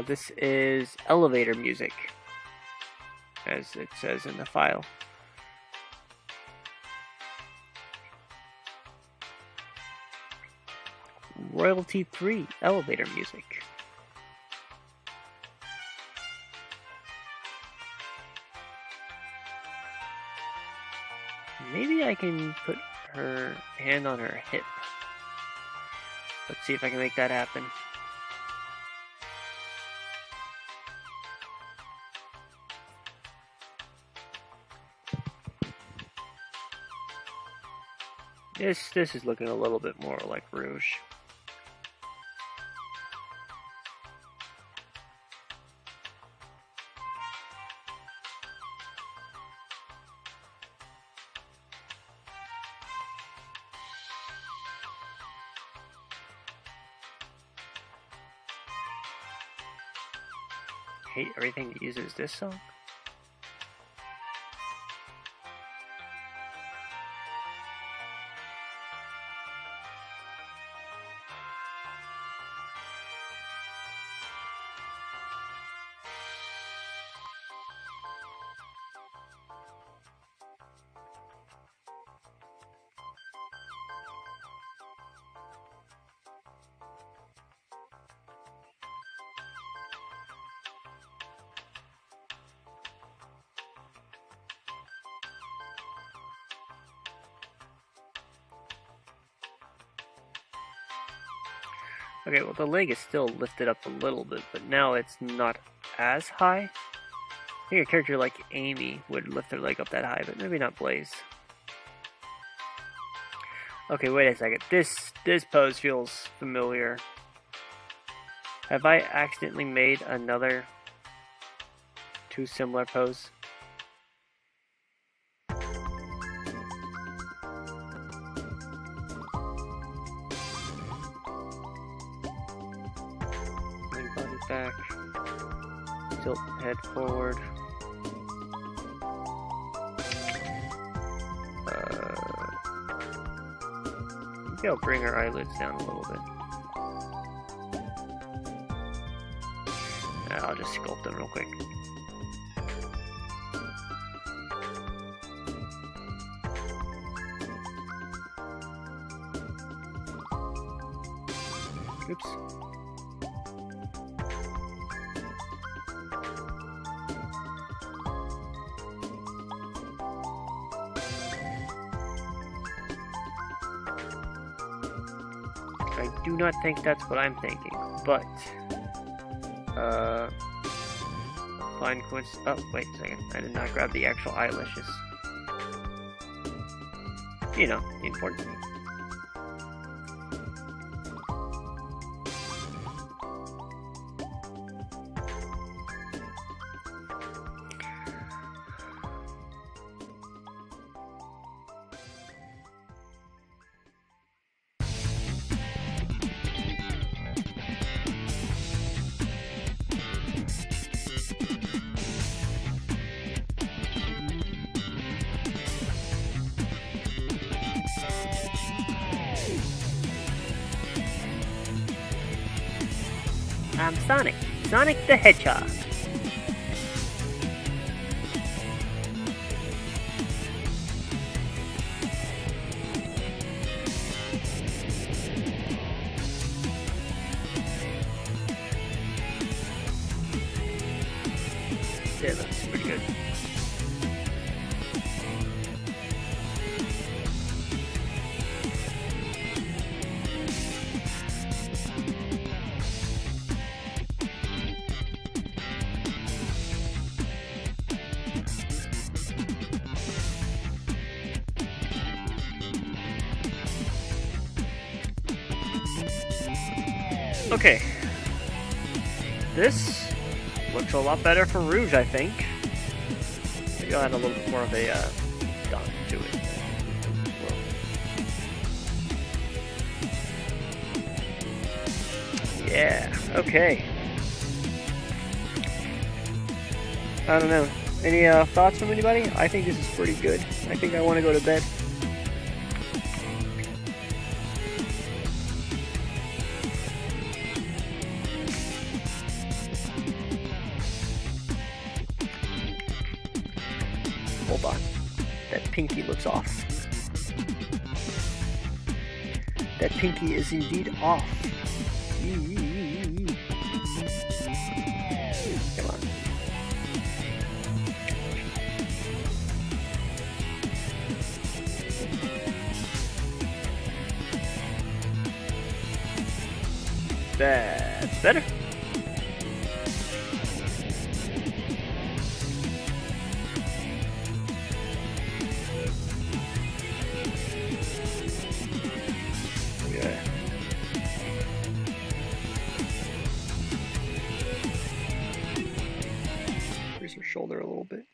This is elevator music, as it says in the file. Royalty-free elevator music. Maybe I can put her hand on her hip. Let's see if I can make that happen. This is looking a little bit more like Rouge. Hate everything that uses this song. Okay, well the leg is still lifted up a little bit, but now it's not as high. I think a character like Amy would lift their leg up that high, but maybe not Blaze. Okay, wait a second. This pose feels familiar. Have I accidentally made another too similar pose? Body back, tilt head forward. Maybe I'll bring her eyelids down a little bit. I'll just sculpt them real quick. Oops. I do not think that's what I'm thinking, but find coincidence. Oh, wait a second. I did not grab the actual eyelashes. You know, the important thing. I'm Sonic. Sonic the Hedgehog. Yeah, that's pretty good. Okay, this looks a lot better for Rouge, I think. Maybe I'll add a little bit more of a dot to it. Yeah, okay. I don't know. Any thoughts from anybody? I think this is pretty good. I think I want to go to bed. Hold on. That pinky looks off. That pinky is indeed off. Come on. That's better. Raise her shoulder a little bit.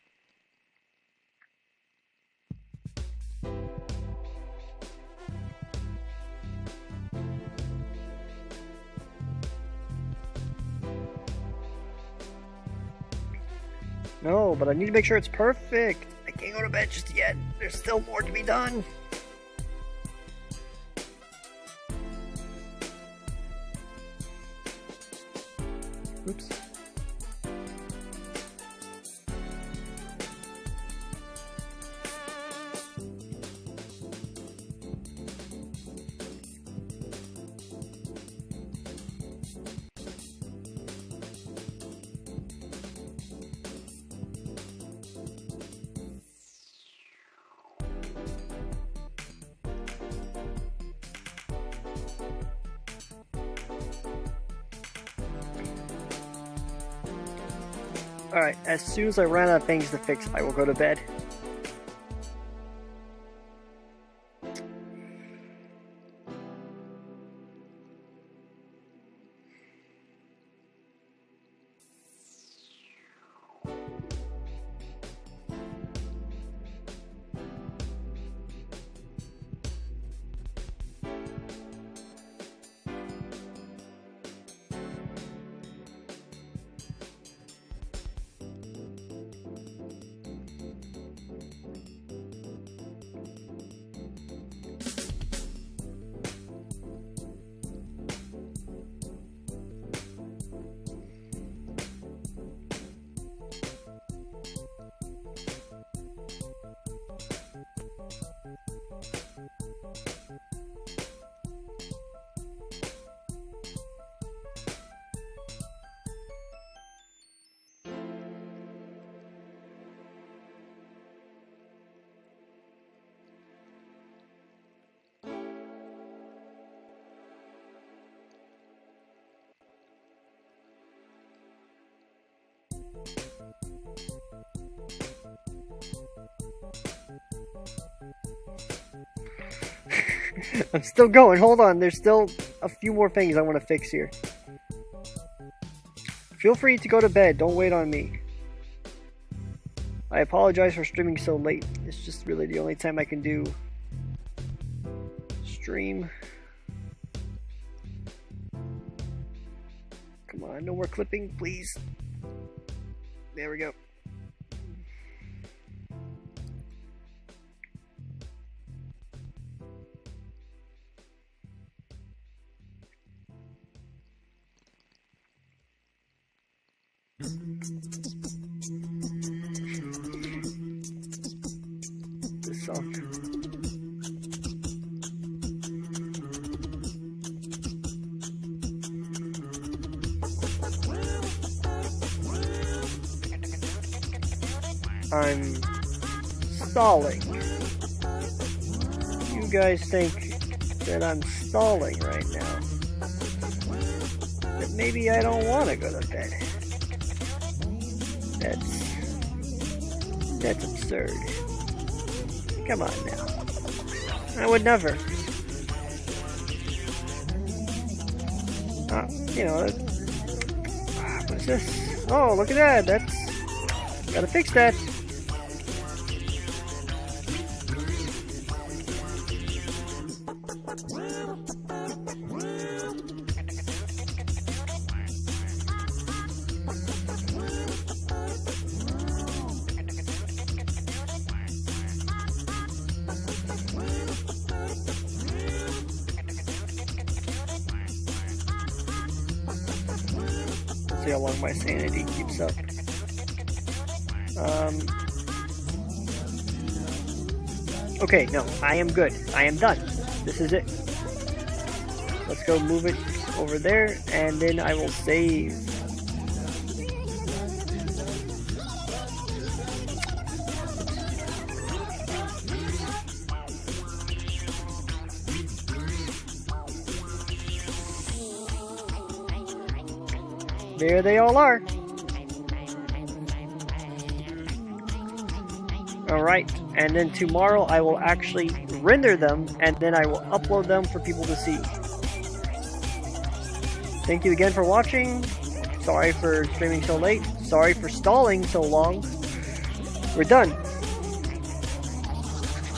No, but I need to make sure it's perfect. I can't go to bed just yet. There's still more to be done. Oops. Alright, as soon as I run out of things to fix, I will go to bed. I'm still going. Hold on. There's still a few more things I want to fix here. Feel free to go to bed. Don't wait on me. I apologize for streaming so late. It's just really the only time I can do stream. Come on, no more clipping, please. There we go. This song. I'm stalling. You guys think that I'm stalling right now? That maybe I don't want to go to bed. That's absurd. Come on now. I would never. You know, what is this? Oh, look at that. Gotta fix that. Let's see how long my sanity keeps up. Okay, no, I am good. I am done. This is it. Let's go move it over there, and then I will save. There they all are. Alright, and then tomorrow I will actually render them, and then I will upload them for people to see. Thank you again for watching. Sorry for streaming so late. Sorry for stalling so long. We're done.